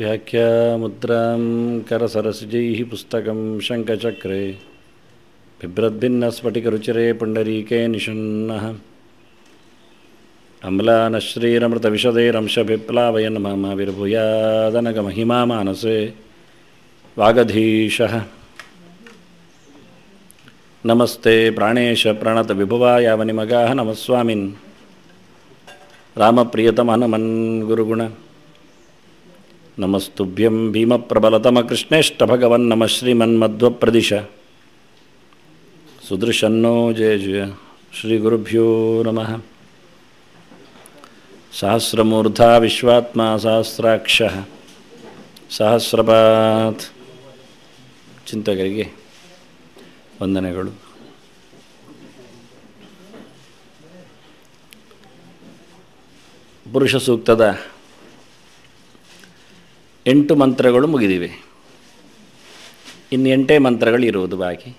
ವ್ಯಾಖ್ಯಾಮುದ್ರಾಂ ಕರಸರಸಿಜೈಃ ಪುಸ್ತಕಂ ಶಂಖಚಕ್ರೆ ಬಿಭ್ರದ್ಭಿನ್ನಸ್ಫಟಿಕರುಚಿರೆ ಪುಂಡರೀಕೆ ನಿಷನ್ನಃ ಅಮ್ಲಾನಶ್ರೀರಮೃತವಿಶದೈರಂಶಭಿಪ್ಲಾವಯನ್ ಮಾಮಾವಿರ್ಭೂಯಾದನಗಮಹಿಮಾ ಮಾನಸೇ ವಾಗಧೀಶಃ. ನಮಸ್ತೆ ಪ್ರಾಣೇಶ ಪ್ರಣತ ವಿಭುವಾಯಾವನಿಮಗಾಃ ನಮಸ್ವಾಮಿನ್ ರಾಮಪ್ರಿಯತಮನಮನ್ ಗುರುಗುಣ ನಮಸ್ತುಭ್ಯಂ ಭೀಮಪ್ರಬಲತಮಕೃಷ್ಣೇಷ್ಟ ಭಗವನ್ ನಮಃ ಶ್ರೀಮನ್ಮಧ್ವಪ್ರದಿಶ ಸುದೃಶನ್ನೋ ಜಯ ಜಯ ಶ್ರೀ ಗುರುಭ್ಯೋ ನಮಃ. ಸಹಸ್ರಮೂರ್ಧಾ ವಿಶ್ವಾತ್ಮ ಸಹಸ್ರಾಕ್ಷಃ ಸಹಸ್ರಪಾತ್. ಚಿಂತಕರಿಗೆ ವಂದನೆಗಳು. ಪುರುಷ ಸೂಕ್ತದ 8 ಮಂತ್ರಗಳು ಮುಗಿದಿವೆ. ಇನ್ನು 8 ಮಂತ್ರಗಳು ಇರುವುದು ಬಾಕಿ.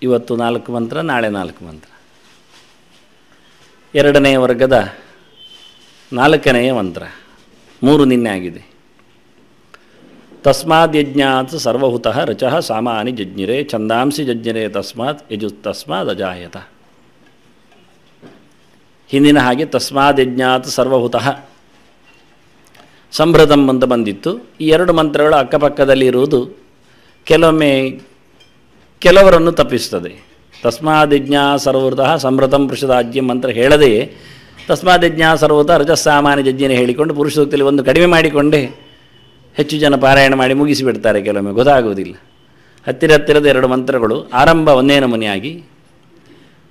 ಇವತ್ತು 4 ಮಂತ್ರ, ನಾಳೆ 4 ಮಂತ್ರ. 2ನೇ ವರ್ಗದ 4ನೆಯ ಮಂತ್ರ 3 ನಿನ್ನೆ ಆಗಿದೆ. ತಸ್ಮಾದ್ ಯಜ್ಞಾತ್ ಸರ್ವಹುತಃ ರಚಃ ಸಾಮಾನಿ ಜಜ್ಞಿರೆ ಛಂದಾಂಸಿ ಜಜ್ಞಿರೆ ತಸ್ಮಾತ್ ಯಜುಸ್ತಸ್ಮಾದ್ ಅಜಾಯತ. ಹಿಂದಿನ ಹಾಗೆ ತಸ್ಮಾದ್ ಯಜ್ಞಾತ್ ಸರ್ವಹುತಃ ಸಂಭೃತಂ ಅಂತ ಬಂದಿತ್ತು. ಈ 2 ಮಂತ್ರಗಳು ಅಕ್ಕಪಕ್ಕದಲ್ಲಿ ಇರುವುದು ಕೆಲವೊಮ್ಮೆ ಕೆಲವರನ್ನು ತಪ್ಪಿಸ್ತದೆ. ತಸ್ಮಾದ್ ಯಜ್ಞ ಸರ್ವಹುತಃ ಸಂಭೃತಂ ಪೃಷದಾಜ್ಯಂ ಮಂತ್ರ ಹೇಳದೆಯೇ ತಸ್ಮಾದ್ ಯಜ್ಞ ಸರ್ವಹುತಃ ರಜಸ್ಸಾಮಾನ್ಯ ಜಜ್ಞಿನ ಹೇಳಿಕೊಂಡು ಪುರುಷ ಸೂಕ್ತದಲ್ಲಿ ಒಂದು ಕಡಿಮೆ ಮಾಡಿಕೊಂಡೇ ಹೆಚ್ಚು ಜನ ಪಾರಾಯಣ ಮಾಡಿ ಮುಗಿಸಿಬಿಡ್ತಾರೆ. ಕೆಲವೊಮ್ಮೆ ಗೊತ್ತಾಗುವುದಿಲ್ಲ. ಹತ್ತಿರದ 2 ಮಂತ್ರಗಳು ಆರಂಭ ಒಂದೇ ನಮೂನೆಯಾಗಿ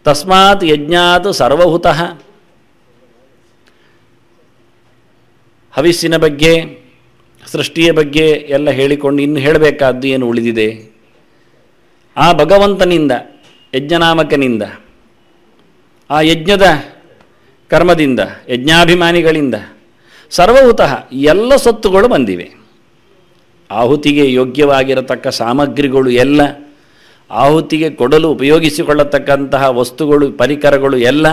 ತಸ್ಮಾತ್ ಯಜ್ಞಾತ್ ಸರ್ವಹುತಃ, ಹವಿಸ್ಸಿನ ಬಗ್ಗೆ ಸೃಷ್ಟಿಯ ಬಗ್ಗೆ ಎಲ್ಲ ಹೇಳಿಕೊಂಡು ಇನ್ನು ಹೇಳಬೇಕಾದ್ದು ಏನು ಉಳಿದಿದೆ? ಆ ಭಗವಂತನಿಂದ ಯಜ್ಞನಾಮಕನಿಂದ ಆ ಯಜ್ಞದ ಕರ್ಮದಿಂದ ಯಜ್ಞಾಭಿಮಾನಿಗಳಿಂದ ಸರ್ವಹುತಃ ಎಲ್ಲ ಸೊತ್ತುಗಳು ಬಂದಿವೆ. ಆಹುತಿಗೆ ಯೋಗ್ಯವಾಗಿರತಕ್ಕ ಸಾಮಗ್ರಿಗಳು ಎಲ್ಲ, ಆಹುತಿಗೆ ಕೊಡಲು ಉಪಯೋಗಿಸಿಕೊಳ್ಳತಕ್ಕಂತಹ ವಸ್ತುಗಳು ಪರಿಕರಗಳು ಎಲ್ಲ,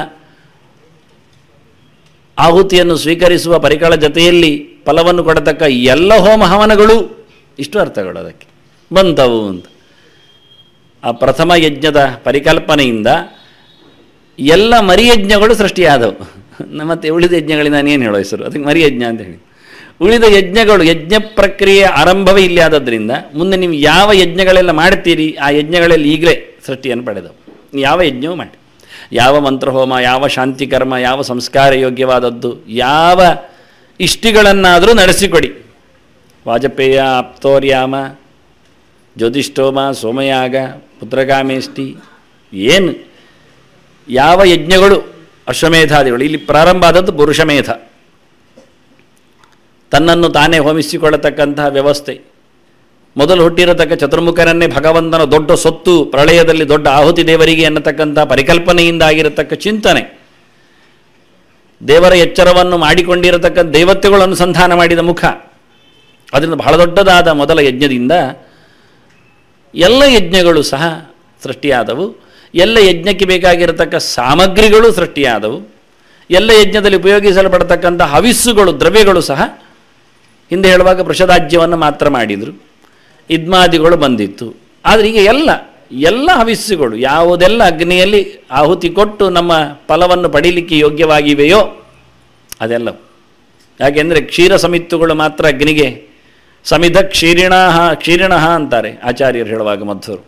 ಆಹುತಿಯನ್ನು ಸ್ವೀಕರಿಸುವ ಪರಿಕರ ಜೊತೆಯಲ್ಲಿ ಫಲವನ್ನು ಕೊಡತಕ್ಕ ಎಲ್ಲ ಹೋಮ ಹವನಗಳು, ಇಷ್ಟು ಅರ್ಥಗಳು ಅದಕ್ಕೆ ಬಂತವು ಅಂತ. ಆ ಪ್ರಥಮ ಯಜ್ಞದ ಪರಿಕಲ್ಪನೆಯಿಂದ ಎಲ್ಲ ಮರಿಯಜ್ಞಗಳು ಸೃಷ್ಟಿಯಾದವು. ಮತ್ತು ಉಳಿದ ಯಜ್ಞಗಳಿಗೆ ನಾನೇನು ಹೇಳೋ ಹೆಸರು, ಅದಕ್ಕೆ ಮರಿಯಜ್ಞ ಅಂತ ಹೇಳಿ. ಉಳಿದ ಯಜ್ಞಗಳು, ಯಜ್ಞ ಪ್ರಕ್ರಿಯೆ ಆರಂಭವೇ ಇಲ್ಲಿ ಆದದ್ರಿಂದ ಮುಂದೆ ನೀವು ಯಾವ ಯಜ್ಞಗಳೆಲ್ಲ ಮಾಡ್ತೀರಿ ಆ ಯಜ್ಞಗಳಲ್ಲಿ ಈಗಲೇ ಸೃಷ್ಟಿಯನ್ನು ಪಡೆದವು. ಯಾವ ಯಜ್ಞವೂ ಮಾಡಿ, ಯಾವ ಮಂತ್ರಹೋಮ, ಯಾವ ಶಾಂತಿ ಕರ್ಮ, ಯಾವ ಸಂಸ್ಕಾರ ಯೋಗ್ಯವಾದದ್ದು, ಯಾವ ಇಷ್ಟಿಗಳನ್ನಾದರೂ ನಡೆಸಿಕೊಡಿ. ವಾಜಪೇಯ, ಆಪ್ತೋರ್ಯಾಮ, ಜ್ಯೋತಿಷ್ಠೋಮ, ಸೋಮಯಾಗ, ಪುತ್ರಕಾಮೇಷ್ಟಿ, ಏನು ಯಾವ ಯಜ್ಞಗಳು, ಅಶ್ವಮೇಧಾದಿಗಳು. ಇಲ್ಲಿ ಪ್ರಾರಂಭ ಆದದ್ದು ಪುರುಷಮೇಧ, ತನ್ನನ್ನು ತಾನೇ ಹೋಮಿಸಿಕೊಳ್ಳತಕ್ಕಂತಹ ವ್ಯವಸ್ಥೆ. ಮೊದಲು ಹುಟ್ಟಿರತಕ್ಕ ಚತುರ್ಮುಖರನ್ನೇ ಭಗವಂತನ ದೊಡ್ಡ ಸೊತ್ತು, ಪ್ರಳಯದಲ್ಲಿ ದೊಡ್ಡ ಆಹುತಿ ದೇವರಿಗೆ ಎನ್ನತಕ್ಕಂಥ ಪರಿಕಲ್ಪನೆಯಿಂದ ಆಗಿರತಕ್ಕ ಚಿಂತನೆ, ದೇವರ ಎಚ್ಚರವನ್ನು ಮಾಡಿಕೊಂಡಿರತಕ್ಕ ದೇವತೆಗಳು ಅನುಸಂಧಾನ ಮಾಡಿದ ಮುಖ. ಅದರಿಂದ ಬಹಳ ದೊಡ್ಡದಾದ ಮೊದಲ ಯಜ್ಞದಿಂದ ಎಲ್ಲ ಯಜ್ಞಗಳು ಸಹ ಸೃಷ್ಟಿಯಾದವು. ಎಲ್ಲ ಯಜ್ಞಕ್ಕೆ ಬೇಕಾಗಿರತಕ್ಕ ಸಾಮಗ್ರಿಗಳು ಸೃಷ್ಟಿಯಾದವು. ಎಲ್ಲ ಯಜ್ಞದಲ್ಲಿ ಉಪಯೋಗಿಸಲ್ಪಡತಕ್ಕಂಥ ಹವಿಸ್ಸುಗಳು, ದ್ರವ್ಯಗಳು ಸಹ ಹಿಂದೆ ಹೇಳುವಾಗ ಪೃಷದಾಜ್ಯವನ್ನು ಮಾತ್ರ ಮಾಡಿದರು. ಇದ್ಮಾದಿಗಳು ಬಂದಿತ್ತು. ಆದರೆ ಈಗ ಎಲ್ಲ ಹವಿಸ್ಸುಗಳು ಯಾವುದೆಲ್ಲ ಅಗ್ನಿಯಲ್ಲಿ ಆಹುತಿ ಕೊಟ್ಟು ನಮ್ಮ ಫಲವನ್ನು ಪಡೀಲಿಕ್ಕೆ ಯೋಗ್ಯವಾಗಿವೆಯೋ ಅದೆಲ್ಲವು. ಯಾಕೆಂದರೆ ಕ್ಷೀರ ಸಮಿತ್ತುಗಳು ಮಾತ್ರ ಅಗ್ನಿಗೆ ಸಮಿಧ ಕ್ಷೀರಿಣಃ ಅಂತಾರೆ ಆಚಾರ್ಯರು ಹೇಳುವಾಗ ಮಧ್ವರು.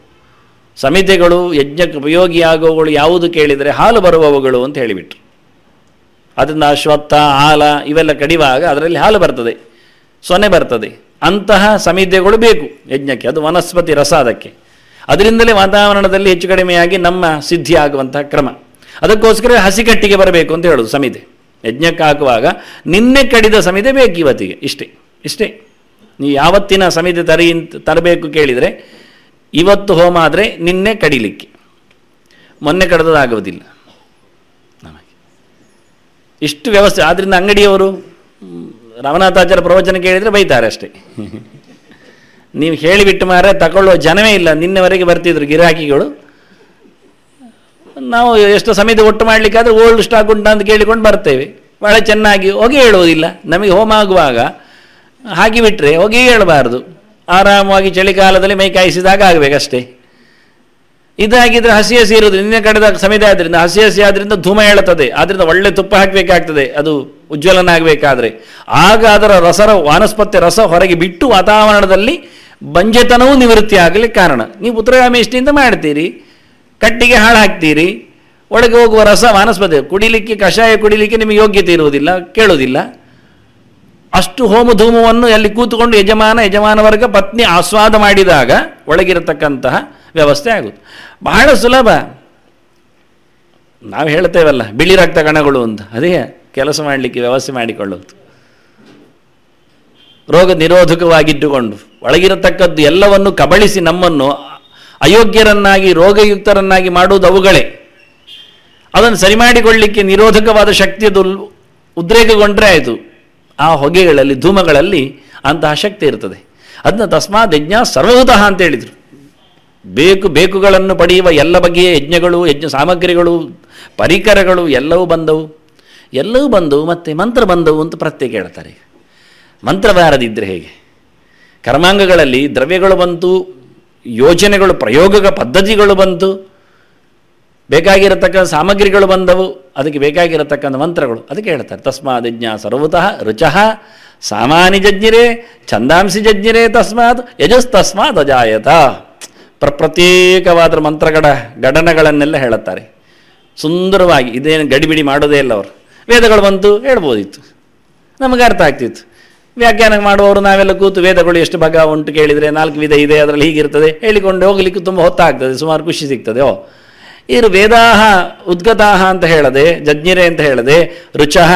ಸಮಿತಿಗಳು ಯಜ್ಞಕ್ಕೆ ಉಪಯೋಗಿಯಾಗುವವುಗಳು ಯಾವುದು ಕೇಳಿದರೆ ಹಾಲು ಬರುವವುಗಳು ಅಂತ ಹೇಳಿಬಿಟ್ರು. ಅದರಿಂದ ಅಶ್ವತ್ಥ, ಆಲ ಇವೆಲ್ಲ ಕಡಿವಾಗ ಅದರಲ್ಲಿ ಹಾಲು ಬರ್ತದೆ, ಸೊನೆ ಬರ್ತದೆ. ಅಂತಹ ಸಮಿತಿಗಳು ಬೇಕು ಯಜ್ಞಕ್ಕೆ. ಅದು ವನಸ್ಪತಿ ರಸ ಅದಕ್ಕೆ. ಅದರಿಂದಲೇ ವಾತಾವರಣದಲ್ಲಿ ಹೆಚ್ಚು ಕಡಿಮೆಯಾಗಿ ನಮ್ಮ ಸಿದ್ಧಿ ಆಗುವಂತಹ ಕ್ರಮ. ಅದಕ್ಕೋಸ್ಕರ ಹಸಿಕಟ್ಟಿಗೆ ಬರಬೇಕು ಅಂತ ಹೇಳೋದು ಸಮಿತಿ. ಯಜ್ಞಕ್ಕೆ ಹಾಕುವಾಗ ನಿನ್ನೆ ಕಡಿದ ಸಮಿತಿ ಬೇಕು ಇವತ್ತಿಗೆ. ಇಷ್ಟೇ. ನೀವು ಯಾವತ್ತಿನ ಸಮಿತಿ ತರಬೇಕು ಕೇಳಿದರೆ ಇವತ್ತು ಹೋಮ ಆದರೆ ನಿನ್ನೆ ಕಡಿಲಿಕ್ಕೆ, ಮೊನ್ನೆ ಕಡಿದಾಗುವುದಿಲ್ಲ ನಮಗೆ. ಇಷ್ಟು ವ್ಯವಸ್ಥೆ. ಆದ್ದರಿಂದ ಅಂಗಡಿಯವರು ರಾಮನಾಥಾಚಾರ್ಯ ಪ್ರವಚನ ಕೇಳಿದರೆ ಬೈತಾರೆ ಅಷ್ಟೇ. ನೀವು ಹೇಳಿಬಿಟ್ಟು ಮಾರ ತಗೊಳ್ಳುವ ಜನವೇ ಇಲ್ಲ. ನಿನ್ನೆವರೆಗೆ ಬರ್ತಿದ್ರು ಗಿರಾಕಿಗಳು, ನಾವು ಎಷ್ಟು ಸಮಯದ ಒಟ್ಟು ಮಾಡಲಿಕ್ಕಾದ್ರೆ ಓಲ್ಡ್ ಸ್ಟಾಕ್ ಉಂಟು ಅಂತ ಕೇಳಿಕೊಂಡು ಬರ್ತೇವೆ. ಭಾಳ ಚೆನ್ನಾಗಿ ಹೊಗೆ ಹೇಳುವುದಿಲ್ಲ. ನಮಗೆ ಹೋಮ ಆಗುವಾಗ ಹಾಕಿ ಬಿಟ್ಟರೆ ಹೊಗೆ ಹೇಳಬಾರ್ದು. ಆರಾಮವಾಗಿ ಚಳಿಗಾಲದಲ್ಲಿ ಮೈ ಕಾಯಿಸಿದಾಗ ಆಗಬೇಕಷ್ಟೇ. ಇದಾಗಿದ್ದರೆ ಹಸಿ ಹಸಿ ಇರೋದು, ನಿನ್ನೆ ಕಡೆದ ಸಮಯದ ಆದ್ದರಿಂದ ಹಸಿ ಹಸಿ ಆದ್ದರಿಂದ ಧೂಮ ಹೇಳುತ್ತದೆ. ಆದ್ದರಿಂದ ಒಳ್ಳೆ ತುಪ್ಪ ಹಾಕಬೇಕಾಗ್ತದೆ ಅದು ಉಜ್ವಲನ ಆಗಬೇಕಾದ್ರೆ. ಆಗ ಅದರ ವಾನಸ್ಪತ್ಯ ರಸ ಹೊರಗೆ ಬಿಟ್ಟು ವಾತಾವರಣದಲ್ಲಿ ಬಂಜೆತನವೂ ನಿವೃತ್ತಿ ಆಗಲಿಕ್ಕೆ ಕಾರಣ. ನೀವು ಉತ್ತರಗಾಮಿ ಇಷ್ಟಿಂದ ಮಾಡ್ತೀರಿ, ಕಟ್ಟಿಗೆ ಹಾಳು ಹಾಕ್ತೀರಿ, ಒಳಗೆ ಹೋಗುವ ರಸ ವಾನಸ್ಪತ್ಯ ಕುಡಿಲಿಕ್ಕೆ, ಕಷಾಯ ಕುಡಿಲಿಕ್ಕೆ ನಿಮಗೆ ಯೋಗ್ಯತೆ ಇರುವುದಿಲ್ಲ, ಕೇಳುವುದಿಲ್ಲ. ಅಷ್ಟು ಹೋಮಧೂಮವನ್ನು ಅಲ್ಲಿ ಕೂತುಕೊಂಡು ಯಜಮಾನ ವರ್ಗ ಪತ್ನಿ ಆಸ್ವಾದ ಮಾಡಿದಾಗ ಒಳಗಿರತಕ್ಕಂತಹ ವ್ಯವಸ್ಥೆ ಆಗುತ್ತೆ. ಬಹಳ ಸುಲಭ. ನಾವು ಹೇಳ್ತೇವಲ್ಲ ಬಿಳಿ ರಕ್ತ ಕಣಗಳು ಅಂತ, ಅದೇ ಕೆಲಸ ಮಾಡಲಿಕ್ಕೆ ವ್ಯವಸ್ಥೆ ಮಾಡಿಕೊಳ್ಳುವುದು. ರೋಗ ನಿರೋಧಕವಾಗಿಟ್ಟುಕೊಂಡು ಒಳಗಿರತಕ್ಕದ್ದು ಎಲ್ಲವನ್ನು ಕಬಳಿಸಿ ನಮ್ಮನ್ನು ಅಯೋಗ್ಯರನ್ನಾಗಿ ರೋಗಯುಕ್ತರನ್ನಾಗಿ ಮಾಡುವುದು ಅವುಗಳೇ. ಅದನ್ನು ಸರಿ ಮಾಡಿಕೊಳ್ಳಿಕ್ಕೆ ನಿರೋಧಕವಾದ ಶಕ್ತಿಯದು ಉದ್ರೇಕಗೊಂಡ್ರೆ ಆಯಿತು. ಆ ಹೊಗೆಗಳಲ್ಲಿ ಧೂಮಗಳಲ್ಲಿ ಅಂತಹ ಶಕ್ತಿ ಇರ್ತದೆ. ಅದನ್ನ ತಸ್ಮಾತ್ ಯಜ್ಞ ಸರ್ವಭೂತಃ ಅಂತ ಹೇಳಿದರು. ಬೇಕುಗಳನ್ನು ಪಡೆಯುವ ಎಲ್ಲ ಬಗೆಯ ಯಜ್ಞಗಳು, ಯಜ್ಞ ಸಾಮಗ್ರಿಗಳು, ಪರಿಕರಗಳು ಎಲ್ಲವೂ ಬಂದವು. ಮತ್ತು ಮಂತ್ರ ಬಂದವು ಅಂತ ಪ್ರತ್ಯೇಕ ಹೇಳ್ತಾರೆ. ಮಂತ್ರ ಬಾರದಿದ್ದರೆ ಹೇಗೆ? ಕರ್ಮಾಂಗಗಳಲ್ಲಿ ದ್ರವ್ಯಗಳು ಬಂತು, ಯೋಜನೆಗಳು, ಪ್ರಯೋಗಕ ಪದ್ಧತಿಗಳು ಬಂತು, ಬೇಕಾಗಿರತಕ್ಕ ಸಾಮಗ್ರಿಗಳು ಬಂದವು, ಅದಕ್ಕೆ ಬೇಕಾಗಿರತಕ್ಕಂಥ ಮಂತ್ರಗಳು. ಅದಕ್ಕೆ ಹೇಳ್ತಾರೆ ತಸ್ಮಾತ್ ಯಜ್ಞ ಸರ್ವತಃ ರುಚಃ ಸಾಮಾನಿ ಜಜ್ಞಿರೆ ಛಂದಾಂಸಿ ಜಜ್ಞಿರೆ ತಸ್ಮಾತ್ ಯಜಸ್ತಸ್ಮಾತ್ ಅಜಾಯತ. ಪ್ರತ್ಯೇಕವಾದ ಮಂತ್ರಗಳ ಗಡನಗಳನ್ನೆಲ್ಲ ಹೇಳುತ್ತಾರೆ ಸುಂದರವಾಗಿ. ಇದೇನು ಗಡಿಬಿಡಿ ಮಾಡೋದೇ ಇಲ್ಲ ಅವರು. ವೇದಗಳು ಬಂತು ಹೇಳ್ಬೋದಿತ್ತು, ನಮಗೆ ಅರ್ಥ ಆಗ್ತಿತ್ತು. ವ್ಯಾಖ್ಯಾನ ಮಾಡುವವರು ನಾವೆಲ್ಲ ಕೂತು ವೇದಗಳು ಎಷ್ಟು ಭಾಗ ಉಂಟು ಕೇಳಿದರೆ 4 ವಿಧ ಇದೆ, ಅದರಲ್ಲಿ ಹೀಗಿರ್ತದೆ ಹೇಳಿಕೊಂಡು ಹೋಗಲಿಕ್ಕೆ ತುಂಬ ಹೊತ್ತಾಗ್ತದೆ, ಸುಮಾರು ಖುಷಿ ಸಿಗ್ತದೆ. ಇರು ವೇದಾಹ ಉದ್ಗತಾಹ ಅಂತ ಹೇಳದೆ, ಜಜ್ಞಿರೆ ಅಂತ ಹೇಳದೆ, ರುಚಃ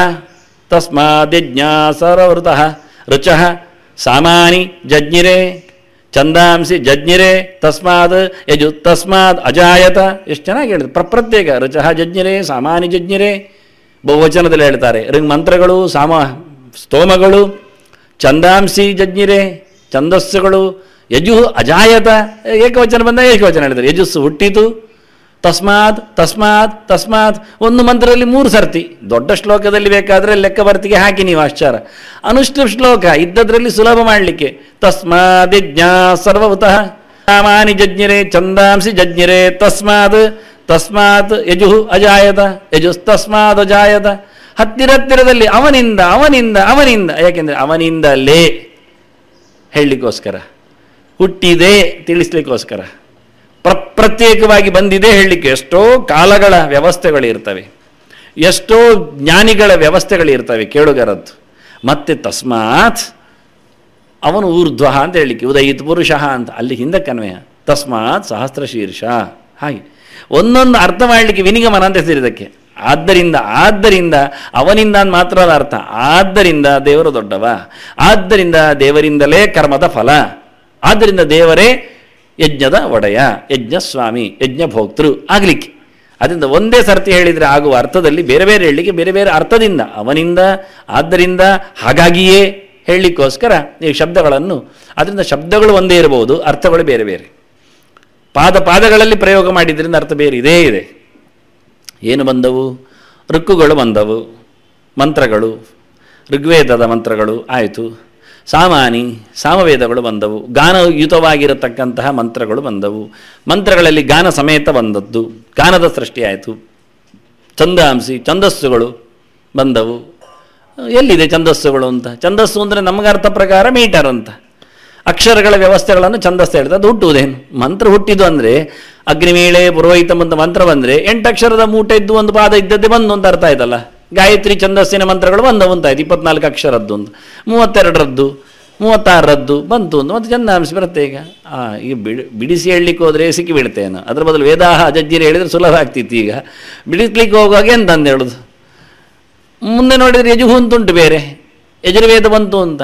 ತಸ್ಮಾದ್ ಯಜ್ಞ ಸರ್ವವೃತಃ ರುಚಃ ಸಾಮಾನಿ ಜಜ್ಞಿರೆ ಛಂದಾಂಸಿ ಜಜ್ಞಿರೆ ತಸ್ಮಾದ್ ಯಜು ತಸ್ಮಾದ್ ಅಜಾಯತ. ಎಷ್ಟು ಚೆನ್ನಾಗಿ ಹೇಳಿದ್ರು. ಪ್ರತ್ಯೇಕ ರುಚಃ ಜಜ್ಞಿರೆ ಸಾಮಾನಿ ಜಜ್ಞಿರೆ ಬಹುವಚನದಲ್ಲಿ ಹೇಳ್ತಾರೆ. ಮಂತ್ರಗಳು, ಸ್ತೋಮಗಳು, ಛಂದಾಂಸಿ ಜಜ್ಞಿರೆ ಛಂದಸ್ಸುಗಳು, ಯಜು ಅಜಾಯತ ಏಕವಚನ ಬಂದ ಏಕವಚನ ಹೇಳಿದ್ದಾರೆ. ಯಜಸ್ಸು ಹುಟ್ಟಿತು, ತಸ್ಮಾತ್ ಒಂದು ಮಂತ್ರದಲ್ಲಿ 3 ಸರ್ತಿ. ದೊಡ್ಡ ಶ್ಲೋಕದಲ್ಲಿ ಬೇಕಾದರೆ ಲೆಕ್ಕ ಬರ್ತಿಗೆ ಹಾಕಿ ನೀವು ಆಶ್ಚರ್ಯ. ಅನುಷ್ಠ ಶ್ಲೋಕ ಇದ್ದದ್ರಲ್ಲಿ ಸುಲಭ ಮಾಡಲಿಕ್ಕೆ ತಸ್ಮಾದ್ ಯಜ್ಞ ಸರ್ವಭೂತಃ ಸಾಮಾನಿ ಜಜ್ಞಿರೆ ಛಂದಾಂಸಿ ಜಜ್ಞಿರೆ ತಸ್ಮಾತ್ ಯಜು ಅಜಾಯತ ಯಜುಸ್ತಸ್ಮಾದ್ ಅಜಾಯತ. ಹತ್ತಿರದಲ್ಲಿ ಅವನಿಂದ ಯಾಕೆಂದರೆ ಅವನಿಂದಲೇ ಹೇಳಲಿಕ್ಕೋಸ್ಕರ, ಹುಟ್ಟಿದೆ ತಿಳಿಸ್ಲಿಕ್ಕೋಸ್ಕರ, ಪ್ರತ್ಯೇಕವಾಗಿ ಬಂದಿದೆ ಹೇಳಲಿಕ್ಕೆ. ಎಷ್ಟೋ ಕಾಲಗಳ ವ್ಯವಸ್ಥೆಗಳಿರ್ತವೆ, ಎಷ್ಟೋ ಜ್ಞಾನಿಗಳ ವ್ಯವಸ್ಥೆಗಳಿರ್ತವೆ ಕೇಳುಗರದ್ದು. ಮತ್ತೆ ತಸ್ಮಾತ್ ಅವನು ಊರ್ಧ್ವ ಅಂತ ಹೇಳಲಿಕ್ಕೆ, ಉದಯಿತ್ ಪುರುಷ ಅಂತ ಅಲ್ಲಿ ಹಿಂದಕ್ಕನ್ವಯ, ತಸ್ಮಾತ್ ಸಹಸ್ರ ಶೀರ್ಷ. ಹಾಗೆ ಒಂದೊಂದು ಅರ್ಥ ಮಾಡಲಿಕ್ಕೆ ವಿನಿಗಮನ ಅಂತ ಹೆಸರಿದಕ್ಕೆ. ಆದ್ದರಿಂದ ಅವನಿಂದ ಮಾತ್ರ ಅರ್ಥ. ಆದ್ದರಿಂದ ದೇವರು ದೊಡ್ಡವ, ಆದ್ದರಿಂದ ದೇವರಿಂದಲೇ ಕರ್ಮದ ಫಲ, ಆದ್ದರಿಂದ ದೇವರೇ ಯಜ್ಞದ ಒಡೆಯ, ಯಜ್ಞ ಸ್ವಾಮಿ, ಯಜ್ಞ ಭೋಕ್ತೃ ಆಗಲಿಕ್ಕೆ. ಅದರಿಂದ ಒಂದೇ ಸರ್ತಿ ಹೇಳಿದರೆ ಆಗುವ ಅರ್ಥದಲ್ಲಿ ಬೇರೆ ಬೇರೆ ಹೇಳಲಿಕ್ಕೆ ಬೇರೆ ಬೇರೆ ಅರ್ಥದಿಂದ ಅವನಿಂದ, ಆದ್ದರಿಂದ, ಹಾಗಾಗಿಯೇ ಹೇಳಲಿಕ್ಕೋಸ್ಕರ ಈ ಶಬ್ದಗಳನ್ನು, ಅದರಿಂದ ಶಬ್ದಗಳು ಒಂದೇ ಇರಬಹುದು, ಅರ್ಥಗಳು ಬೇರೆ ಬೇರೆ. ಪಾದಗಳಲ್ಲಿ ಪ್ರಯೋಗ ಮಾಡಿದ್ರಿಂದ ಅರ್ಥ ಬೇರೆ ಇದೇ ಇದೆ. ಏನು ಬಂದವು? ಋಕ್ಕುಗಳು ಬಂದವು, ಮಂತ್ರಗಳು, ಋಗ್ವೇದದ ಮಂತ್ರಗಳು ಆಯಿತು. ಸಾಮವೇದಗಳು ಬಂದವು, ಗಾನಯುತವಾಗಿರತಕ್ಕಂತಹ ಮಂತ್ರಗಳು ಬಂದವು. ಮಂತ್ರಗಳಲ್ಲಿ ಗಾನ ಸಮೇತ ಬಂದದ್ದು, ಗಾನದ ಸೃಷ್ಟಿಯಾಯಿತು. ಛಂದಸ್ಸುಗಳು ಬಂದವು. ಎಲ್ಲಿದೆ ಛಂದಸ್ಸುಗಳು ಅಂತ? ಛಂದಸ್ಸು ಅಂದರೆ ನಮಗೆ ಅರ್ಥ ಪ್ರಕಾರ ಮೀಟರ್ ಅಂತ. ಅಕ್ಷರಗಳ ವ್ಯವಸ್ಥೆಗಳನ್ನು ಛಂದಸ್ಸು ಹೇಳಿದೆ. ಅದು ಹುಟ್ಟುವುದೇನು? ಮಂತ್ರ ಹುಟ್ಟಿದ್ದು ಅಂದರೆ ಅಗ್ನಿಮೀಳೆ ಪುರೋಹಿತಮ್ ಅಂತ ಮಂತ್ರ ಬಂದರೆ 8 ಅಕ್ಷರದ ಮೂಟೆ ಇದ್ದು ಒಂದು ಪಾದ ಇದ್ದದ್ದೇ ಬಂದು ಅಂತ ಅರ್ಥ ಆಯ್ತಲ್ಲ. ಗಾಯತ್ರಿ ಛಂದಸ್ಸಿನ ಮಂತ್ರಗಳು ಬಂದವು ಅಂತಾಯ್ತು. 24 ಅಕ್ಷರದ್ದು ಒಂದು, 32ರದ್ದು, 36ರದ್ದು ಬಂತು ಒಂದು. ಮತ್ತು ಛಂದಾಂಶ ಪ್ರತ್ಯೇಕ. ಈಗ ಬಿಡಿಸಿ ಹೇಳಲಿಕ್ಕೆ ಹೋದರೆ ಸಿಕ್ಕಿ ಬೀಳ್ತೇನೆ. ಅದ್ರ ಬದಲು ವೇದಾಹ ಜಜ್ಜಿರೆ ಹೇಳಿದರೆ ಸುಲಭ ಆಗ್ತಿತ್ತು. ಈಗ ಬಿಡಿಸ್ಲಿಕ್ಕೆ ಹೋಗುವಾಗ ಎಂತಂದು ಹೇಳೋದು? ಮುಂದೆ ನೋಡಿದರೆ ಯಜುಹು ಅಂತುಂಟು, ಬೇರೆ ಯಜುರ್ವೇದ ಬಂತು ಅಂತ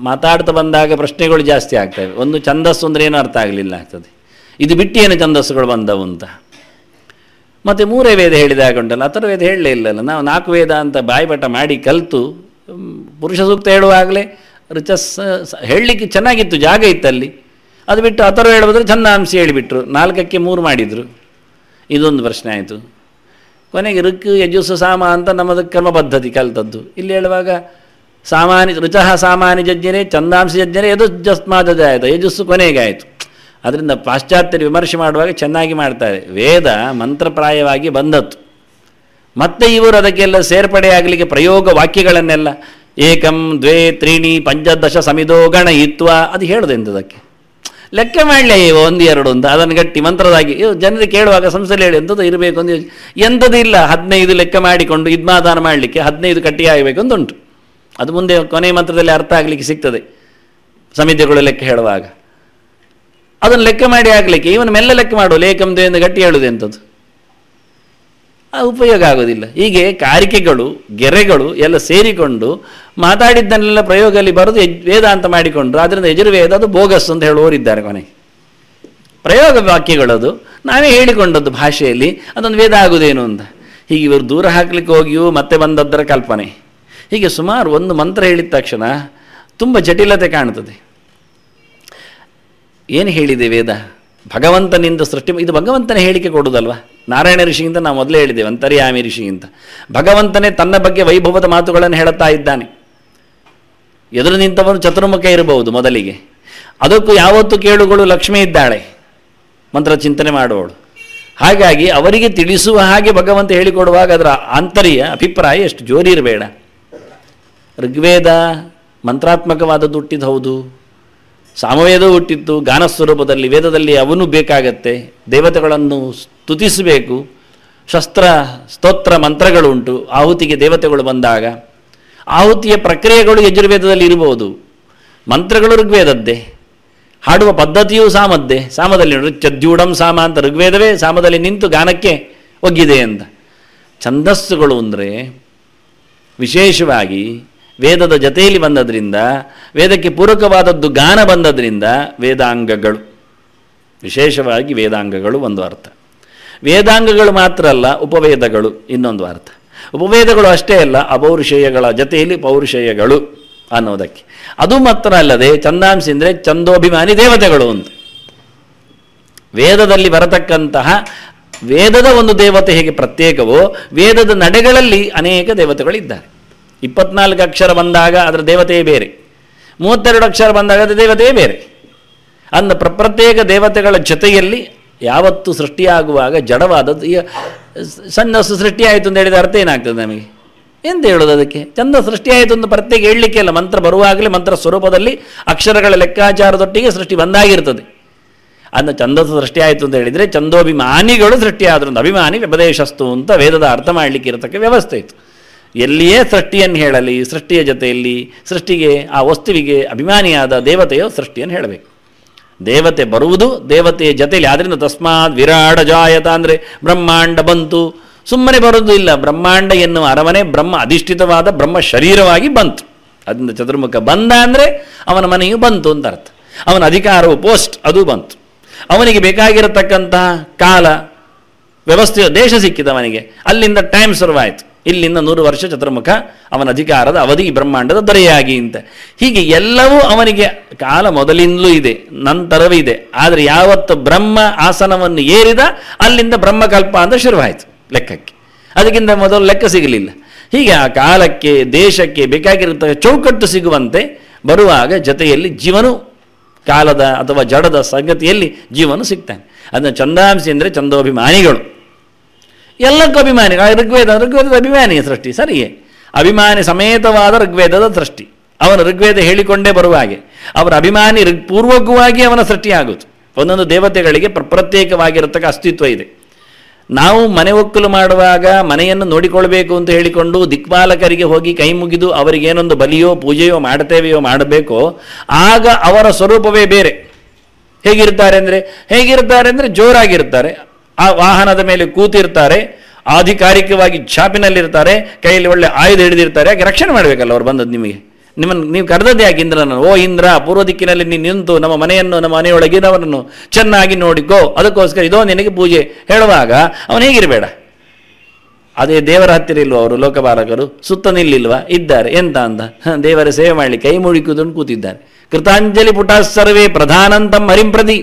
ಮಾತಾಡ್ತಾ ಬಂದಾಗ ಪ್ರಶ್ನೆಗಳು ಜಾಸ್ತಿ ಆಗ್ತವೆ. ಒಂದು ಛಂದಸ್ಸು ಅಂದರೆ ಏನೂ ಅರ್ಥ ಆಗಲಿಲ್ಲ ಆಗ್ತದೆ. ಇದು ಬಿಟ್ಟು ಏನು ಛಂದಸ್ಸುಗಳು ಬಂದವು ಅಂತ. ಮತ್ತು 3 ವೇದ ಹೇಳಿದಾಗ ಉಂಟಲ್ಲ, ಅಥರ್ವವೇದ ಹೇಳಲೇ ಇಲ್ಲಲ್ಲ. ನಾವು 4 ವೇದ ಅಂತ ಬಾಯಿಪಾಠ ಮಾಡಿ ಕಲಿತು ಪುರುಷ ಸೂಕ್ತ ಹೇಳುವಾಗಲೇ ಹೇಳಲಿಕ್ಕೆ ಚೆನ್ನಾಗಿತ್ತು, ಜಾಗ ಇತ್ತಲ್ಲಿ. ಅದು ಬಿಟ್ಟು ಅಥರ್ವ ಹೇಳೋದ್ರೆ ಛಂದಾಂಶ ಹೇಳಿಬಿಟ್ರು, 4ಕ್ಕೆ 3 ಮಾಡಿದರು. ಇದೊಂದು ಪ್ರಶ್ನೆ ಆಯಿತು. ಕೊನೆಗೆ ಋಕ್ ಯಜುಸ್ಸು ಸಾಮ ಅಂತ ನಮ್ಮದು ಕರ್ಮ ಪದ್ಧತಿ ಕಲಿತದ್ದು. ಇಲ್ಲಿ ಹೇಳುವಾಗ ಸಾಮಾನ್ಯ ರುಚಃ ಸಾಮಾನ್ಯ ಯಜ್ಞರೇ ಛಂದಾಂಶ ಯಜ್ಞರೇ ಯಜುಸ್ಮಾದದ ಆಯಿತು, ಯಜುಸ್ಸು ಕೊನೆಗೆ ಆಯಿತು. ಅದರಿಂದ ಪಾಶ್ಚಾತ್ಯರು ವಿಮರ್ಶೆ ಮಾಡುವಾಗ ಚೆನ್ನಾಗಿ ಮಾಡ್ತಾರೆ. ವೇದ ಮಂತ್ರಪ್ರಾಯವಾಗಿ ಬಂದದ್ದು, ಮತ್ತೆ ಇವರು ಅದಕ್ಕೆಲ್ಲ ಸೇರ್ಪಡೆಯಾಗಲಿಕ್ಕೆ ಪ್ರಯೋಗ ವಾಕ್ಯಗಳನ್ನೆಲ್ಲ ಏಕಂ ದ್ವೇ ತ್ರೀಣಿ ಪಂಚದಶ ಸಮಿದೋ ಗಣಯಿತ್ವ ಅದು ಹೇಳೋದೆಂಥದಕ್ಕೆ, ಲೆಕ್ಕ ಮಾಡಲೇ 1 2 ಅಂತ ಅದನ್ನು ಗಟ್ಟಿ ಮಂತ್ರದಾಗಿ ಜನರಿಗೆ ಕೇಳುವಾಗ ಸಂಸ್ಥೆಯಲ್ಲಿ ಹೇಳಿ ಎಂಥದ್ದು ಇರಬೇಕು ಅಂತ ಎಂಥದ್ದು ಇಲ್ಲ. 15 ಲೆಕ್ಕ ಮಾಡಿಕೊಂಡು ಇದ್ಮಾದಾನ ಮಾಡಲಿಕ್ಕೆ 15 ಕಟ್ಟಿಯಾಗಬೇಕು ಅಂತ ಉಂಟು. ಅದು ಮುಂದೆ ಕೊನೆಯ ಮಂತ್ರದಲ್ಲಿ ಅರ್ಥ ಆಗಲಿಕ್ಕೆ ಸಿಗ್ತದೆ. ಸಮಿತಿಗಳು ಲೆಕ್ಕ ಹೇಳುವಾಗ ಅದನ್ನು ಲೆಕ್ಕ ಮಾಡಿ ಆಗಲಿಕ್ಕೆ ಇವನು ಮೆಲ್ಲ ಲೆಕ್ಕ ಮಾಡುವ ಏಕಂ ದ್ವೇ ಎಂದು ಗಟ್ಟಿ ಹೇಳುವುದು ಎಂಥದ್ದು ಉಪಯೋಗ ಆಗೋದಿಲ್ಲ. ಹೀಗೆ ಕಾರಿಕೆಗಳು ಗೆರೆಗಳು ಎಲ್ಲ ಸೇರಿಕೊಂಡು ಮಾತಾಡಿದ್ದನ್ನೆಲ್ಲ ಪ್ರಯೋಗದಲ್ಲಿ ಬರೋದು ವೇದ ಅಂತ ಮಾಡಿಕೊಂಡ್ರು. ಆದ್ದರಿಂದ ಯಜುರ್ವೇದ ಅದು ಬೋಗಸ್ ಅಂತ ಹೇಳುವವರಿದ್ದಾರೆ. ಕೊನೆಗೆ ಪ್ರಯೋಗ ವಾಕ್ಯಗಳದು ನಾವೇ ಹೇಳಿಕೊಂಡದ್ದು ಭಾಷೆಯಲ್ಲಿ, ಅದೊಂದು ವೇದ ಆಗುವುದೇನು ಅಂತ. ಹೀಗೆ ಇವರು ದೂರ ಹಾಕಲಿಕ್ಕೆ ಹೋಗಿಯೂ ಮತ್ತೆ ಬಂದದ್ದರ ಕಲ್ಪನೆ. ಹೀಗೆ ಸುಮಾರು ಒಂದು ಮಂತ್ರ ಹೇಳಿದ ತಕ್ಷಣ ತುಂಬ ಜಟಿಲತೆ ಕಾಣ್ತದೆ. ಏನು ಹೇಳಿದೆ ವೇದ? ಭಗವಂತನಿಂದ ಸೃಷ್ಟಿ, ಇದು ಭಗವಂತನೇ ಹೇಳಿಕೆ ಕೊಡುವುದಲ್ವ. ನಾರಾಯಣ ಋಷಿಗಿಂತ ನಾವು ಮೊದಲೇ ಹೇಳಿದ್ದೇವೆ, ಅಂತರ್ಯಾಮಿ ಋಷಿಗಿಂತ ಭಗವಂತನೇ ತನ್ನ ಬಗ್ಗೆ ವೈಭವದ ಮಾತುಗಳನ್ನು ಹೇಳುತ್ತಾ ಇದ್ದಾನೆ. ಎದುರು ನಿಂತವನು ಚತುರ್ಮುಖ ಇರಬಹುದು ಮೊದಲಿಗೆ, ಅದಕ್ಕೂ ಯಾವತ್ತೂ ಕೇಳುಗಳು ಲಕ್ಷ್ಮಿ ಇದ್ದಾಳೆ, ಮಂತ್ರ ಚಿಂತನೆ ಮಾಡುವವಳು. ಹಾಗಾಗಿ ಅವರಿಗೆ ತಿಳಿಸುವ ಹಾಗೆ ಭಗವಂತ ಹೇಳಿಕೊಡುವಾಗ ಅದರ ಆಂತರ್ಯ ಅಭಿಪ್ರಾಯ ಎಷ್ಟು ಜೋರಿ ಇರಬೇಡ. ಋಗ್ವೇದ ಮಂತ್ರಾತ್ಮಕವಾದದ್ದು ಹುಟ್ಟಿದ್ದು ಹೌದು, ಸಾಮವೇದ ಹುಟ್ಟಿತ್ತು ಗಾನಸ್ವರೂಪದಲ್ಲಿ. ವೇದದಲ್ಲಿ ಅವನು ಬೇಕಾಗತ್ತೆ, ದೇವತೆಗಳನ್ನು ಸ್ತುತಿಸಬೇಕು, ಶಸ್ತ್ರ ಸ್ತೋತ್ರ ಮಂತ್ರಗಳು ಉಂಟು. ಆಹುತಿಗೆ ದೇವತೆಗಳು ಬಂದಾಗ ಆಹುತಿಯ ಪ್ರಕ್ರಿಯೆಗಳು ಯಜುರ್ವೇದದಲ್ಲಿ ಇರಬಹುದು, ಮಂತ್ರಗಳು ಋಗ್ವೇದದ್ದೇ, ಹಾಡುವ ಪದ್ಧತಿಯೂ ಸಾಮದ್ದೇ. ಸಾಮದಲ್ಲಿ ಚದ್ಯೂಢಂ ಸಾಮ ಅಂತ ಋಗ್ವೇದವೇ ಸಾಮದಲ್ಲಿ ನಿಂತು ಗಾನಕ್ಕೆ ಒಗ್ಗಿದೆ ಅಂತ. ಛಂದಸ್ಸುಗಳು ಅಂದರೆ ವಿಶೇಷವಾಗಿ ವೇದದ ಜತೆಯಲ್ಲಿ ಬಂದದ್ರಿಂದ, ವೇದಕ್ಕೆ ಪೂರಕವಾದದ್ದು ಗಾನ ಬಂದದ್ರಿಂದ ವೇದಾಂಗಗಳು, ವಿಶೇಷವಾಗಿ ವೇದಾಂಗಗಳು ಒಂದು ಅರ್ಥ. ವೇದಾಂಗಗಳು ಮಾತ್ರ ಅಲ್ಲ, ಉಪವೇದಗಳು ಇನ್ನೊಂದು ಅರ್ಥ. ಉಪವೇದಗಳು ಅಷ್ಟೇ ಅಲ್ಲ, ಅಪೌರುಷೇಯಗಳ ಜತೆಯಲ್ಲಿ ಪೌರುಷೇಯಗಳು ಅನ್ನೋದಕ್ಕೆ. ಅದು ಮಾತ್ರ ಅಲ್ಲದೆ ಛಂದಾಂಶ ಅಂದರೆ ಛಂದೋಭಿಮಾನಿ ದೇವತೆಗಳು ಅಂತ. ವೇದದಲ್ಲಿ ಬರತಕ್ಕಂತಹ ವೇದದ ಒಂದು ದೇವತೆ ಹೇಗೆ ಪ್ರತ್ಯೇಕವೋ, ವೇದದ ನಡೆಗಳಲ್ಲಿ ಅನೇಕ ದೇವತೆಗಳಿದ್ದಾರೆ. 24 ಅಕ್ಷರ ಬಂದಾಗ ಅದರ ದೇವತೆಯೇ ಬೇರೆ, 32 ಅಕ್ಷರ ಬಂದಾಗ ಅದರ ದೇವತೆಯೇ ಬೇರೆ. ಅಂದ ಪ್ರತ್ಯೇಕ ದೇವತೆಗಳ ಜೊತೆಯಲ್ಲಿ ಯಾವತ್ತು ಸೃಷ್ಟಿಯಾಗುವಾಗ ಜಡವಾದದ್ದು. ಈಗ ಛಂದಸ್ಸು ಸೃಷ್ಟಿಯಾಯಿತು ಅಂತ ಹೇಳಿದ ಅರ್ಥ ಏನಾಗ್ತದೆ ನಮಗೆ? ಎಂತ ಹೇಳೋದು ಅದಕ್ಕೆ? ಛಂದ ಸೃಷ್ಟಿಯಾಯಿತು ಅಂತ ಪ್ರತ್ಯೇಕ ಹೇಳಲಿಕ್ಕೆ ಅಲ್ಲ, ಮಂತ್ರ ಬರುವಾಗಲೇ ಮಂತ್ರ ಸ್ವರೂಪದಲ್ಲಿ ಅಕ್ಷರಗಳ ಲೆಕ್ಕಾಚಾರದೊಟ್ಟಿಗೆ ಸೃಷ್ಟಿ ಬಂದಾಗಿರ್ತದೆ. ಅದನ್ನು ಛಂದಸ್ಸು ಸೃಷ್ಟಿಯಾಯಿತು ಅಂತ ಹೇಳಿದರೆ ಛಂದೋಭಿಮಾನಿಗಳು ಸೃಷ್ಟಿಯಾದ್ರು ಅಂತ, ಅಭಿಮಾನಿ ವ್ಯಪದೇಶಸ್ತು ಅಂತ ವೇದದ ಅರ್ಥ ಮಾಡಲಿಕ್ಕೆ ಇರತಕ್ಕ ವ್ಯವಸ್ಥೆ ಇತ್ತು. ಎಲ್ಲಿಯೇ ಸೃಷ್ಟಿಯನ್ನು ಹೇಳಲಿ, ಸೃಷ್ಟಿಯ ಜೊತೆಯಲ್ಲಿ ಸೃಷ್ಟಿಗೆ ಆ ವಸ್ತುವಿಗೆ ಅಭಿಮಾನಿಯಾದ ದೇವತೆಯು ಸೃಷ್ಟಿಯನ್ನು ಹೇಳಬೇಕು. ದೇವತೆ ಬರುವುದು ದೇವತೆಯ ಜೊತೆಯಲ್ಲಿ. ಆದ್ದರಿಂದ ತಸ್ಮಾತ್ ವಿರಾಡ ಜಾಯತ ಅಂದರೆ ಬ್ರಹ್ಮಾಂಡ ಬಂತು, ಸುಮ್ಮನೆ ಬರೋದು ಇಲ್ಲ. ಬ್ರಹ್ಮಾಂಡ ಎನ್ನುವ ಅರಮನೆ ಬ್ರಹ್ಮ ಅಧಿಷ್ಠಿತವಾದ ಬ್ರಹ್ಮ ಶರೀರವಾಗಿ ಬಂತು. ಅದರಿಂದ ಚತುರ್ಮುಖ ಬಂದ ಅಂದರೆ ಅವನ ಮನೆಯು ಬಂತು ಅಂತ ಅರ್ಥ. ಅವನ ಅಧಿಕಾರವು ಪೋಸ್ಟ್ ಅದು ಬಂತು. ಅವನಿಗೆ ಬೇಕಾಗಿರತಕ್ಕಂತಹ ಕಾಲ ವ್ಯವಸ್ಥೆಯ ದೇಶ ಸಿಕ್ಕಿತು ಅವನಿಗೆ, ಅಲ್ಲಿಂದ ಟೈಮ್ ಶುರುವಾಯಿತು. ಇಲ್ಲಿಂದ 100 ವರ್ಷ ಚತುರ್ಮುಖ ಅವನ ಅಧಿಕಾರದ ಅವಧಿ ಬ್ರಹ್ಮಾಂಡದ ದೊರೆಯಾಗಿ ಅಂತ. ಹೀಗೆ ಎಲ್ಲವೂ ಅವನಿಗೆ ಕಾಲ ಮೊದಲಿಂದಲೂ ಇದೆ, ನಂತರವೂ ಇದೆ. ಆದರೆ ಯಾವತ್ತು ಬ್ರಹ್ಮ ಆಸನವನ್ನು ಏರಿದ ಅಲ್ಲಿಂದ ಬ್ರಹ್ಮಕಲ್ಪ ಅಂತ ಶುರುವಾಯಿತು ಲೆಕ್ಕಕ್ಕೆ. ಅದಕ್ಕಿಂತ ಮೊದಲು ಲೆಕ್ಕ ಸಿಗಲಿಲ್ಲ. ಹೀಗೆ ಆ ಕಾಲಕ್ಕೆ ದೇಶಕ್ಕೆ ಬೇಕಾಗಿರತಕ್ಕ ಚೌಕಟ್ಟು ಸಿಗುವಂತೆ ಬರುವಾಗ ಜೊತೆಯಲ್ಲಿ ಜೀವನು ಕಾಲದ ಅಥವಾ ಜಡದ ಸಂಗತಿಯಲ್ಲಿ ಜೀವನು ಸಿಗ್ತಾನೆ. ಅದನ್ನು ಛಂದಾಂಶಿ ಅಂದರೆ ಛಂದೋಭಿಮಾನಿಗಳು, ಎಲ್ಲಕ್ಕೂ ಅಭಿಮಾನಿ. ಋಗ್ವೇದದ ಅಭಿಮಾನಿಯ ಸೃಷ್ಟಿ ಸರಿಯೇ, ಅಭಿಮಾನಿ ಸಮೇತವಾದ ಋಗ್ವೇದದ ಸೃಷ್ಟಿ. ಅವನು ಋಗ್ವೇದ ಹೇಳಿಕೊಂಡೇ ಬರುವ ಹಾಗೆ ಅವರ ಅಭಿಮಾನಿ ಪೂರ್ವಕವಾಗಿ ಅವನ ಸೃಷ್ಟಿಯಾಗುವುದು. ಒಂದೊಂದು ದೇವತೆಗಳಿಗೆ ಪ್ರತ್ಯೇಕವಾಗಿರತಕ್ಕ ಅಸ್ತಿತ್ವ ಇದೆ. ನಾವು ಮನೆ ಒಕ್ಕಲು ಮಾಡುವಾಗ ಮನೆಯನ್ನು ನೋಡಿಕೊಳ್ಬೇಕು ಅಂತ ಹೇಳಿಕೊಂಡು ದಿಕ್ಪಾಲಕರಿಗೆ ಹೋಗಿ ಕೈ ಮುಗಿದು ಅವರಿಗೇನೊಂದು ಬಲಿಯೋ ಪೂಜೆಯೋ ಮಾಡ್ತೇವೆಯೋ ಮಾಡಬೇಕೋ, ಆಗ ಅವರ ಸ್ವರೂಪವೇ ಬೇರೆ. ಹೇಗಿರ್ತಾರೆ ಅಂದರೆ ಜೋರಾಗಿರ್ತಾರೆ, ಆ ವಾಹನದ ಮೇಲೆ ಕೂತಿರ್ತಾರೆ, ಆಧಿಕಾರಿಕವಾಗಿ ಛಾಪಿನಲ್ಲಿರ್ತಾರೆ, ಕೈಯಲ್ಲಿ ಒಳ್ಳೆ ಆಯುಧ ಹಿಡಿದಿರ್ತಾರೆ. ಯಾಕೆ ರಕ್ಷಣೆ ಮಾಡಬೇಕಲ್ಲ ಅವ್ರು ಬಂದದ್ದು ನಿಮಗೆ. ನೀವು ಕರೆದದ್ದು ಯಾಕೆ ಇಂದ್ರನನ್ನು? ಓ ಇಂದ್ರ, ಪೂರ್ವ ದಿಕ್ಕಿನಲ್ಲಿ ನೀನು ನಿಂತು ನಮ್ಮ ಮನೆಯನ್ನು ನಮ್ಮ ಮನೆಯೊಳಗಿನವರನ್ನು ಚೆನ್ನಾಗಿ ನೋಡಿಕೋ, ಅದಕ್ಕೋಸ್ಕರ ಇದೋ ನಿನಗೆ ಪೂಜೆ ಹೇಳುವಾಗ ಅವನು ಹೇಗಿರಬೇಡ. ಅದೇ ದೇವರ ಹತ್ತಿರ ಇಲ್ವ ಅವರು ಲೋಕಪಾಲಕರು? ಸುತ್ತ ನಿಲ್ಲಿಲ್ವಾ? ಇದ್ದಾರೆ. ಎಂತ ಅಂತ ದೇವರ ಸೇವೆ ಮಾಡಲಿ ಕೈ ಮುಡಿಕುವುದನ್ನು ಕೂತಿದ್ದಾರೆ. ಕೃತಾಂಜಲಿ ಪುಟ ಸರ್ವೇ ಪ್ರಧಾನಂತಂ ಹರಿಂಪ್ರದಿ.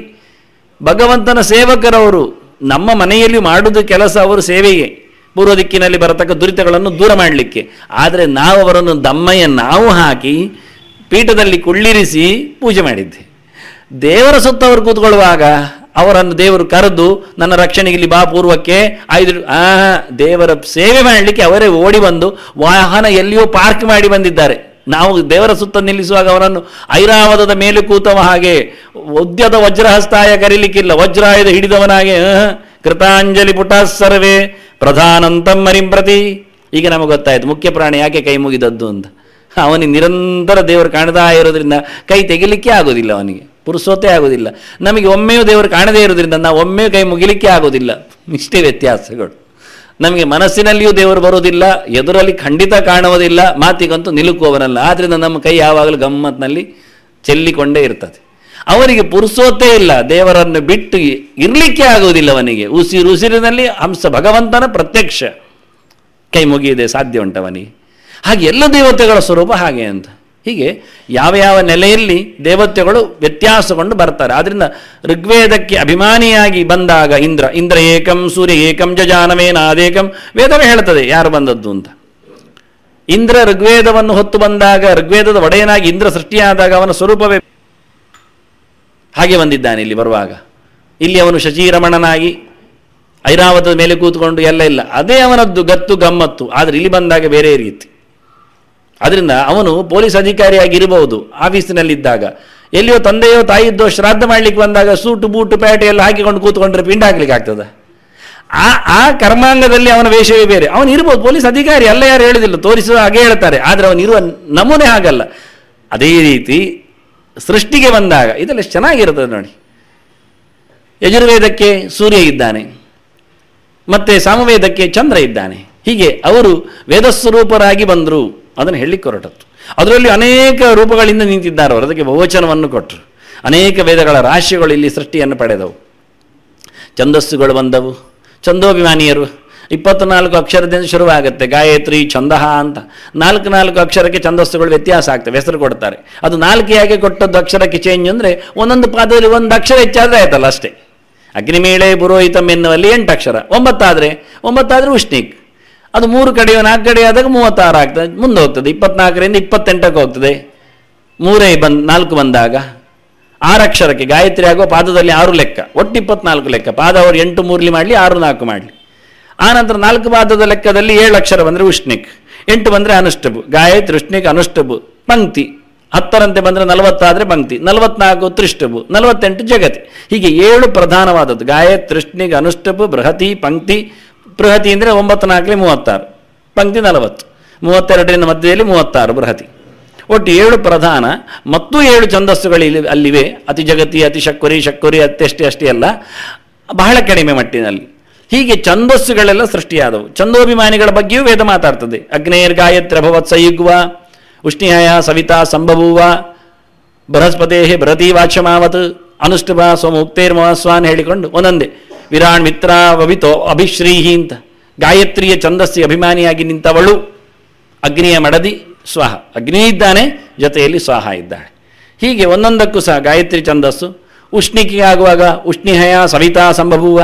ಭಗವಂತನ ಸೇವಕರವರು ನಮ್ಮ ಮನೆಯಲ್ಲಿ ಮಾಡುವುದು ಕೆಲಸ ಅವರು ಸೇವೆಗೆ, ಪೂರ್ವ ದಿಕ್ಕಿನಲ್ಲಿ ಬರತಕ್ಕ ದುರಿತಗಳನ್ನು ದೂರ ಮಾಡಲಿಕ್ಕೆ. ಆದರೆ ನಾವು ಅವರನ್ನು ದಮ್ಮಯ್ಯ ನಾವು ಹಾಕಿ ಪೀಠದಲ್ಲಿ ಕುಳ್ಳಿರಿಸಿ ಪೂಜೆ ಮಾಡಿದ್ದೆ. ದೇವರ ಸುತ್ತ ಅವರು ಕೂತ್ಕೊಳ್ಳುವಾಗ ಅವರನ್ನು ದೇವರು ಕರೆದು ನನ್ನ ರಕ್ಷಣೆಗೆ ಇಲ್ಲಿ ಬಾ ಪೂರ್ವಕ್ಕೆ 5 ದೇವರ ಸೇವೆ ಮಾಡಲಿಕ್ಕೆ ಅವರೇ ಓಡಿ ಬಂದು ವಾಹನ ಎಲ್ಲಿಯೋ ಪಾರ್ಕ್ ಮಾಡಿ ಬಂದಿದ್ದಾರೆ. ನಾವು ದೇವರ ಸುತ್ತ ನಿಲ್ಲಿಸುವಾಗ ಅವರನ್ನು ಐರಾವತದ ಮೇಲೆ ಕೂತವ ಹಾಗೆ ಉದ್ಯತ ವಜ್ರಹಸ್ತಾಯ ಕರೀಲಿಕ್ಕಿಲ್ಲ, ವಜ್ರಾಯುಧ ಹಿಡಿದವನಾಗೆ ಕೃತಾಂಜಲಿ ಪುಟ ಸರ್ವೇ ಪ್ರಧಾನಂತಂ ಮರಿಂಪ್ರತಿ. ಈಗ ನಮಗೆ ಗೊತ್ತಾಯ್ತು ಮುಖ್ಯ ಪ್ರಾಣಿ ಯಾಕೆ ಕೈ ಮುಗಿದದ್ದು ಅಂತ. ಅವನಿಗೆ ನಿರಂತರ ದೇವರು ಕಾಣದೇ ಇರೋದ್ರಿಂದ ಕೈ ತೆಗಿಲಿಕ್ಕೆ ಆಗೋದಿಲ್ಲ, ಅವನಿಗೆ ಪುರುಸೋತೆ ಆಗೋದಿಲ್ಲ. ನಮಗೆ ಒಮ್ಮೆಯೂ ದೇವರು ಕಾಣದೇ ಇರೋದ್ರಿಂದ ನಾವು ಒಮ್ಮೆ ಕೈ ಮುಗಿಲಿಕ್ಕೆ ಆಗೋದಿಲ್ಲ. ಇಷ್ಟೇ ವ್ಯತ್ಯಾಸಗಳು. ನಮಗೆ ಮನಸ್ಸಿನಲ್ಲಿಯೂ ದೇವರು ಬರೋದಿಲ್ಲ, ಎದುರಲ್ಲಿ ಖಂಡಿತ ಕಾಣುವುದಿಲ್ಲ, ಮಾತಿಗಂತೂ ನಿಲುಕುವವನಲ್ಲ. ಆದ್ದರಿಂದ ನಮ್ಮ ಕೈ ಯಾವಾಗಲೂ ಗಮ್ಮತ್ನಲ್ಲಿ ಚೆಲ್ಲಿಕೊಂಡೇ ಇರ್ತದೆ. ಅವನಿಗೆ ಪುರುಸೋತೇ ಇಲ್ಲ, ದೇವರನ್ನು ಬಿಟ್ಟು ಇರಲಿಕ್ಕೆ ಆಗುವುದಿಲ್ಲ ಅವನಿಗೆ. ಉಸಿರಿನಲ್ಲಿ ಹಂಸ ಭಗವಂತನ ಪ್ರತ್ಯಕ್ಷ, ಕೈ ಮುಗಿಯದೆ ಸಾಧ್ಯ ಉಂಟವನಿಗೆ. ಹಾಗೆ ಎಲ್ಲ ದೇವತೆಗಳ ಸ್ವರೂಪ ಹಾಗೆ ಅಂತ. ಹೀಗೆ ಯಾವ ಯಾವ ನೆಲೆಯಲ್ಲಿ ದೇವತೆಗಳು ವ್ಯತ್ಯಾಸಗೊಂಡು ಬರ್ತಾರೆ. ಆದ್ದರಿಂದ ಋಗ್ವೇದಕ್ಕೆ ಅಭಿಮಾನಿಯಾಗಿ ಬಂದಾಗ ಇಂದ್ರ ಏಕಂ ಸೂರ್ಯ ಏಕಂ ಜಜಾನವೇ ನಾದೇಕಂ ವೇದವೇ ಹೇಳ್ತದೆ ಯಾರು ಬಂದದ್ದು ಅಂತ. ಇಂದ್ರ ಋಗ್ವೇದವನ್ನು ಹೊತ್ತು ಬಂದಾಗ, ಋಗ್ವೇದದ ಒಡೆಯನಾಗಿ ಇಂದ್ರ ಸೃಷ್ಟಿಯಾದಾಗ ಅವನ ಸ್ವರೂಪವೇ ಹಾಗೆ ಬಂದಿದ್ದಾನೆ. ಇಲ್ಲಿ ಬರುವಾಗ ಇಲ್ಲಿ ಅವನು ಶಚೀರಮಣನಾಗಿ ಐರಾವತದ ಮೇಲೆ ಕೂತ್ಕೊಂಡು ಎಲ್ಲ ಇಲ್ಲ, ಅದೇ ಅವನದ್ದು ಗತ್ತು ಗಮ್ಮತ್ತು. ಆದರೆ ಇಲ್ಲಿ ಬಂದಾಗ ಬೇರೆ ರೀತಿ. ಅದರಿಂದ ಅವನು ಪೊಲೀಸ್ ಅಧಿಕಾರಿಯಾಗಿರಬಹುದು, ಆಫೀಸಿನಲ್ಲಿದ್ದಾಗ ಎಲ್ಲಿಯೋ ತಂದೆಯೋ ತಾಯಿದ್ದೋ ಶ್ರಾದ್ದ ಮಾಡಲಿಕ್ಕೆ ಬಂದಾಗ ಸೂಟು ಬೂಟು ಪ್ಯಾಟೆ ಎಲ್ಲ ಹಾಕಿಕೊಂಡು ಕೂತ್ಕೊಂಡ್ರೆ ಪಿಂಡ ಹಾಕ್ಲಿಕ್ಕೆ ಆಗ್ತದೆ. ಆ ಕರ್ಮಾಂಗದಲ್ಲಿ ಅವನ ವೇಷವೇ ಬೇರೆ. ಅವನು ಇರ್ಬೋದು ಪೊಲೀಸ್ ಅಧಿಕಾರಿ, ಎಲ್ಲ ಯಾರು ಹೇಳುದಿಲ್ಲ, ತೋರಿಸುವ ಹಾಗೆ ಹೇಳ್ತಾರೆ. ಆದರೆ ಅವನಿರುವ ನಮೂನೆ ಹಾಗಲ್ಲ. ಅದೇ ರೀತಿ ಸೃಷ್ಟಿಗೆ ಬಂದಾಗ ಇದೆಲ್ಲ ಚೆನ್ನಾಗಿರ್ತದೆ ನೋಡಿ. ಯಜುರ್ವೇದಕ್ಕೆ ಸೂರ್ಯ ಇದ್ದಾನೆ, ಮತ್ತೆ ಸಾಮವೇದಕ್ಕೆ ಚಂದ್ರ ಇದ್ದಾನೆ. ಹೀಗೆ ಅವರು ವೇದಸ್ವರೂಪರಾಗಿ ಬಂದರು, ಅದನ್ನು ಹೇಳಲಿಕ್ಕೆ ಹೊರಟದ್ದು. ಅದರಲ್ಲಿ ಅನೇಕ ರೂಪಗಳಿಂದ ನಿಂತಿದ್ದಾರೆ ಅವರು, ಅದಕ್ಕೆ ಬಹುವಚನವನ್ನು ಕೊಟ್ಟರು. ಅನೇಕ ವೇದಗಳ ರಾಶಿಗಳು ಇಲ್ಲಿ ಸೃಷ್ಟಿಯನ್ನು ಪಡೆದವು. ಛಂದಸ್ಸುಗಳು ಬಂದವು. ಛಂದೋಭಿಮಾನಿಯರು 24 ಅಕ್ಷರದಿಂದ ಶುರುವಾಗುತ್ತೆ. ಗಾಯತ್ರಿ ಛಂದಃ ಅಂತ 4 ಅಕ್ಷರಕ್ಕೆ ಛಂದಸ್ಸುಗಳು ವ್ಯತ್ಯಾಸ ಆಗ್ತವೆ, ಹೆಸರು ಕೊಡ್ತಾರೆ. ಅದು 4 ಯಾಕೆ ಕೊಟ್ಟದ್ದು ಅಕ್ಷರಕ್ಕೆ ಚೇಂಜ್ ಅಂದರೆ ಒಂದೊಂದು ಪಾದದಲ್ಲಿ 1 ಅಕ್ಷರ ಹೆಚ್ಚಾದರೆ ಆಯ್ತಲ್ಲ ಅಷ್ಟೇ. ಅಗ್ನಿಮೇಳೆ ಪುರೋಹಿತಂ ಎನ್ನುವಲ್ಲಿ 8 ಅಕ್ಷರ, 9 ಉಷ್ಣಿಕ್. ಅದು 3 ಕಡೆಯೋ 4 ಕಡೆ ಆದಾಗ 36 ಆಗ್ತದೆ, ಮುಂದೆ ಹೋಗ್ತದೆ. 24ರಿಂದ 28ಕ್ಕೆ ಹೋಗ್ತದೆ. 4 ಬಂದಾಗ 6 ಅಕ್ಷರಕ್ಕೆ ಗಾಯತ್ರಿ ಆಗುವ ಪಾದದಲ್ಲಿ 6 ಲೆಕ್ಕ, ಒಟ್ಟು 24 ಲೆಕ್ಕ. ಪಾದ ಅವರು 8 ಮೂರ್ಲಿ ಮಾಡಲಿ, 6 4 ಮಾಡಲಿ. ಆನಂತರ 4 ಪಾದದ ಲೆಕ್ಕದಲ್ಲಿ 7 ಅಕ್ಷರ ಬಂದರೆ ಉಷ್ಣಿಕ್, 8 ಬಂದರೆ ಅನುಷ್ಟಬು. ಗಾಯತ್ರಿ ಉಷ್ಣಿಕ್ ಅನುಷ್ಟಬು ಪಂಕ್ತಿ. 10ರಂತೆ ಬಂದರೆ 40 ಆದರೆ ಪಂಕ್ತಿ, 44 ತ್ರಿಷ್ಟಬು, 48 ಜಗತಿ. ಹೀಗೆ 7 ಪ್ರಧಾನವಾದದ್ದು. ಗಾಯತ್ರಿ ಉಷ್ಣಿಕ್ ಅನುಷ್ಟಬು ಬೃಹತಿ ಪಂಕ್ತಿ. ಬೃಹತಿ ಅಂದರೆ 9 4 36, ಪಂಕ್ತಿ 40, 32ರಿಂದ ಮಧ್ಯದಲ್ಲಿ 36 ಬೃಹತಿ. ಒಟ್ಟು 7 ಪ್ರಧಾನ ಮತ್ತು 7 ಛಂದಸ್ಸುಗಳು ಅಲ್ಲಿವೆ. ಅತಿ ಜಗತಿ, ಅತಿ ಶಕ್ಕುರಿ ಅಷ್ಟೇ ಅಲ್ಲ, ಬಹಳ ಕಡಿಮೆ ಮಟ್ಟಿನಲ್ಲಿ. ಹೀಗೆ ಛಂದಸ್ಸುಗಳೆಲ್ಲ ಸೃಷ್ಟಿಯಾದವು. ಛಂದೋಭಿಮಾನಿಗಳ ಬಗ್ಗೆಯೂ ವೇದ ಮಾತಾಡ್ತದೆ. ಅಗ್ನೇರ್ ಗಾಯತ್ರಿ ಅಭವತ್ ಸಯುಗ್ವ, ಉಷ್ಣಿಹಯ ಸವಿತಾ ಸಂಭವೂವ, ಬೃಹಸ್ಪತೇ ಬೃಹತಿ ವಾಚ್ಯಮಾವತ್, ಅನುಷ್ಠುಭ ಸೋಮುಕ್ತೇರ್ಮಸ್ವಾನ್ ಹೇಳಿಕೊಂಡು ಒಂದೊಂದೇ ವಿರಾಣ್ ಮಿತ್ರ ವವಿತೋ ಅಭಿಶ್ರೀಹಿ ಅಂತ. ಗಾಯತ್ರಿಯ ಛಂದಸ್ಸಿಗೆ ಅಭಿಮಾನಿಯಾಗಿ ನಿಂತವಳು ಅಗ್ನಿಯ ಮಡದಿ ಸ್ವಾಹ. ಅಗ್ನಿ ಇದ್ದಾನೆ, ಜೊತೆಯಲ್ಲಿ ಸ್ವಾಹ ಇದ್ದಾಳೆ. ಹೀಗೆ ಒಂದೊಂದಕ್ಕೂ ಸಹ ಗಾಯತ್ರಿ ಛಂದಸ್ಸು. ಉಷ್ಣಿಕಿಗೆ ಆಗುವಾಗ ಉಷ್ಣಿಹಯ ಸವಿತಾ ಸಂಭವೂವ,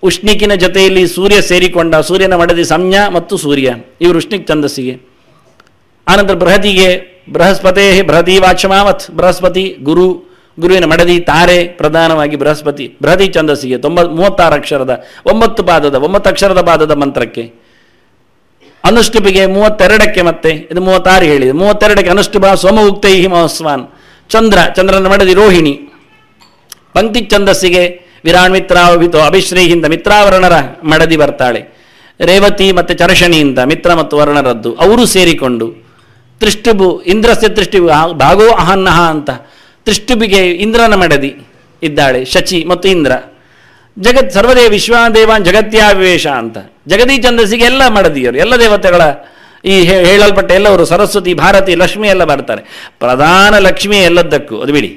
ಉಷ್ಣಿಕಿನ ಜೊತೆಯಲ್ಲಿ ಸೂರ್ಯ ಸೇರಿಕೊಂಡ, ಸೂರ್ಯನ ಮಡದಿ ಸಂಜ್ಞಾ ಮತ್ತು ಸೂರ್ಯ, ಇವರು ಉಷ್ಣಿಕ್ ಛಂದಸ್ಸಿಗೆ. ಆನಂತರ ಬೃಹತಿಗೆ ಬೃಹಸ್ಪತೇ ಬೃಹತಿ ವಾಚ್ಯಮಾವತ್, ಬೃಹಸ್ಪತಿ ಗುರುವಿನ ಮಡದಿ ತಾರೆ, ಪ್ರಧಾನವಾಗಿ ಬೃಹಸ್ಪತಿ. ಬೃಹತಿ ಛಂದಸ್ಸಿಗೆ 36 ಅಕ್ಷರದ 9 ಅಕ್ಷರದ ಪಾದದ ಮಂತ್ರಕ್ಕೆ. ಅನುಷ್ಠುಪಿಗೆ 32ಕ್ಕೆ, ಮತ್ತೆ ಇದು 36 ಹೇಳಿದೆ. 32ಕ್ಕೆ ಅನುಷ್ಠುಭ ಸೋಮಉಕ್ತೈ ಮಹಸ್ವಾನ್, ಚಂದ್ರನ ಮಡದಿ ರೋಹಿಣಿ. ಪಂಕ್ತಿ ಛಂದಸ್ಸಿಗೆ ವಿರಾಣ್ ಮಿತ್ರಾವಿತೋ ಅಭಿಶ್ರೀಹಿಂದ ಮಿತ್ರಾವರ್ಣರ ಮಡದಿ ಬರ್ತಾಳೆ. ರೇವತಿ ಮತ್ತು ಚರಷಣಿಯಿಂದ ಮಿತ್ರ ಮತ್ತು ವರ್ಣರದ್ದು ಅವರು ಸೇರಿಕೊಂಡು. ತ್ರಿಷ್ಟುಬು ಇಂದ್ರಸ್ಯ ತ್ರಿಷ್ಟುಬು ಭಾಗೋ ಅಹನ್ನಹ ಅಂತ. ತ್ರಿಷ್ಟುಬಿಗೆ ಇಂದ್ರನ ಮಡದಿ ಇದ್ದಾಳೆ, ಶಚಿ ಮತ್ತು ಇಂದ್ರ. ಸರ್ವದೇ ವಿಶ್ವಾದೇವಾನ್ ಜಗತ್ಯಾವೇಶ ಅಂತ. ಜಗದೀ ಛಂದಸ್ಸಿಗೆ ಎಲ್ಲ ಮಡದಿಯರು, ಎಲ್ಲ ದೇವತೆಗಳ ಈ ಹೇಳಲ್ಪಟ್ಟ ಎಲ್ಲವರು, ಸರಸ್ವತಿ ಭಾರತಿ ಲಕ್ಷ್ಮಿ ಎಲ್ಲ ಬರ್ತಾರೆ. ಪ್ರಧಾನ ಲಕ್ಷ್ಮಿ ಎಲ್ಲದಕ್ಕೂ, ಅದು ಬಿಡಿ.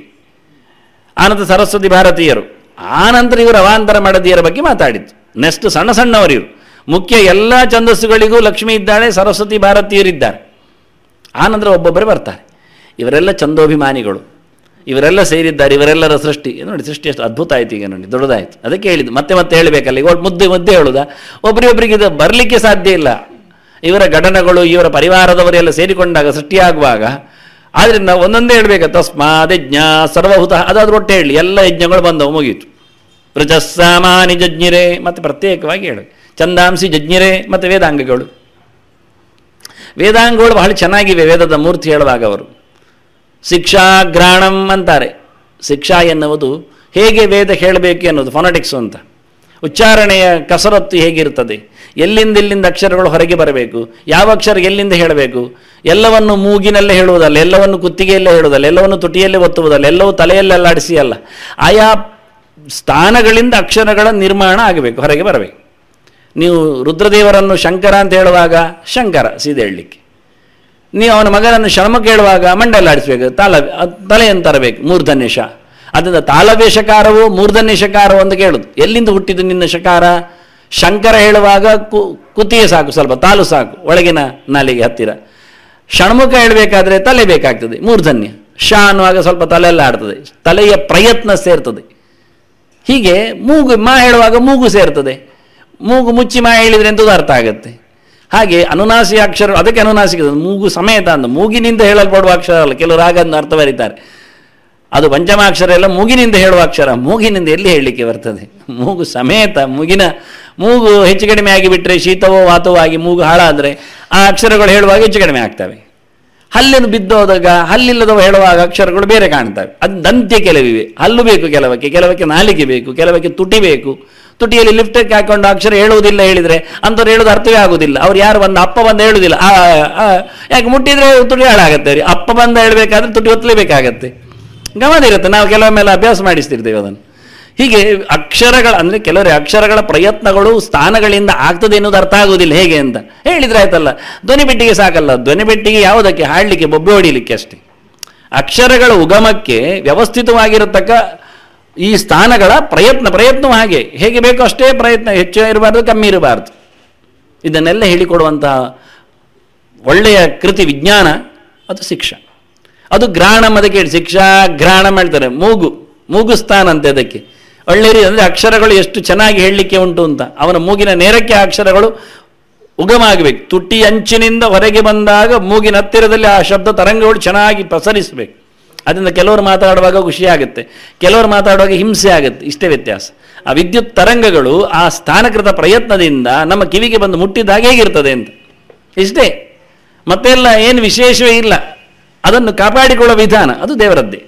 ಆನಂತರ ಸರಸ್ವತಿ ಭಾರತೀಯರು, ಆನಂತರ ಇವರು ಅವಾಂತರ ಮಡದಿಯರ ಬಗ್ಗೆ ಮಾತಾಡಿದ್ದು. ನೆಕ್ಸ್ಟ್ ಸಣ್ಣವರು ಇವರು. ಮುಖ್ಯ ಎಲ್ಲ ಛಂದಸ್ಸುಗಳಿಗೂ ಲಕ್ಷ್ಮಿ ಇದ್ದಾಳೆ, ಸರಸ್ವತಿ ಭಾರತೀಯರಿದ್ದಾರೆ. ಆನಂತರ ಒಬ್ಬೊಬ್ಬರೇ ಬರ್ತಾರೆ. ಇವರೆಲ್ಲ ಛಂದೋಭಿಮಾನಿಗಳು. ಇವರೆಲ್ಲ ಸೇರಿದ್ದಾರೆ, ಇವರೆಲ್ಲರ ಸೃಷ್ಟಿ ನೋಡಿ. ಸೃಷ್ಟಿ ಎಷ್ಟು ಅದ್ಭುತ ಆಯ್ತು ಈಗ ನೋಡಿ, ದೊಡ್ಡದಾಯ್ತು. ಅದಕ್ಕೆ ಹೇಳಿದ್ದು ಮತ್ತೆ ಮತ್ತೆ ಹೇಳಬೇಕಲ್ಲ. ಈಗ ಮುದ್ದೆ ಹೇಳುದಾ? ಒಬ್ಬರಿಗೊಬ್ಬರಿಗೆ ಇದು ಬರಲಿಕ್ಕೆ ಸಾಧ್ಯ ಇಲ್ಲ. ಇವರ ಘಟನೆಗಳು, ಇವರ ಪರಿವಾರದವರೆಲ್ಲ ಸೇರಿಕೊಂಡಾಗ ಸೃಷ್ಟಿಯಾಗುವಾಗ. ಆದ್ದರಿಂದ ಒಂದೊಂದೇ ಹೇಳಬೇಕು. ತಸ್ಮಾದ್ ಯಜ್ಞ ಸರ್ವಭೂತ, ಅದಾದ್ರೂ ಒಟ್ಟೆ ಹೇಳಿ. ಎಲ್ಲ ಯಜ್ಞಗಳು ಬಂದವು, ಮುಗೀತು. ವೃಜಸ್ಸಾಮಾನಿ ಜಜ್ಞಿರೆ, ಮತ್ತೆ ಪ್ರತ್ಯೇಕವಾಗಿ ಹೇಳಿ. ಛಂದಾಂಸಿ ಜಜ್ಞಿರೆ, ಮತ್ತು ವೇದಾಂಗಗಳು. ವೇದಾಂಗಗಳು ಬಹಳ ಚೆನ್ನಾಗಿವೆ. ವೇದದ ಮೂರ್ತಿ ಹೇಳುವಾಗ ಅವರು ಶಿಕ್ಷಾ ಗ್ರಾಣಂ ಅಂತಾರೆ. ಶಿಕ್ಷಾ ಎನ್ನುವುದು ಹೇಗೆ ವೇದ ಹೇಳಬೇಕು ಎನ್ನುವುದು ಫೊನೆಟಿಕ್ಸು ಅಂತ. ಉಚ್ಚಾರಣೆಯ ಕಸರತ್ತು ಹೇಗಿರ್ತದೆ, ಎಲ್ಲಿಂದ ಅಕ್ಷರಗಳು ಹೊರಗೆ ಬರಬೇಕು, ಯಾವ ಅಕ್ಷರ ಎಲ್ಲಿಂದ ಹೇಳಬೇಕು, ಎಲ್ಲವನ್ನು ಮೂಗಿನಲ್ಲೇ ಹೇಳುವುದಲ್ಲ, ಎಲ್ಲವನ್ನು ಕುತ್ತಿಗೆಯಲ್ಲೇ ಹೇಳುವುದಲ್ಲ, ಎಲ್ಲವನ್ನು ತುಟಿಯಲ್ಲೇ ಒತ್ತುವುದಲ್ಲ, ಎಲ್ಲವೂ ತಲೆಯಲ್ಲೆಲ್ಲ ಅಡಿಸಿ ಅಲ್ಲ. ಆಯಾ ಸ್ಥಾನಗಳಿಂದ ಅಕ್ಷರಗಳ ನಿರ್ಮಾಣ ಆಗಬೇಕು, ಹೊರಗೆ ಬರಬೇಕು. ನೀವು ರುದ್ರದೇವರನ್ನು ಶಂಕರ ಅಂತ ಹೇಳುವಾಗ ಶಂಕರ ಸೀದೆ ಹೇಳಲಿಕ್ಕೆ, ನೀವು ಅವನ ಮಗನನ್ನು ಷಣ್ಮುಖ ಹೇಳುವಾಗ ಮಂಡೆಲ್ಲ ಆಡಿಸ್ಬೇಕು, ತಲೆಯನ್ನು ತರಬೇಕು, ಮೂರ್ಧನ್ಯ ಶ. ಅದರಿಂದ ತಾಳವ್ಯ ಶಕಾರವು ಮೂರ್ಧನ್ಯ ಶಕಾರವು ಅಂತ ಕೇಳುದು. ಎಲ್ಲಿಂದ ಹುಟ್ಟಿದ್ದು ನಿನ್ನ ಶಕಾರ? ಶಂಕರ ಹೇಳುವಾಗ ಕುತ್ತಿಗೆ ಸಾಕು, ಸ್ವಲ್ಪ ತಾಲು ಸಾಕು, ಒಳಗಿನ ನಾಲಿಗೆ ಹತ್ತಿರ. ಷಣ್ಮುಖ ಹೇಳಬೇಕಾದ್ರೆ ತಲೆ ಬೇಕಾಗ್ತದೆ, ಮೂರ್ಧನ್ಯ. ಶ ಅನ್ನುವಾಗ ಸ್ವಲ್ಪ ತಲೆಯೆಲ್ಲ ಆಡ್ತದೆ, ತಲೆಯ ಪ್ರಯತ್ನ ಸೇರ್ತದೆ. ಹೀಗೆ ಮೂಗು ಮಾ ಹೇಳುವಾಗ ಮೂಗು ಸೇರ್ತದೆ, ಮೂಗು ಮುಚ್ಚಿ ಮಾ ಹೇಳಿದರೆ ಎಂಥದ್ದು ಅರ್ಥ ಆಗುತ್ತೆ. ಹಾಗೆ ಅನುನಾಸಿಕ ಅಕ್ಷರ, ಅದಕ್ಕೆ ಅನುನಾಸಿಕ ಮೂಗು ಸಮೇತ ಅಂತ. ಮೂಗಿನಿಂದ ಹೇಳಲ್ಪಡುವ ಅಕ್ಷರ ಅಲ್ಲ, ಕೆಲವು ರಾಗನ್ನು ಅರ್ಥ ಬರೀತಾರೆ. ಅದು ಪಂಚಮಾಕ್ಷರ ಎಲ್ಲ ಮೂಗಿನಿಂದ ಹೇಳುವ ಅಕ್ಷರ. ಮೂಗಿನಿಂದ ಎಲ್ಲಿ ಹೇಳಲಿಕ್ಕೆ ಬರ್ತದೆ? ಮೂಗು ಸಮೇತ. ಮೂಗು ಹೆಚ್ಚು ಕಡಿಮೆ ಆಗಿಬಿಟ್ರೆ, ಶೀತವೋ ವಾತವೋ ಆಗಿ ಮೂಗು ಹಾಳಾದರೆ ಆ ಅಕ್ಷರಗಳು ಹೇಳುವಾಗ ಹೆಚ್ಚು ಕಡಿಮೆ ಆಗ್ತವೆ. ಹಲ್ಲಿನ ಬಿದ್ದೋದಾಗ, ಹಲ್ಲಿಲ್ಲದವ ಹೇಳುವಾಗ ಅಕ್ಷರಗಳು ಬೇರೆ ಕಾಣ್ತವೆ. ಅದು ದಂತ್ಯ ಕೆಲವಿವೆ. ಹಲ್ಲು ಬೇಕು ಕೆಲವಕ್ಕೆ ನಾಲಿಗೆ ಬೇಕು, ಕೆಲವಕ್ಕೆ ತುಟಿ ಬೇಕು. ತುಟಿಯಲ್ಲಿ ಲಿಫ್ಟಕ್ಕೆ ಹಾಕೊಂಡು ಅಕ್ಷರ ಹೇಳುವುದಿಲ್ಲ ಹೇಳಿದರೆ ಅಂಥವ್ರು ಹೇಳೋದು ಅರ್ಥವೇ ಆಗುವುದಿಲ್ಲ. ಅವ್ರು ಯಾರು ಅಪ್ಪ ಬಂದ ಹೇಳುವುದಿಲ್ಲ. ಯಾಕೆ ಮುಟ್ಟಿದರೆ ತುಟಿ ಹಾಳಾಗತ್ತೆ ಅವ್ರಿಗೆ. ಅಪ್ಪ ಬಂದ ಹೇಳಬೇಕಾದ್ರೆ ತುಟಿ ಒತ್ತಲೇಬೇಕಾಗತ್ತೆ. ಗಮನ ಇರುತ್ತೆ. ನಾವು ಕೆಲವೊಮ್ಮೆಲ್ಲ ಅಭ್ಯಾಸ ಮಾಡಿಸ್ತಿರ್ತೇವೆ ಅದನ್ನು. ಹೀಗೆ ಅಕ್ಷರಗಳ ಅಂದರೆ ಕೆಲವರಿಗೆ ಅಕ್ಷರಗಳ ಪ್ರಯತ್ನಗಳು ಸ್ಥಾನಗಳಿಂದ ಆಗ್ತದೆ ಎನ್ನುವುದು ಅರ್ಥ ಆಗುವುದಿಲ್ಲ. ಹೇಗೆ ಅಂತ ಹೇಳಿದರೆ ಆಯ್ತಲ್ಲ. ಧ್ವನಿಪೆಟ್ಟಿಗೆ ಸಾಕಲ್ಲ. ಧ್ವನಿಪೆಟ್ಟಿಗೆ ಯಾವುದಕ್ಕೆ? ಹಾಡಲಿಕ್ಕೆ, ಬೊಬ್ಬೆ ಹೊಡಿಲಿಕ್ಕೆ ಅಷ್ಟೇ. ಅಕ್ಷರಗಳ ಉಗಮಕ್ಕೆ ವ್ಯವಸ್ಥಿತವಾಗಿರತಕ್ಕ ಈ ಸ್ಥಾನಗಳ ಪ್ರಯತ್ನವೂ ಹೇಗೆ ಬೇಕೋ ಅಷ್ಟೇ ಪ್ರಯತ್ನ. ಹೆಚ್ಚು ಇರಬಾರ್ದು, ಕಮ್ಮಿ ಇರಬಾರ್ದು. ಇದನ್ನೆಲ್ಲ ಹೇಳಿಕೊಡುವಂತಹ ಒಳ್ಳೆಯ ಕೃತಿ ವಿಜ್ಞಾನ ಅದು ಶಿಕ್ಷಾ. ಅದು ಗ್ರಾಣಂ. ಅದಕ್ಕೆ ಹೇಳಿ ಶಿಕ್ಷಾ ಗ್ರಾಣಂ ಹೇಳ್ತಾರೆ. ಮೂಗು ಸ್ಥಾನ ಅಂತೆ ಅದಕ್ಕೆ. ಒಳ್ಳೆ ರೀತಿ ಅಂದರೆ ಅಕ್ಷರಗಳು ಎಷ್ಟು ಚೆನ್ನಾಗಿ ಹೇಳಲಿಕ್ಕೆ ಉಂಟು ಅಂತ. ಅವನ ಮೂಗಿನ ನೇರಕ್ಕೆ ಆ ಅಕ್ಷರಗಳು ಉಗಮ ಆಗಬೇಕು. ತುಟಿ ಅಂಚಿನಿಂದ ಹೊರಗೆ ಬಂದಾಗ ಮೂಗಿನ ಹತ್ತಿರದಲ್ಲಿ ಆ ಶಬ್ದ ತರಂಗಗಳು ಚೆನ್ನಾಗಿ ಪ್ರಸರಿಸಬೇಕು. ಅದರಿಂದ ಕೆಲವರು ಮಾತಾಡುವಾಗ ಖುಷಿಯಾಗುತ್ತೆ, ಕೆಲವರು ಮಾತಾಡುವಾಗ ಹಿಂಸೆ ಆಗುತ್ತೆ. ಇಷ್ಟೇ ವ್ಯತ್ಯಾಸ. ಆ ವಿದ್ಯುತ್ ತರಂಗಗಳು ಆ ಸ್ಥಾನಕೃತ ಪ್ರಯತ್ನದಿಂದ ನಮ್ಮ ಕಿವಿಗೆ ಬಂದು ಮುಟ್ಟಿದಾಗ ಹೇಗಿರ್ತದೆ ಅಂತ ಇಷ್ಟೇ. ಮತ್ತೆಲ್ಲ ಏನು ವಿಶೇಷವೇ ಇಲ್ಲ. ಅದನ್ನು ಕಾಪಾಡಿಕೊಳ್ಳುವ ವಿಧಾನ ಅದು ದೇವರದ್ದೇ.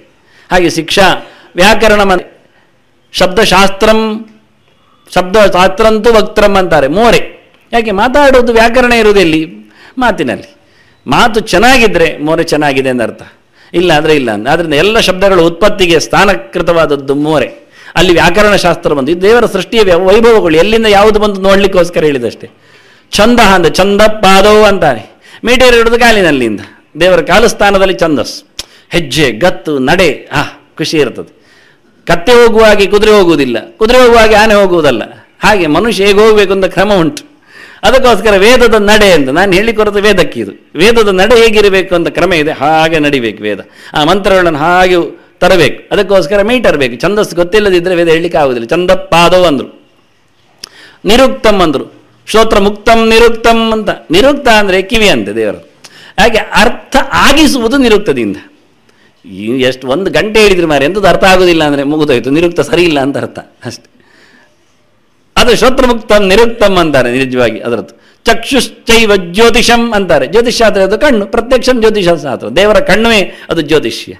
ಹಾಗೆ ಶಿಕ್ಷಾ ವ್ಯಾಕರಣ, ಶಬ್ದಶಾಸ್ತ್ರಂತೂ ವಕ್ತ್ರಂ ಅಂತಾರೆ. ಮೋರೆ. ಯಾಕೆ? ಮಾತಾಡೋದು ವ್ಯಾಕರಣ ಇರುವುದೆಲ್ಲಿ? ಮಾತಿನಲ್ಲಿ. ಮಾತು ಚೆನ್ನಾಗಿದ್ದರೆ ಮೋರೆ ಚೆನ್ನಾಗಿದೆ ಎಂದರ್ಥ, ಇಲ್ಲ ಅಂದರೆ ಇಲ್ಲ ಅಂತ. ಆದ್ದರಿಂದ ಎಲ್ಲ ಶಬ್ದಗಳ ಉತ್ಪತ್ತಿಗೆ ಸ್ಥಾನಕೃತವಾದದ್ದು ಮೋರೆ. ಅಲ್ಲಿ ವ್ಯಾಕರಣ ಶಾಸ್ತ್ರ ಬಂದು ಇದು ದೇವರ ಸೃಷ್ಟಿಯ ವೈಭವಗಳು ಎಲ್ಲಿಂದ ಯಾವುದು ಬಂದು ನೋಡಲಿಕ್ಕೋಸ್ಕರ ಹೇಳಿದಷ್ಟೇ. ಛಂದ ಅಂದರೆ ಛಂದ ಪಾದವು ಅಂತಾರೆ. ಮೀಟರ್ ಇಡೋದು ಕಾಲಿನಲ್ಲಿಂದ. ದೇವರ ಕಾಲಸ್ಥಾನದಲ್ಲಿ ಛಂದಸ್, ಹೆಜ್ಜೆ, ಗತ್ತು, ನಡೆ. ಖುಷಿ ಇರ್ತದೆ. ಕತ್ತೆ ಹೋಗುವಾಗೆ ಕುದುರೆ ಹೋಗುವುದಿಲ್ಲ, ಕುದುರೆ ಹೋಗುವಾಗೆ ಆನೆ ಹೋಗುವುದಲ್ಲ. ಹಾಗೆ ಮನುಷ್ಯ ಹೇಗೆ ಹೋಗಬೇಕು ಅಂತ ಕ್ರಮ ಉಂಟು. ಅದಕ್ಕೋಸ್ಕರ ವೇದದ ನಡೆ ಅಂತ ನಾನು ಹೇಳಿಕೊಡೋದು ವೇದಕ್ಕೆ. ಇದು ವೇದದ ನಡೆ ಹೇಗಿರಬೇಕು ಅಂತ ಕ್ರಮ ಇದೆ. ಹಾಗೆ ನಡಿಬೇಕು ವೇದ. ಆ ಮಂತ್ರಗಳನ್ನು ಹಾಗೆ ತರಬೇಕು. ಅದಕ್ಕೋಸ್ಕರ ಮೀಟರ್ ಬೇಕು. ಛಂದಸ್ಸು ಗೊತ್ತಿಲ್ಲದಿದ್ದರೆ ವೇದ ಹೇಳಲಿಕ್ಕೆ ಆಗುವುದಿಲ್ಲ. ಛಂದ ಪಾದವು ಅಂದರು. ನಿರುಕ್ತಂ ಅಂದರು. ಶ್ರೋತ್ರ ಮುಕ್ತಂ ನಿರುಕ್ತಂ ಅಂತ. ನಿರುಕ್ತ ಅಂದರೆ ಕಿವಿ ಅಂತೆ ದೇವರು. ಹಾಗೆ ಅರ್ಥ ಆಗಿಸುವುದು ನಿರುಕ್ತದಿಂದ. ಎಷ್ಟು 1 ಗಂಟೆ ಹೇಳಿದ್ರಿ ಮಾರಿ ಎಂಥದ್ದು ಅರ್ಥ ಆಗೋದಿಲ್ಲ ಅಂದರೆ ಮುಗಿದೋಯ್ತು, ನಿರುಕ್ತ ಸರಿ ಇಲ್ಲ ಅಂತ ಅರ್ಥ ಅಷ್ಟೆ. ಅದು ಶ್ರೋತ್ರಮುಕ್ತಂ ನಿರುಕ್ತಂ ಅಂತಾರೆ ನಿಜವಾಗಿ. ಅದರದ್ದು ಚಕ್ಷುಶ್ಚೈವ ಜ್ಯೋತಿಷಂ ಅಂತಾರೆ. ಜ್ಯೋತಿಷಾಸ್ತ್ರ ಅದು ಕಣ್ಣು. ಪ್ರತ್ಯಕ್ಷಂ ಜ್ಯೋತಿಷಾಸ್ತ್ರ. ದೇವರ ಕಣ್ಣುವೇ ಅದು ಜ್ಯೋತಿಷ್ಯ.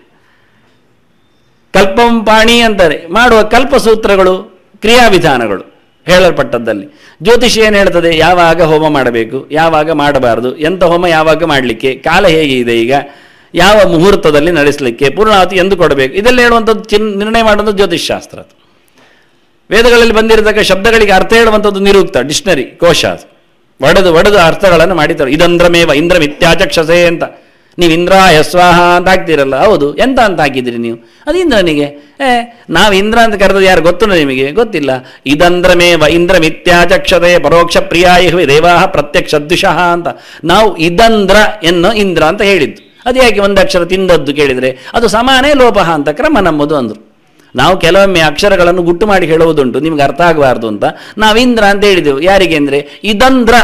ಕಲ್ಪಂ ಪಾಣಿ ಅಂತಾರೆ. ಮಾಡುವ ಕಲ್ಪಸೂತ್ರಗಳು, ಕ್ರಿಯಾವಿಧಾನಗಳು ಹೇಳಲ್ಪಟ್ಟದ್ದಲ್ಲಿ. ಜ್ಯೋತಿಷಿ ಏನು ಹೇಳ್ತದೆ? ಯಾವಾಗ ಹೋಮ ಮಾಡಬೇಕು, ಯಾವಾಗ ಮಾಡಬಾರ್ದು, ಎಂಥ ಹೋಮ ಯಾವಾಗ ಮಾಡಲಿಕ್ಕೆ, ಕಾಲ ಹೇಗೆ ಇದೆ ಈಗ, ಯಾವ ಮುಹೂರ್ತದಲ್ಲಿ ನಡೆಸಲಿಕ್ಕೆ, ಪೂರ್ಣಾವತಿ ಎಂದು ಕೊಡಬೇಕು, ಇದೆಲ್ಲ ಹೇಳುವಂಥದ್ದು ನಿರ್ಣಯ ಮಾಡುವಂಥದ್ದು ಜ್ಯೋತಿಷ್ಶಾಸ್ತ್ರ. ವೇದಗಳಲ್ಲಿ ಬಂದಿರತಕ್ಕ ಶಬ್ದಗಳಿಗೆ ಅರ್ಥ ಹೇಳುವಂಥದ್ದು ನಿರುಕ್ತ, ಡಿಕ್ಷನರಿ, ಕೋಶ. ಒಡೆದು ಅರ್ಥಗಳನ್ನು ಮಾಡಿತಾರೆ. ಇದಂದ್ರಮೇವ ಇಂದ್ರಮಿತ್ಯಾಚಕ್ಷಸೆ ಅಂತ. ನೀವು ಇಂದ್ರಾಯ ಸ್ವಾಹ ಅಂತ ಹಾಕ್ತೀರಲ್ಲ, ಹೌದು. ಎಂತ ಅಂತ ಹಾಕಿದ್ದೀರಿ ನೀವು? ಅದು ಇಂದ್ರನಿಗೆ. ನಾವು ಇಂದ್ರ ಅಂತ ಕರೆದದ್ದು ಯಾರು ಗೊತ್ತು ನಿಮಗೆ? ಗೊತ್ತಿಲ್ಲ. ಇದಂದ್ರಮೇವ ಇಂದ್ರಮಿತ್ಯಾಚಕ್ಷತೆ ಪರೋಕ್ಷ ಪ್ರಿಯಾಯ ದೇವಾಹ ಪ್ರತ್ಯಕ್ಷ ದ್ವಿಷಃ ಅಂತ. ನಾವು ಇದಂದ್ರ ಎನ್ನೋ ಇಂದ್ರ ಅಂತ ಹೇಳಿದ್ದು. ಅದು ಯಾಕೆ ಒಂದು ಅಕ್ಷರ ತಿಂದದ್ದು ಕೇಳಿದರೆ ಅದು ಸಮಾನೇ ಲೋಪಃ ಅಂತ ಕ್ರಮ ನಮ್ಮದು ಅಂದರು. ನಾವು ಕೆಲವೊಮ್ಮೆ ಅಕ್ಷರಗಳನ್ನು ಗುಟ್ಟು ಮಾಡಿ ಹೇಳುವುದುಂಟು, ನಿಮ್ಗೆ ಅರ್ಥ ಆಗಬಾರ್ದು ಅಂತ. ನಾವು ಇಂದ್ರ ಅಂತ ಹೇಳಿದೆವು. ಯಾರಿಗೆ ಅಂದರೆ ಇದಂದ್ರ,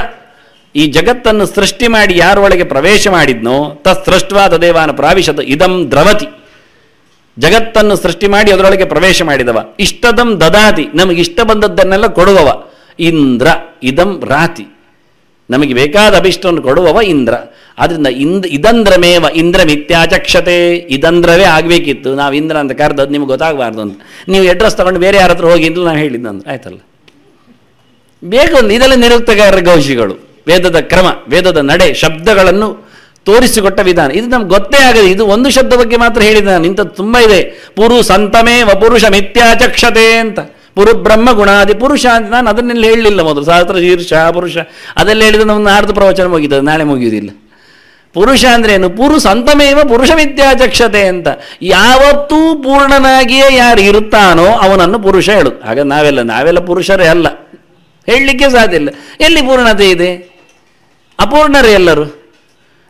ಈ ಜಗತ್ತನ್ನು ಸೃಷ್ಟಿ ಮಾಡಿ ಯಾರೊಳಗೆ ಪ್ರವೇಶ ಮಾಡಿದ್ನೋ ತತ್ಸೃಷ್ಟ್ವಾ ತದೇವಾನ ಪ್ರಾವಿಶತ ಇದಂ ದ್ರವತಿ. ಜಗತ್ತನ್ನು ಸೃಷ್ಟಿ ಮಾಡಿ ಅದರೊಳಗೆ ಪ್ರವೇಶ ಮಾಡಿದವ. ಇಷ್ಟದಂ ದದಾತಿ, ನಮಗೆ ಇಷ್ಟ ಬಂದದ್ದನ್ನೆಲ್ಲ ಕೊಡುವವ ಇಂದ್ರ. ಇದಂ ರಾತಿ, ನಮಗೆ ಬೇಕಾದ ಅಭಿಷ್ಟವನ್ನು ಕೊಡುವವ ಇಂದ್ರ. ಆದ್ದರಿಂದ ಇದಂದ್ರಮೇವ ಇಂದ್ರ ಮಿಥ್ಯಾಚಕ್ಷತೆ, ಇದಂದ್ರವೇ ಆಗಬೇಕಿತ್ತು. ನಾವು ಇಂದ್ರ ಅಂತ ಕರೆದದ್ದು ನಿಮ್ಗೆ ಗೊತ್ತಾಗಬಾರ್ದು ಅಂತ ನೀವು ಅಡ್ರೆಸ್ ತಗೊಂಡು ಬೇರೆ ಯಾರ ಹತ್ರ ಹೋಗಿ ಅಂತ ನಾವು ಹೇಳಿದ್ದಂದ್ರೆ ಆಯ್ತಲ್ಲ. ಬೇಕೊಂದು ಇದೆಲ್ಲ ನಿರುಕ್ತಗಾರರ ಗೌಶಿಗಳು. ವೇದದ ಕ್ರಮ, ವೇದದ ನಡೆ, ಶಬ್ದಗಳನ್ನು ತೋರಿಸಿಕೊಟ್ಟ ವಿಧಾನ ಇದು ನಮ್ಗೆ ಗೊತ್ತೇ ಆಗದೆ. ಇದು ಒಂದು ಶಬ್ದ ಬಗ್ಗೆ ಮಾತ್ರ ಹೇಳಿದ ನಾನು, ಇಂಥದ್ದು ತುಂಬ ಇದೆ. ಪುರು ಸಂತಮೇ ವಪುರುಷ ಮಿಥ್ಯಾಚಕ್ಷತೆ ಅಂತ. ಪುರು ಬ್ರಹ್ಮ ಗುಣಾದಿ ಪುರುಷ ಅಂತ ನಾನು ಅದನ್ನೆಲ್ಲ ಹೇಳಲಿಲ್ಲ ಮೊದಲು. ಸಹಸ್ರ ಶೀರ್ಷ ಪುರುಷ ಅದೆಲ್ಲ ಹೇಳಿದ ನಮ್ಮ ನಾಡ್ದು ಪ್ರವಚನ ಮುಗಿತದೆ, ನಾಳೆ ಮುಗಿಯುವುದಿಲ್ಲ. ಪುರುಷ ಅಂದ್ರೆ ಏನು? ಪುರು ಸಂತಮೇವ ಪುರುಷ ಮಿಥ್ಯಾಚಕ್ಷತೆ ಅಂತ. ಯಾವತ್ತೂ ಪೂರ್ಣನಾಗಿಯೇ ಯಾರು ಇರುತ್ತಾನೋ ಅವನನ್ನು ಪುರುಷ ಹೇಳುದು. ಆಗ ನಾವೆಲ್ಲ ಪುರುಷರೇ ಅಲ್ಲ, ಹೇಳಲಿಕ್ಕೆ ಸಾಧ್ಯ ಇಲ್ಲ. ಎಲ್ಲಿ ಪೂರ್ಣತೆ ಇದೆ? ಅಪೂರ್ಣರೇ ಎಲ್ಲರೂ.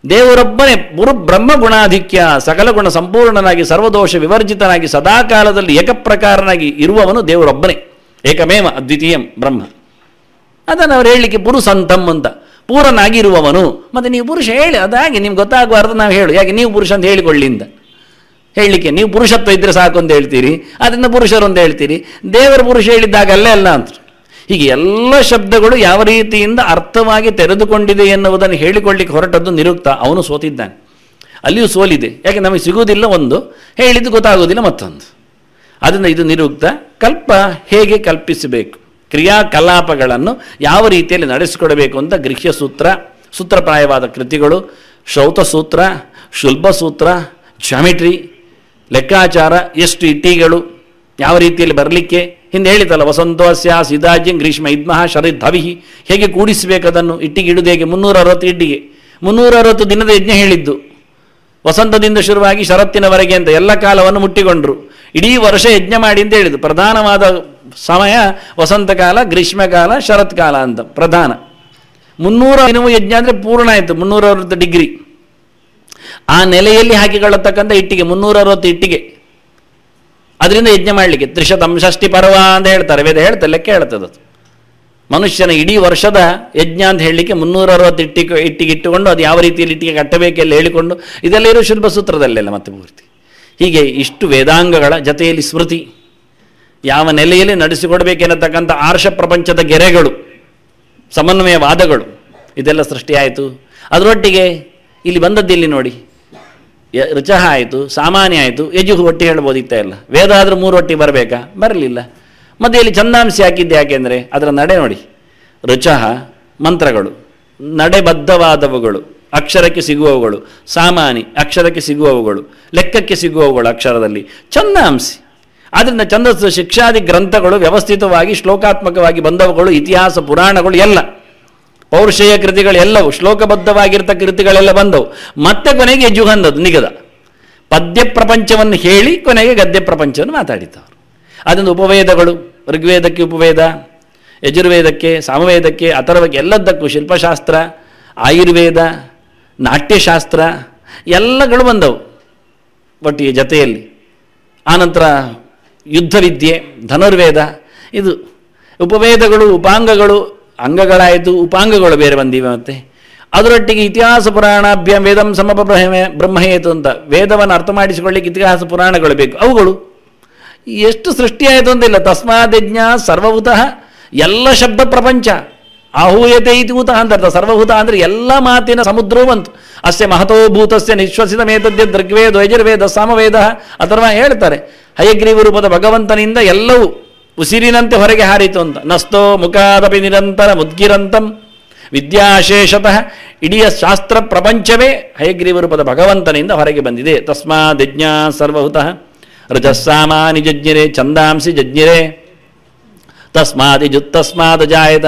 ದೇವರೊಬ್ಬನೇ ಪುರು ಬ್ರಹ್ಮ ಗುಣಾಧಿಕ್ಯ, ಸಕಲ ಗುಣ ಸಂಪೂರ್ಣನಾಗಿ ಸರ್ವದೋಷ ವಿವರ್ಜಿತನಾಗಿ ಸದಾಕಾಲದಲ್ಲಿ ಏಕಪ್ರಕಾರನಾಗಿ ಇರುವವನು ದೇವರೊಬ್ಬನೇ, ಏಕಮೇವ ಅದ್ವಿತೀಯಂ ಬ್ರಹ್ಮ. ಅದನ್ನು ಅವರು ಹೇಳಲಿಕ್ಕೆ ಪುರು ಸಂತಂ ಅಂತ, ಪೂರ್ಣನಾಗಿ ಇರುವವನು. ಮತ್ತು ನೀವು ಪುರುಷ ಹೇಳಿ, ಅದಾಗಿ ನಿಮ್ಗೆ ಗೊತ್ತಾಗಬಾರ್ದು ನಾವು ಹೇಳು. ಯಾಕೆ ನೀವು ಪುರುಷ ಅಂತ ಹೇಳಿಕೊಳ್ಳಿ ಅಂತ ಹೇಳಲಿಕ್ಕೆ. ನೀವು ಪುರುಷತ್ವ ಇದ್ದರೆ ಸಾಕು ಅಂತ ಹೇಳ್ತೀರಿ, ಅದರಿಂದ ಪುರುಷರು ಅಂತ ಹೇಳ್ತೀರಿ. ದೇವರ ಪುರುಷ ಹೇಳಿದ್ದಾಗ ಅಲ್ಲೇ ಅಲ್ಲ ಅಂತ. ಹೀಗೆ ಎಲ್ಲ ಶಬ್ದಗಳು ಯಾವ ರೀತಿಯಿಂದ ಅರ್ಥವಾಗಿ ತೆರೆದುಕೊಂಡಿದೆ ಎನ್ನುವುದನ್ನು ಹೇಳಿಕೊಳ್ಳಿಕ್ಕೆ ಹೊರಟದ್ದು ನಿರುಕ್ತ. ಅವನು ಸೋತಿದ್ದಾನೆ, ಅಲ್ಲಿಯೂ ಸೋಲಿದೆ. ಯಾಕೆ ನಮಗೆ ಸಿಗುವುದಿಲ್ಲ ಒಂದು, ಹೇಳಿದ್ದು ಗೊತ್ತಾಗುವುದಿಲ್ಲ ಮತ್ತೊಂದು. ಅದನ್ನು ಇದು ನಿರುಕ್ತ. ಕಲ್ಪ ಹೇಗೆ ಕಲ್ಪಿಸಬೇಕು, ಕ್ರಿಯಾಕಲಾಪಗಳನ್ನು ಯಾವ ರೀತಿಯಲ್ಲಿ ನಡೆಸಿಕೊಡಬೇಕು ಅಂತ ಗೃಹ್ಯ ಸೂತ್ರ, ಸೂತ್ರಪ್ರಾಯವಾದ ಕೃತಿಗಳು, ಶ್ರೌತಸೂತ್ರ, ಶುಲ್ಬಸೂತ್ರ, ಜಾಮಿಟ್ರಿ, ಲೆಕ್ಕಾಚಾರ, ಎಷ್ಟು ಇಟ್ಟಿಗಳು ಯಾವ ರೀತಿಯಲ್ಲಿ ಬರಲಿಕ್ಕೆ ಹಿಂದೆ ಹೇಳಿತಲ್ಲ. ವಸಂತೋಸ್ಯ ಸಿದಾಜ್ಯಂ ಗ್ರೀಷ್ಮ ಇದ್ಮಃ ಶರದ್ಧವಿಹಿ, ಹೇಗೆ ಕೂಡಿಸಬೇಕದನ್ನು. ಇಟ್ಟಿಗೆ ಇಡುವುದು ಹೇಗೆ? 360 ಇಟ್ಟಿಗೆ, 360 ದಿನದ ಯಜ್ಞ ಹೇಳಿದ್ದು. ವಸಂತದಿಂದ ಶುರುವಾಗಿ ಶರತ್ತಿನವರೆಗೆ ಅಂತ ಎಲ್ಲ ಕಾಲವನ್ನು ಮುಟ್ಟಿಕೊಂಡ್ರು. ಇಡೀ ವರ್ಷ ಯಜ್ಞ ಮಾಡಿ ಅಂತ ಹೇಳಿದ್ದು. ಪ್ರಧಾನವಾದ ಸಮಯ ವಸಂತಕಾಲ, ಗ್ರೀಷ್ಮಕಾಲ, ಶರತ್ಕಾಲ ಅಂತ ಪ್ರಧಾನ. 300 ದಿನವೂ ಯಜ್ಞ ಅಂದರೆ ಪೂರ್ಣ ಆಯಿತು. 360 ಡಿಗ್ರಿ ಆ ನೆಲೆಯಲ್ಲಿ ಹಾಕಿಕೊಳ್ಳತಕ್ಕಂಥ ಇಟ್ಟಿಗೆ 360 ಇಟ್ಟಿಗೆ. ಅದರಿಂದ ಯಜ್ಞ ಮಾಡಲಿಕ್ಕೆ ತ್ರಿಶತಂ ಷಷ್ಠಿ ಪರ್ವ ಅಂತ ಹೇಳ್ತಾರೆ, ವೇದ ಹೇಳ್ತಾರೆ, ಲೆಕ್ಕ ಹೇಳ್ತದೆ. ಅದು ಮನುಷ್ಯನ ಇಡೀ ವರ್ಷದ ಯಜ್ಞ ಅಂತ ಹೇಳಲಿಕ್ಕೆ 360 ಇಟ್ಟಿಗೆ ಇಟ್ಟುಕೊಂಡು ಅದು ಯಾವ ರೀತಿಯಲ್ಲಿ ಇಟ್ಟಿಗೆ ಕಟ್ಟಬೇಕೆಲ್ಲ ಹೇಳಿಕೊಂಡು ಇದೆಲ್ಲ ಇರೋ ಶುಲ್ಬ ಸೂತ್ರದಲ್ಲೆಲ್ಲ ಮತ್ತೆ ಪೂರ್ತಿ. ಹೀಗೆ ಇಷ್ಟು ವೇದಾಂಗಗಳ ಜೊತೆಯಲ್ಲಿ ಸ್ಮೃತಿ, ಯಾವ ನೆಲೆಯಲ್ಲಿ ನಡೆಸಿಕೊಡಬೇಕೆನ್ನತಕ್ಕಂಥ ಆರ್ಷ ಪ್ರಪಂಚದ ಗೆರೆಗಳು, ಸಮನ್ವಯವಾದಗಳು, ಇದೆಲ್ಲ ಸೃಷ್ಟಿಯಾಯಿತು. ಅದರೊಟ್ಟಿಗೆ ಇಲ್ಲಿ ಬಂದದ್ದಿಲ್ಲಿ ನೋಡಿ, ರುಚಃ ಆಯಿತು, ಸಾಮಾನ್ಯ ಆಯಿತು, ಯಜುಹು ಒಟ್ಟಿ ಹೇಳ್ಬೋದಿತ್ತ ಎಲ್ಲ. ವೇದ ಆದರೂ 3 ಒಟ್ಟಿ ಬರಬೇಕಾ? ಬರಲಿಲ್ಲ. ಮತ್ತು ಇಲ್ಲಿ ಛಂದಾಂಶ ಹಾಕಿದ್ದೆ ಯಾಕೆಂದರೆ ಅದರ ನಡೆ ನೋಡಿ. ರುಚಃ ಮಂತ್ರಗಳು, ನಡೆಬದ್ಧವಾದವುಗಳು, ಅಕ್ಷರಕ್ಕೆ ಸಿಗುವವುಗಳು, ಸಾಮಾನಿ ಅಕ್ಷರಕ್ಕೆ ಸಿಗುವವುಗಳು, ಲೆಕ್ಕಕ್ಕೆ ಸಿಗುವವುಗಳು ಅಕ್ಷರದಲ್ಲಿ, ಛಂದಾಂಸಿ. ಆದ್ದರಿಂದ ಛಂದಸ್ಸು ಶಿಕ್ಷಾದಿ ಗ್ರಂಥಗಳು ವ್ಯವಸ್ಥಿತವಾಗಿ ಶ್ಲೋಕಾತ್ಮಕವಾಗಿ ಬಂದವುಗಳು, ಇತಿಹಾಸ ಪುರಾಣಗಳು ಎಲ್ಲ, ಪೌರುಷೇಯ ಕೃತಿಗಳು ಎಲ್ಲವೂ ಶ್ಲೋಕಬದ್ಧವಾಗಿರ್ತ ಕೃತಿಗಳೆಲ್ಲ ಬಂದವು. ಮತ್ತೆ ಕೊನೆಗೆ ಯಜುಹಂದದ್ದು ನಿಗದ ಪದ್ಯ ಪ್ರಪಂಚವನ್ನು ಹೇಳಿ ಕೊನೆಗೆ ಗದ್ಯ ಪ್ರಪಂಚವನ್ನು ಮಾತಾಡಿದ್ದವರು. ಅದೊಂದು ಉಪವೇದಗಳು, ಋಗ್ವೇದಕ್ಕೆ ಉಪವೇದ, ಯಜುರ್ವೇದಕ್ಕೆ, ಸಾಮವೇದಕ್ಕೆ, ಅಥರ್ವಕ್ಕೆ, ಎಲ್ಲದಕ್ಕೂ ಶಿಲ್ಪಶಾಸ್ತ್ರ, ಆಯುರ್ವೇದ, ನಾಟ್ಯಶಾಸ್ತ್ರ ಎಲ್ಲಗಳು ಬಂದವು ಒಟ್ಟಿಗೆ ಜೊತೆಯಲ್ಲಿ. ಆನಂತರ ಯುದ್ಧವಿದ್ಯೆ, ಧನುರ್ವೇದ, ಇದು ಉಪವೇದಗಳು, ಉಪಾಂಗಗಳು, ಅಂಗಗಳಾಯಿತು, ಉಪಾಂಗಗಳು ಬೇರೆ ಬಂದಿವೆ. ಮತ್ತು ಅದರೊಟ್ಟಿಗೆ ಇತಿಹಾಸ ಪುರಾಣಾಭ್ಯಾಂ ವೇದಂ ಸಮಪ ಬ್ರಹ್ಮಹೇತು ಅಂತ ವೇದವನ್ನು ಅರ್ಥ ಮಾಡಿಸಿಕೊಳ್ಳಿಕ್ಕೆ ಇತಿಹಾಸ ಪುರಾಣಗಳು ಬೇಕು. ಅವುಗಳು ಎಷ್ಟು ಸೃಷ್ಟಿಯಾಯಿತು ಅಂತಿಲ್ಲ. ತಸ್ಮಾದ್ಯಜ್ಞ ಸರ್ವಭೂತಃ, ಎಲ್ಲ ಶಬ್ದ ಪ್ರಪಂಚ. ಆಹೂಯತೆ ಇತಿ ಊತಃ ಅಂತ ಸರ್ವಭೂತ ಅಂದರೆ ಎಲ್ಲ ಮಾತಿನ ಸಮುದ್ರವೂ ಬಂತು. ಅಸ್ಯ ಮಹತೋಭೂತಸ್ಯ ನಿಶ್ವಸಿತಮೇತದ್ಯ ದೃಗ್ವೇದ ಯಜುರ್ವೇದ ಸಾಮವೇದ ಅಥವಾ ಹೇಳ್ತಾರೆ. ಹಯಗ್ರೀವ ರೂಪದ ಭಗವಂತನಿಂದ ಎಲ್ಲವೂ ಉಸಿರಿನಂತೆ ಹೊರಗೆ ಹಾರಿತು ಅಂತ. ನಸ್ತೋ ಮುಖಾದಪಿ ನಿರಂತರ ಮುದ್ಗಿರಂತಂ ವಿದ್ಯಾಶೇಷತಃ, ಇಡೀ ಶಾಸ್ತ್ರ ಪ್ರಪಂಚವೇ ಹಯಗ್ರೀವ ರೂಪದ ಭಗವಂತನಿಂದ ಹೊರಗೆ ಬಂದಿದೆ. ತಸ್ಮಾದ್ ಯಜ್ಞ ಸರ್ವಭೂತಃ ರಜಸ್ಸಾಮಾನಿ ಜಜ್ಞಿರೆ ಛಂದಾಂಸಿ ಜಜ್ಞಿರೆ ತಸ್ಮಾದ್ ಯಜುತ್ತಸ್ಮಾದ್ ಜಾಯತ.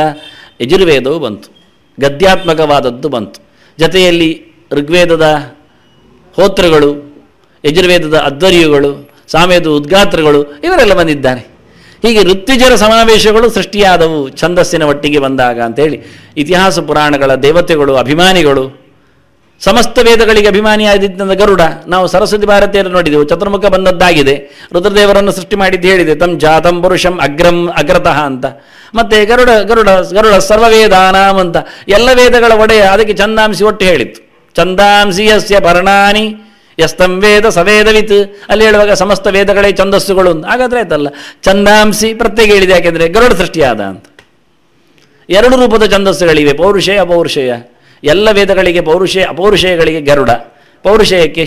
ಯಜುರ್ವೇದವು ಬಂತು, ಗದ್ಯಾತ್ಮಕವಾದದ್ದು ಬಂತು. ಜೊತೆಯಲ್ಲಿ ಋಗ್ವೇದದ ಹೋತ್ರಗಳು, ಯಜುರ್ವೇದದ ಅಧ್ವರ್ಯುಗಳು, ಸಾಮವೇದ ಉದ್ಗಾತ್ರಗಳು ಇವರೆಲ್ಲ ಬಂದಿದ್ದಾರೆ. ಹೀಗೆ ಋತ್ವಿಜರ ಸಮಾವೇಶಗಳು ಸೃಷ್ಟಿಯಾದವು ಛಂದಸ್ಸಿನ ಒಟ್ಟಿಗೆ ಬಂದಾಗ ಅಂತೇಳಿ ಇತಿಹಾಸ ಪುರಾಣಗಳ ದೇವತೆಗಳು, ಅಭಿಮಾನಿಗಳು ಸಮಸ್ತ ವೇದಗಳಿಗೆ ಅಭಿಮಾನಿಯಾದಿದ್ದ ಗರುಡ. ನಾವು ಸರಸ್ವತಿ ಭಾರತೀಯರು ನೋಡಿದೆವು, ಚತುರ್ಮುಖ ಬಂದದ್ದಾಗಿದೆ, ರುದ್ರದೇವರನ್ನು ಸೃಷ್ಟಿ ಮಾಡಿದ್ದು ಹೇಳಿದೆ, ತಂ ಜಾತಂ ಪುರುಷಂ ಅಗ್ರತಃ ಅಂತ. ಮತ್ತೆ ಗರುಡ ಗರುಡ ಗರುಡ ಸರ್ವವೇದಾನಾಂ ಅಂತ, ಎಲ್ಲ ವೇದಗಳ ಒಡೆಯ. ಅದಕ್ಕೆ ಛಂದಾಂಸಿ ಒಟ್ಟು ಹೇಳಿತ್ತು, ಛಂದಾಂಸಿ ಯಸ್ಯ ಪರ್ಣಾನಿ ಯಸ್ತಂ ವೇದ ಸವೇದವಿತ್. ಅಲ್ಲಿ ಹೇಳುವಾಗ ಸಮಸ್ತ ವೇದಗಳೇ ಛಂದಸ್ಸುಗಳು ಅಂತ. ಹಾಗಾದ್ರೆ ಆಯ್ತಲ್ಲ, ಛಂದಾಂಸಿ ಪ್ರತ್ಯೇಕ ಹೇಳಿದೆ, ಯಾಕೆಂದರೆ ಗರುಡ ಸೃಷ್ಟಿಯಾದ ಅಂತ. ಎರಡು ರೂಪದ ಛಂದಸ್ಸುಗಳಿವೆ, ಪೌರುಷೇಯ ಅಪೌರುಷೇಯ. ಎಲ್ಲ ವೇದಗಳಿಗೆ ಪೌರುಷೇಯ ಅಪೌರುಷೇಯಗಳಿಗೆ ಗರುಡ, ಪೌರುಷೇಯಕ್ಕೆ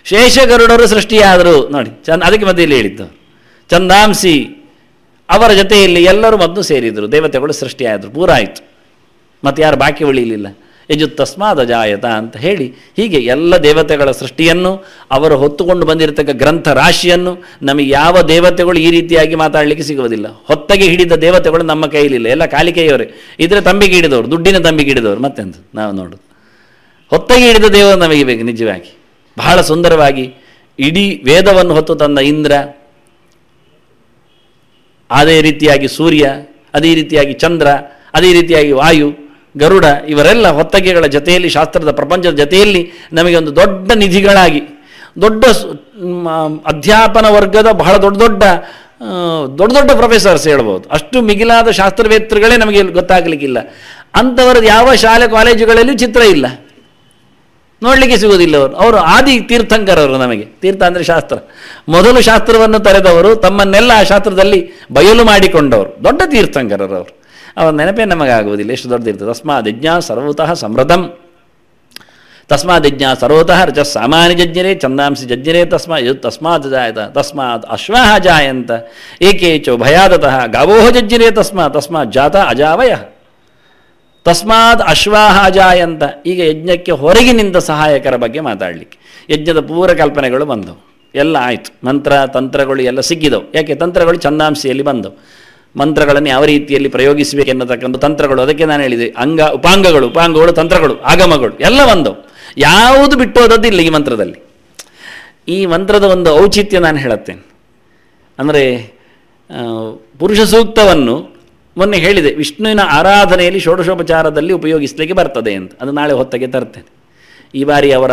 ಶೇಷ ಗರುಡರು ಸೃಷ್ಟಿಯಾದರು ನೋಡಿ. ಅದಕ್ಕೆ ಮಧ್ಯೆಯಲ್ಲಿ ಹೇಳಿದ್ದು ಛಂದಾಂಸಿ, ಅವರ ಜೊತೆಯಲ್ಲಿ ಎಲ್ಲರೂ ಮೊದಲು ಸೇರಿದರು, ದೇವತೆಗಳು ಸೃಷ್ಟಿಯಾದರು, ಪೂರ ಆಯಿತು, ಮತ್ತು ಯಾರು ಬಾಕಿ ಉಳಿಯಲಿಲ್ಲ. ಯಜುತ್ತಸ್ಮಾದ ಜಾಯತ ಅಂತ ಹೇಳಿ ಹೀಗೆ ಎಲ್ಲ ದೇವತೆಗಳ ಸೃಷ್ಟಿಯನ್ನು, ಅವರು ಹೊತ್ತುಕೊಂಡು ಬಂದಿರತಕ್ಕ ಗ್ರಂಥ ರಾಶಿಯನ್ನು, ನಮಗೆ ಯಾವ ದೇವತೆಗಳು ಈ ರೀತಿಯಾಗಿ ಮಾತಾಡಲಿಕ್ಕೆ ಸಿಗುವುದಿಲ್ಲ. ಹೊತ್ತಗೆ ಹಿಡಿದ ದೇವತೆಗಳು ನಮ್ಮ ಕೈಲಿಲ್ಲ, ಎಲ್ಲ ಕಾಲಿಕೆಯವರೇ. ಇದರ ತಂಬಿಗೆ ಹಿಡಿದವರು, ದುಡ್ಡಿನ ತಂಬಿಗೆ ಹಿಡಿದವರು, ಮತ್ತೆಂತ ನಾವು ನೋಡೋದು. ಹೊತ್ತಗೆ ಹಿಡಿದ ದೇವರು ನಮಗೆ ಬೇಕು ನಿಜವಾಗಿ. ಬಹಳ ಸುಂದರವಾಗಿ ಇಡೀ ವೇದವನ್ನು ಹೊತ್ತು ತಂದ ಇಂದ್ರ, ಅದೇ ರೀತಿಯಾಗಿ ಸೂರ್ಯ, ಅದೇ ರೀತಿಯಾಗಿ ಚಂದ್ರ, ಅದೇ ರೀತಿಯಾಗಿ ವಾಯು, ಗರುಡ, ಇವರೆಲ್ಲ ಹೊತ್ತಗೆಗಳ ಜೊತೆಯಲ್ಲಿ, ಶಾಸ್ತ್ರದ ಪ್ರಪಂಚದ ಜೊತೆಯಲ್ಲಿ ನಮಗೆ ಒಂದು ದೊಡ್ಡ ನಿಧಿಗಳಾಗಿ, ದೊಡ್ಡ ಅಧ್ಯಾಪನ ವರ್ಗದ ಬಹಳ ದೊಡ್ಡ ದೊಡ್ಡ ಪ್ರೊಫೆಸರ್ಸ್ ಹೇಳ್ಬೋದು. ಅಷ್ಟು ಮಿಗಿಲಾದ ಶಾಸ್ತ್ರವೇತ್ತರುಗಳೇ ನಮಗೆ ಗೊತ್ತಾಗಲಿಕ್ಕಿಲ್ಲ. ಅಂಥವರದ್ದು ಯಾವ ಶಾಲೆ ಕಾಲೇಜುಗಳಲ್ಲಿಯೂ ಚಿತ್ರ ಇಲ್ಲ, ನೋಡಲಿಕ್ಕೆ ಸಿಗೋದಿಲ್ಲ. ಅವರು ಆದಿ ತೀರ್ಥಂಕರವರು. ನಮಗೆ ತೀರ್ಥ ಅಂದರೆ ಶಾಸ್ತ್ರ, ಮೊದಲು ಶಾಸ್ತ್ರವನ್ನು ತರೆದವರು, ತಮ್ಮನ್ನೆಲ್ಲ ಆ ಶಾಸ್ತ್ರದಲ್ಲಿ ಬಯಲು ಮಾಡಿಕೊಂಡವರು, ದೊಡ್ಡ ತೀರ್ಥಂಕರರು ಅವರು. ಅವರ ನೆನಪೇ ನಮಗಾಗುವುದಿಲ್ಲ, ಎಷ್ಟು ದೊಡ್ಡದಿರ್ತದೆ. ತಸ್ಮಾದ್ಯಜ್ಞ ಸರ್ವತಃ ಸಮೃದ್ಧಂ, ತಸ್ಮಾದ್ಯಜ್ಞ ಸರ್ವತಃ ರಚ ಸಾಮಾನ್ಯ ಜಜ್ಞರೇ ಛಂದಾಂಸಿ ಜಜ್ಞರೇ ತಸ್ಮಾತ್ ಜಾಯತ ತಸ್ಮಾತ್ ಅಶ್ವಾಹ ಜಾಯಂತ ಏಕೇಚೋ ಭಯಾದತಃ ಗಾವೋಹ ಜಜ್ಞರೇ ತಸ್ಮಾತ್ ಜಾತ ಅಜಾವಯ ತಸ್ಮಾತ್ ಅಶ್ವಾಹ ಜಾಯಂತ. ಈಗ ಯಜ್ಞಕ್ಕೆ ಹೊರಗಿನಿಂದ ಸಹಾಯಕರ ಬಗ್ಗೆ ಮಾತಾಡಲಿಕ್ಕೆ ಯಜ್ಞದ ಪೂರ ಕಲ್ಪನೆಗಳು ಬಂದವು, ಎಲ್ಲ ಆಯಿತು. ಮಂತ್ರ ತಂತ್ರಗಳು ಎಲ್ಲ ಸಿಕ್ಕಿದವು. ಯಾಕೆ? ತಂತ್ರಗಳು ಛಂದಾಂಸಿಯಲ್ಲಿ ಬಂದವು. ಮಂತ್ರಗಳನ್ನು ಯಾವ ರೀತಿಯಲ್ಲಿ ಪ್ರಯೋಗಿಸಬೇಕೆನ್ನತಕ್ಕಂಥ ತಂತ್ರಗಳು, ಅದಕ್ಕೆ ನಾನು ಹೇಳಿದೆ, ಉಪಾಂಗಗಳು ತಂತ್ರಗಳು, ಆಗಮಗಳು ಎಲ್ಲ ಬಂದವು. ಯಾವುದು ಬಿಟ್ಟೋದದ್ದಿಲ್ಲ ಈ ಮಂತ್ರದಲ್ಲಿ. ಈ ಮಂತ್ರದ ಒಂದು ಔಚಿತ್ಯ ನಾನು ಹೇಳುತ್ತೇನೆ. ಅಂದರೆ ಪುರುಷ ಸೂಕ್ತವನ್ನು ಮೊನ್ನೆ ಹೇಳಿದೆ, ವಿಷ್ಣುವಿನ ಆರಾಧನೆಯಲ್ಲಿ ಷೋಡಶೋಪಚಾರದಲ್ಲಿ ಉಪಯೋಗಿಸಲಿಕ್ಕೆ ಬರ್ತದೆ ಅಂತ. ಅದು ನಾಳೆ ಹೊತ್ತಿಗೆ ತರ್ತೇನೆ. ಈ ಬಾರಿ ಅವರ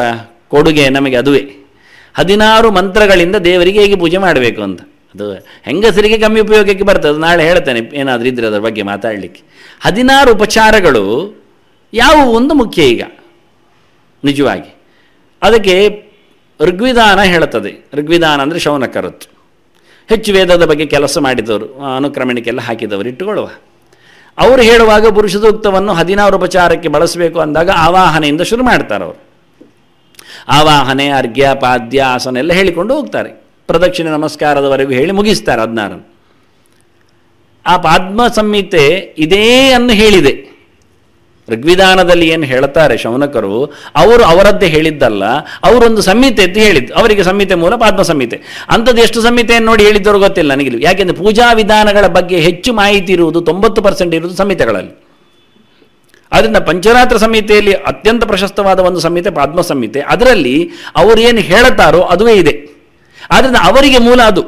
ಕೊಡುಗೆ ನಮಗೆ ಅದುವೇ. 16 ಮಂತ್ರಗಳಿಂದ ದೇವರಿಗೆ ಹೇಗೆ ಪೂಜೆ ಮಾಡಬೇಕು ಅಂತ. ಅದು ಹೆಂಗಸರಿಗೆ ಕಮ್ಮಿ ಉಪಯೋಗಕ್ಕೆ ಬರ್ತದೆ, ಅದು ನಾಳೆ ಹೇಳ್ತೇನೆ, ಏನಾದರೂ ಇದ್ದರೆ ಅದರ ಬಗ್ಗೆ ಮಾತಾಡಲಿಕ್ಕೆ. 16 ಉಪಚಾರಗಳು ಯಾವುವು ಒಂದು ಮುಖ್ಯ ಈಗ ನಿಜವಾಗಿ. ಅದಕ್ಕೆ ಋಗ್ವಿಧಾನ ಹೇಳುತ್ತದೆ. ಋಗ್ವಿಧಾನ ಅಂದರೆ ಶೌನಕರತ್ತು, ಹೆಚ್ಚು ವೇದದ ಬಗ್ಗೆ ಕೆಲಸ ಮಾಡಿದವರು, ಅನುಕ್ರಮಣಿಕೆಲ್ಲ ಹಾಕಿದವರು ಇಟ್ಟುಕೊಳ್ಳುವ. ಅವರು ಹೇಳುವಾಗ ಪುರುಷ ಸೂಕ್ತವನ್ನು 16 ಉಪಚಾರಕ್ಕೆ ಬಳಸಬೇಕು ಅಂದಾಗ ಆವಾಹನೆಯಿಂದ ಶುರು ಮಾಡ್ತಾರೆ ಅವರು. ಆವಾಹನೆ, ಅರ್ಘ್ಯ, ಪಾದ್ಯ, ಆಸನ ಎಲ್ಲ ಹೇಳಿಕೊಂಡು ಹೋಗ್ತಾರೆ. ಪ್ರದಕ್ಷಿಣೆ ನಮಸ್ಕಾರದವರೆಗೂ ಹೇಳಿ ಮುಗಿಸ್ತಾರೆ 16. ಆ ಪಾದ್ಮ ಸಂಹಿತೆ ಇದೇ ಅನ್ನು ಹೇಳಿದೆ. ಋಗ್ವಿಧಾನದಲ್ಲಿ ಏನು ಹೇಳ್ತಾರೆ ಶೌನಕರು, ಅವರು ಅವರದ್ದೇ ಹೇಳಿದ್ದಲ್ಲ, ಅವರೊಂದು ಸಂಹಿತೆ ಎತ್ತಿ ಹೇಳಿದ್ದು. ಅವರಿಗೆ ಸಂಹಿತೆ ಮೂಲ ಪಾದ್ಮ ಸಂಹಿತೆ. ಅಂಥದ್ದು ಎಷ್ಟು ಸಂಹಿತೆಯನ್ನು ನೋಡಿ ಹೇಳಿದ್ದವರು ಗೊತ್ತಿಲ್ಲ ನನಗಿಲ್ಲ. ಯಾಕೆಂದರೆ ಪೂಜಾ ವಿಧಾನಗಳ ಬಗ್ಗೆ ಹೆಚ್ಚು ಮಾಹಿತಿ ಇರುವುದು 90% ಇರುವುದು ಸಂಹಿತೆಗಳಲ್ಲಿ. ಆದ್ದರಿಂದ ಪಂಚರಾತ್ರ ಸಂಹಿತೆಯಲ್ಲಿ ಅತ್ಯಂತ ಪ್ರಶಸ್ತವಾದ ಒಂದು ಸಂಹಿತೆ ಪಾದ್ಮ ಸಂಹಿತೆ. ಅದರಲ್ಲಿ ಅವರು ಏನು ಹೇಳುತ್ತಾರೋ ಅದುವೇ ಇದೆ. ಆದ್ದರಿಂದ ಅವರಿಗೆ ಮೂಲ ಅದು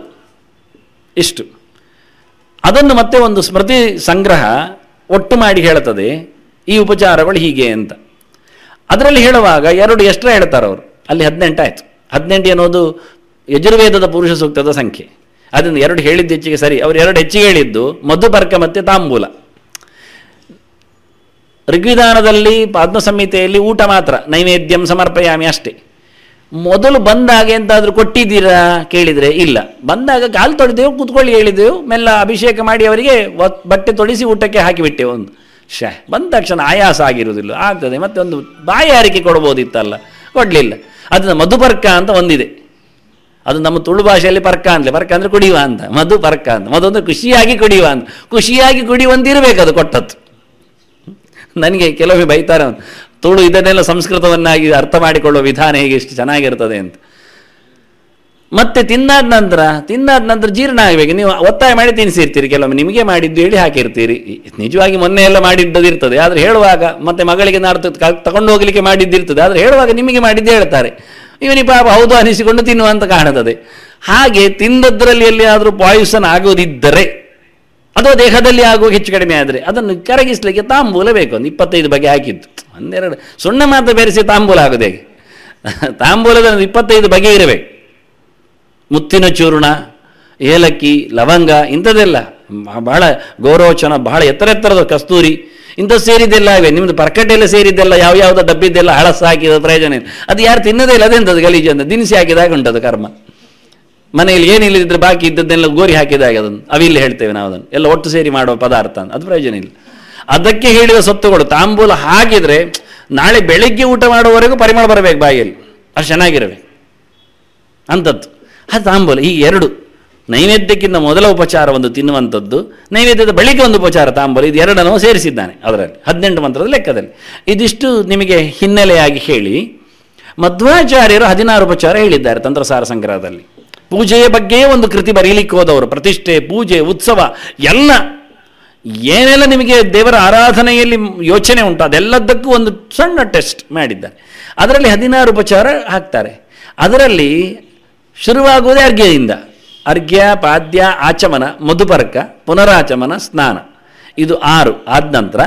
ಇಷ್ಟು. ಅದನ್ನು ಮತ್ತೆ ಒಂದು ಸ್ಮೃತಿ ಸಂಗ್ರಹ ಒಟ್ಟು ಮಾಡಿ ಹೇಳುತ್ತದೆ, ಈ ಉಪಚಾರಗಳು ಹೀಗೆ ಅಂತ. ಅದರಲ್ಲಿ ಹೇಳುವಾಗ ಎಷ್ಟರ ಹೇಳ್ತಾರೆ ಅವರು, ಅಲ್ಲಿ 18 ಆಯಿತು. 18 ಅನ್ನೋದು ಯಜುರ್ವೇದದ ಪುರುಷ ಸೂಕ್ತದ ಸಂಖ್ಯೆ. ಅದನ್ನು 2 ಹೇಳಿದ್ದು ಹೆಚ್ಚಿಗೆ ಸರಿ. ಅವರು 2 ಹೆಚ್ಚಿಗೆ ಹೇಳಿದ್ದು ಮಧುಪರ್ಕ ಮತ್ತು ತಾಂಬೂಲ. ಋಗ್ವಿಧಾನದಲ್ಲಿ ಪಾದ್ಮ ಸಂಹಿತೆಯಲ್ಲಿ ಊಟ ಮಾತ್ರ, ನೈವೇದ್ಯಂ ಸಮರ್ಪಯಾಮಿ ಅಷ್ಟೇ. ಮೊದಲು ಬಂದಾಗ ಎಂತಾದರೂ ಕೊಟ್ಟಿದ್ದೀರಾ ಕೇಳಿದರೆ ಇಲ್ಲ. ಬಂದಾಗ ಕಾಲು ತೊಳೆದೆವು, ಕೂತ್ಕೊಳ್ಳಿ ಹೇಳಿದೆವು, ಮೆಲ್ಲ ಅಭಿಷೇಕ ಮಾಡಿ ಅವರಿಗೆ ಬಟ್ಟೆ ತೊಡಿಸಿ ಊಟಕ್ಕೆ ಹಾಕಿಬಿಟ್ಟೆವು. ಒಂದು ಬಂದ ತಕ್ಷಣ ಆಯಾಸ ಆಗಿರುವುದಿಲ್ಲ, ಆಗ್ತದೆ. ಮತ್ತೆ ಒಂದು ಬಾಯಾರಿಕೆ ಕೊಡ್ಬೋದಿತ್ತಲ್ಲ, ಕೊಡಲಿಲ್ಲ. ಅದನ್ನು ಮಧುಪರ್ಕ ಅಂತ ಒಂದಿದೆ. ಅದು ನಮ್ಮ ತುಳು ಭಾಷೆಯಲ್ಲಿ ಪರ್ಕ ಅಂತಲೇ, ಪರ್ಕ ಅಂದರೆ ಕುಡಿಯುವ ಅಂತ, ಮಧುಪರ್ಕ ಅಂತ. ಮತ್ತೊಂದು ಖುಷಿಯಾಗಿ ಕುಡಿಯುವ ಅಂತ, ಖುಷಿಯಾಗಿ ಕುಡಿಯುವಂತಿರಬೇಕು ಅದು ಕೊಟ್ಟದ್ದು. ನನಗೆ ಕೆಲವೊಮ್ಮೆ ಬೈತಾರೆ, ತುಳು ಇದನ್ನೆಲ್ಲ ಸಂಸ್ಕೃತವನ್ನಾಗಿ ಅರ್ಥ ಮಾಡಿಕೊಳ್ಳುವ ವಿಧಾನ ಹೇಗೆ ಎಷ್ಟು ಚೆನ್ನಾಗಿರ್ತದೆ ಅಂತ. ಮತ್ತೆ ತಿನ್ನಾದ ನಂತರ ಜೀರ್ಣ ಆಗಬೇಕು. ನೀವು ಒತ್ತಾಯ ಮಾಡಿ ತಿನ್ನಿಸಿರ್ತೀರಿ, ಕೆಲವೊಮ್ಮೆ ನಿಮಗೆ ಮಾಡಿದ್ದು ಹೇಳಿ ಹಾಕಿರ್ತೀರಿ. ನಿಜವಾಗಿ ಮೊನ್ನೆ ಎಲ್ಲ ಮಾಡಿದ್ದದಿರ್ತದೆ, ಆದರೆ ಹೇಳುವಾಗ ಮತ್ತೆ ಮಗಳಿಗೆ ನಾಡ್ತು ತಗೊಂಡು ಹೋಗಲಿಕ್ಕೆ ಮಾಡಿದ್ದಿರ್ತದೆ, ಆದರೆ ಹೇಳುವಾಗ ನಿಮಗೆ ಮಾಡಿದ್ದು ಹೇಳ್ತಾರೆ. ಇವನಿಗೆ ಪಾಪ ಹೌದು ಅನಿಸಿಕೊಂಡು ತಿನ್ನುವಂತ ಕಾಣುತ್ತದೆ. ಹಾಗೆ ತಿಂದದ್ರಲ್ಲಿ ಎಲ್ಲಿಯಾದರೂ ಪಾಯ್ಸನ್ ಆಗೋದಿದ್ದರೆ, ಅಥವಾ ದೇಹದಲ್ಲಿ ಆಗುವ ಹೆಚ್ಚು ಕಡಿಮೆ ಆದರೆ ಅದನ್ನು ಕರಗಿಸಲಿಕ್ಕೆ ತಾಂಬೂಲ ಬೇಕು. ಒಂದು 25 ಬಗೆ ಹಾಕಿದ್ದು, ಒಂದೆರಡು ಸುಣ್ಣ ಮಾತ್ರ ಬೆರೆಸಿ ತಾಂಬೂಲ ಆಗೋದು ಹೇಗೆ? ತಾಂಬೂಲದ 25 ಬಗೆ ಇರಬೇಕು. ಮುತ್ತಿನ ಚೂರ್ಣ, ಏಲಕ್ಕಿ, ಲವಂಗ ಇಂಥದ್ದೆಲ್ಲ ಬಹಳ ಗೋರೋಚನ, ಬಹಳ ಎತ್ತರದ ಕಸ್ತೂರಿ ಇಂಥದ್ದು ಸೇರಿದ್ದೆಲ್ಲ ಇವೆ. ನಿಮ್ಮದು ಪರ್ಕಟೆಲ್ಲ ಸೇರಿದ್ದೆಲ್ಲ ಯಾವ್ಯಾವುದೋ ಡಬ್ಬಿದ್ದೆಲ್ಲ ಹಳಸ ಹಾಕಿದ ಪ್ರಯೋಜನ ಇಲ್ಲ. ಅದು ಯಾರು ತಿನ್ನೋದೇ ಇಲ್ಲ, ಅದೆಂಥದ್ದು ಗಲೀಜು ಅಂತ ದಿನಸಿ ಹಾಕಿದಾಗ ಉಂಟದು ಕರ್ಮ. ಮನೆಯಲ್ಲಿ ಏನಿಲ್ಲದಿದ್ರೆ ಬಾಕಿ ಇದ್ದದ್ದೆಲ್ಲ ಗೋರಿ ಹಾಕಿದಾಗ ಅದನ್ನು ಅವಿಲ್ಲಿ ಹೇಳ್ತೇವೆ ನಾವು, ಅದನ್ನು ಎಲ್ಲ ಒಟ್ಟು ಸೇರಿ ಮಾಡುವ ಪದಾರ್ಥ ಅಂತ, ಅದು ಪ್ರಯೋಜನ ಇಲ್ಲ. ಅದಕ್ಕೆ ಹೇಳಿದ ಸೊತ್ತುಗಳು ತಾಂಬೂಲ ಹಾಕಿದರೆ ನಾಳೆ ಬೆಳಗ್ಗೆ ಊಟ ಮಾಡುವವರೆಗೂ ಪರಿಮಳ ಬರಬೇಕು ಬಾಯಿಯಲ್ಲಿ, ಅಷ್ಟು ಚೆನ್ನಾಗಿರಬೇಕು ಅಂಥದ್ದು. ಅದು ತಾಂಬೂಲ. ಈ ಎರಡು ನೈವೇದ್ಯಕ್ಕಿಂತ ಮೊದಲ ಉಪಚಾರ ಒಂದು ತಿನ್ನುವಂಥದ್ದು, ನೈವೇದ್ಯದ ಬಳಿಕ ಒಂದು ಉಪಚಾರ ತಾಂಬೂಲ, ಇದು ಎರಡನ್ನೂ ಸೇರಿಸಿದ್ದಾನೆ ಅದರಲ್ಲಿ 18 ಮಂತ್ರದ ಲೆಕ್ಕದಲ್ಲಿ. ಇದಿಷ್ಟು ನಿಮಗೆ ಹಿನ್ನೆಲೆಯಾಗಿ ಹೇಳಿ ಮಧ್ವಾಚಾರ್ಯರು 16 ಉಪಚಾರ ಹೇಳಿದ್ದಾರೆ ತಂತ್ರಸಾರ ಸಂಗ್ರಹದಲ್ಲಿ. ಪೂಜೆಯ ಬಗ್ಗೆಯೇ ಒಂದು ಕೃತಿ ಬರೀಲಿಕ್ಕೆ ಹೋದವರು. ಪ್ರತಿಷ್ಠೆ, ಪೂಜೆ, ಉತ್ಸವ ಎಲ್ಲ ಏನೆಲ್ಲ ನಿಮಗೆ ದೇವರ ಆರಾಧನೆಯಲ್ಲಿ ಯೋಚನೆ ಉಂಟು ಅದೆಲ್ಲದಕ್ಕೂ ಒಂದು ಸಣ್ಣ ಟೆಸ್ಟ್ ಮಾಡಿದ್ದಾರೆ. ಅದರಲ್ಲಿ 16 ಉಪಚಾರ ಹಾಕ್ತಾರೆ. ಅದರಲ್ಲಿ ಶುರುವಾಗುವುದೇ ಅರ್ಘ್ಯದಿಂದ. ಅರ್ಘ್ಯ, ಪಾದ್ಯ, ಆಚಮನ, ಮಧುಪರ್ಕ, ಪುನರಾಚಮನ, ಸ್ನಾನ, ಇದು 6 ಆದ ನಂತರ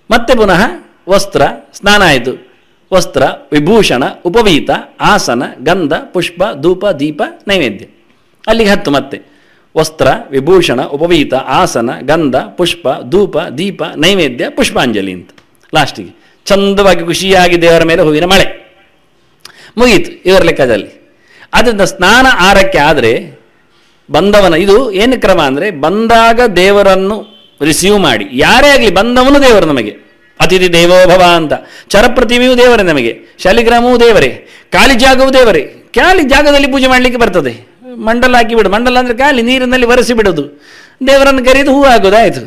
ಮತ್ತೆ ಪುನಃ ವಸ್ತ್ರ, ಸ್ನಾನ ಆಯಿತು, ವಸ್ತ್ರ, ವಿಭೂಷಣ, ಉಪವೀತ, ಆಸನ, ಗಂಧ, ಪುಷ್ಪ, ಧೂಪ, ದೀಪ, ನೈವೇದ್ಯ. ಅಲ್ಲಿಗೆ 10 ಮತ್ತೆ ವಸ್ತ್ರ, ವಿಭೂಷಣ, ಉಪವೀತ, ಆಸನ, ಗಂಧ, ಪುಷ್ಪ, ಧೂಪ, ದೀಪ, ನೈವೇದ್ಯ, ಪುಷ್ಪಾಂಜಲಿ ಅಂತ ಲಾಸ್ಟಿಗೆ ಚಂದವಾಗಿ ಖುಷಿಯಾಗಿ ದೇವರ ಮೇಲೆ ಹೂವಿನ ಮಳೆ ಮುಗೀತು ಇವರ ಲೆಕ್ಕದಲ್ಲಿ. ಆದ್ದರಿಂದ ಸ್ನಾನ 6ಕ್ಕೆ ಆದರೆ ಬಂದವನ ಇದು ಏನು ಕ್ರಮ ಅಂದರೆ, ಬಂದಾಗ ದೇವರನ್ನು ರಿಸೀವ್ ಮಾಡಿ, ಯಾರೇ ಆಗಲಿ ಬಂದವನು ದೇವರು ನಮಗೆ. ಅತಿಥಿ ದೇವೋಭವ ಅಂತ. ಚರಪ್ರತಿಮೆಯೂ ದೇವರೇ ನಮಗೆ, ಶಾಲಿಗ್ರಾಮವೂ ದೇವರೇ, ಖಾಲಿ ಜಾಗವೂ ದೇವರೇ. ಖಾಲಿ ಜಾಗದಲ್ಲಿ ಪೂಜೆ ಮಾಡಲಿಕ್ಕೆ ಬರ್ತದೆ. ಮಂಡಲ ಹಾಕಿಬಿಡು, ಮಂಡಲ ಅಂದರೆ ಖಾಲಿ ನೀರಿನಲ್ಲಿ ಒರೆಸಿ ಬಿಡೋದು, ದೇವರನ್ನು ಕರೆದು ಹೂ ಆಗೋದಾಯಿತು.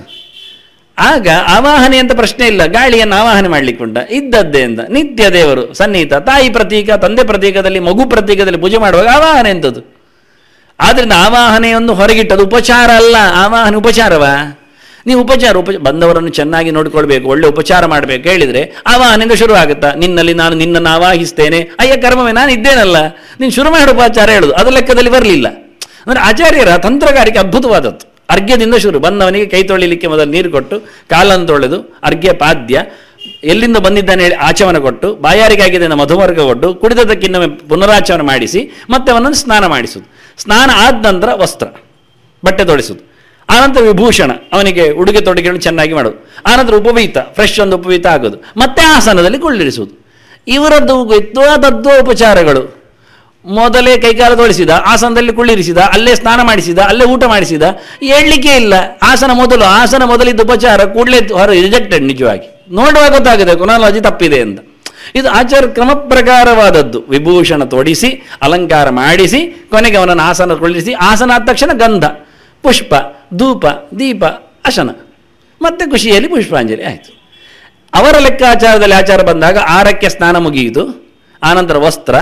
ಆಗ ಆವಾಹನೆ ಅಂತ ಪ್ರಶ್ನೆ ಇಲ್ಲ, ಗಾಳಿಯನ್ನು ಆವಾಹನೆ ಮಾಡಲಿಕ್ಕೆ ಉಂಟ, ಇದ್ದದ್ದೇ ಅಂತ. ನಿತ್ಯ ದೇವರು ಸನ್ನಿಹಿತ, ತಾಯಿ ಪ್ರತೀಕ, ತಂದೆ ಪ್ರತೀಕದಲ್ಲಿ, ಮಗು ಪ್ರತೀಕದಲ್ಲಿ ಪೂಜೆ ಮಾಡುವಾಗ ಆವಾಹನೆ ಎಂಥದ್ದು. ಆದ್ದರಿಂದ ಆವಾಹನೆಯನ್ನು ಹೊರಗಿಟ್ಟದು ಉಪಚಾರ ಅಲ್ಲ. ಆವಾಹನೆ ಉಪಚಾರವಾ? ನೀವು ಉಪಚಾರ ಬಂದವರನ್ನು ಚೆನ್ನಾಗಿ ನೋಡಿಕೊಳ್ಬೇಕು, ಒಳ್ಳೆ ಉಪಚಾರ ಮಾಡಬೇಕು ಹೇಳಿದರೆ ಆವಾಹನೆಯಿಂದ ಶುರು ಆಗುತ್ತಾ? ನಾನು ನಿನ್ನನ್ನು ಆವಾಹಿಸ್ತೇನೆ, ಅಯ್ಯ ಕರ್ಮವೇ ನಾನು ಇದ್ದೇನಲ್ಲ, ನೀನು ಶುರು ಮಾಡಿ ಉಪಚಾರ ಹೇಳೋದು ಅದು ಲೆಕ್ಕದಲ್ಲಿ ಬರಲಿಲ್ಲ. ಅಂದರೆ ಆಚಾರ್ಯರ ತಂತ್ರಗಾರಿಕೆ ಅದ್ಭುತವಾದದ್ದು. ಅರ್ಘ್ಯದಿಂದ ಶುರು. ಬಂದವನಿಗೆ ಕೈ ತೊಳಿಲಿಕ್ಕೆ ಮೊದಲು ನೀರು ಕೊಟ್ಟು, ಕಾಲನ್ನು ತೊಳೆದು, ಅರ್ಘ್ಯ, ಪಾದ್ಯ, ಎಲ್ಲಿಂದ ಬಂದಿದ್ದಾನೆ ಹೇಳಿ ಆಚಮನ ಕೊಟ್ಟು, ಬಾಯಾರಿಗೆ ಆಗಿದೆ ಮಧುವರ್ಗ ಕೊಟ್ಟು, ಕುಡಿದದಕ್ಕಿನ್ನೊಮ್ಮೆ ಪುನರಾಚಮನ ಮಾಡಿಸಿ ಮತ್ತೆ ಅವನನ್ನು ಸ್ನಾನ ಮಾಡಿಸುವುದು. ಸ್ನಾನ ಆದ ನಂತರ ವಸ್ತ್ರ, ಬಟ್ಟೆ ತೊಳಿಸುವುದು. ಆನಂತರ ವಿಭೂಷಣ, ಅವನಿಗೆ ಉಡುಗೆ ತೊಡುಗೆಗಳನ್ನು ಚೆನ್ನಾಗಿ ಮಾಡೋದು. ಆನಂತರ ಉಪವೀತ, ಫ್ರೆಶ್ ಒಂದು ಉಪವೀತ ಆಗೋದು. ಮತ್ತೆ ಆಸನದಲ್ಲಿ ಕುಳ್ಳಿರಿಸುವುದು. ಇವರದ್ದು ತದ್ವ ಉಪಚಾರಗಳು. ಮೊದಲೇ ಕೈಕಾಲ ತೊಳಿಸಿದ, ಆಸನದಲ್ಲಿ ಕುಳ್ಳಿರಿಸಿದ, ಅಲ್ಲೇ ಸ್ನಾನ ಮಾಡಿಸಿದ, ಅಲ್ಲೇ ಊಟ ಮಾಡಿಸಿದ, ಹೇಳಲಿಕ್ಕೆ ಇಲ್ಲ. ಆಸನ ಮೊದಲಿದ್ದ ಉಪಚಾರ ಕೂಡಲೇ ರಿಜೆಕ್ಟೆಡ್. ನಿಜವಾಗಿ ನೋಡುವಾಗ ಗೊತ್ತಾಗಿದೆ ಕೊನಾಲಜಿ ತಪ್ಪಿದೆ ಅಂತ. ಇದು ಆಚಾರ ಕ್ರಮ ಪ್ರಕಾರವಾದದ್ದು. ವಿಭೂಷಣ ತೊಡಿಸಿ, ಅಲಂಕಾರ ಮಾಡಿಸಿ, ಕೊನೆಗೆ ಅವನನ್ನು ಆಸನ ಕುಳ್ಳಿರಿಸಿ, ಆಸನ ಆದ ತಕ್ಷಣ ಗಂಧ, ಪುಷ್ಪ, ಧೂಪ, ದೀಪ, ಅಶನ, ಮತ್ತೆ ಖುಷಿಯಲ್ಲಿ ಪುಷ್ಪಾಂಜಲಿ ಆಯಿತು. ಅವರ ಲೆಕ್ಕಾಚಾರದಲ್ಲಿ ಆಚಾರ ಬಂದಾಗ 6ಕ್ಕೆ ಸ್ನಾನ ಮುಗಿಯಿತು. ಆನಂತರ ವಸ್ತ್ರ,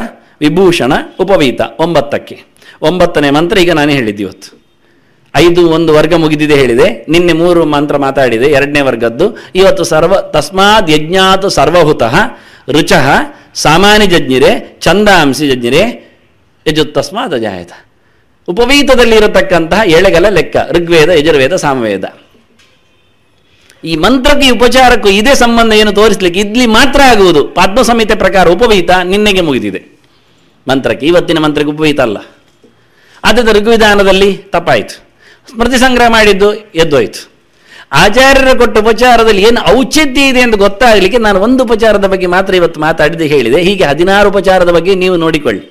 ವಿಭೂಷಣ, ಉಪವೀತ 9ಕ್ಕೆ. 9ನೇ ಮಂತ್ರ ಈಗ ನಾನೇ ಹೇಳಿದ್ದೆ. ಇವತ್ತು 5 ಒಂದು ವರ್ಗ ಮುಗಿದಿದೆ ಹೇಳಿದೆ. ನಿನ್ನೆ 3 ಮಂತ್ರ ಮಾತಾಡಿದೆ, 2ನೇ ವರ್ಗದ್ದು. ಇವತ್ತು ತಸ್ಮಾದ್ ಯಜ್ಞಾತ್ ಸರ್ವಹುತಃ ರುಚಃ ಸಾಮಾನ್ಯ ಜಜ್ಞಿರೆ ಛಂದಾಂಸಿ ಜಜ್ಞಿರೆ ಯಜುತ್ತಸ್ಮಾತ್ ಅಜಾಯತ. ಉಪವೀತದಲ್ಲಿ ಇರತಕ್ಕಂತಹ ಎಳೆಗಲ ಲೆಕ್ಕ ಋಗ್ವೇದ, ಯಜುರ್ವೇದ, ಸಾಮವೇದ. ಈ ಮಂತ್ರಕ್ಕೆ ಉಪಚಾರಕ್ಕೂ ಇದೇ ಸಂಬಂಧ ಏನು ತೋರಿಸ್ಲಿಕ್ಕೆ ಇಲ್ಲಿ ಮಾತ್ರ ಆಗುವುದು. ಪದ್ಮ ಸಂಹಿತೆ ಪ್ರಕಾರ ಉಪವೀತ ನಿನ್ನೆಗೆ ಮುಗಿದಿದೆ ಮಂತ್ರಕ್ಕೆ. ಇವತ್ತಿನ ಮಂತ್ರಕ್ಕೆ ಉಪವೀತ ಅಲ್ಲ. ಆದ್ದರಿಂದ ಋಗ್ವಿಧಾನದಲ್ಲಿ ತಪ್ಪಾಯಿತು. ಸ್ಮೃತಿ ಸಂಗ್ರಹ ಮಾಡಿದ್ದು ಎದ್ದೋಯ್ತು. ಆಚಾರ್ಯರ ಕೊಟ್ಟ ಉಪಚಾರದಲ್ಲಿ ಏನು ಔಚಿತ್ಯ ಇದೆ ಎಂದು ಗೊತ್ತಾಗಲಿಕ್ಕೆ ನಾನು ಒಂದು ಉಪಚಾರದ ಬಗ್ಗೆ ಮಾತ್ರ ಇವತ್ತು ಮಾತಾಡಿದೆ ಹೇಳಿದೆ. ಹೀಗೆ 16 ಉಪಚಾರದ ಬಗ್ಗೆ ನೀವು ನೋಡಿಕೊಳ್ಳಿ.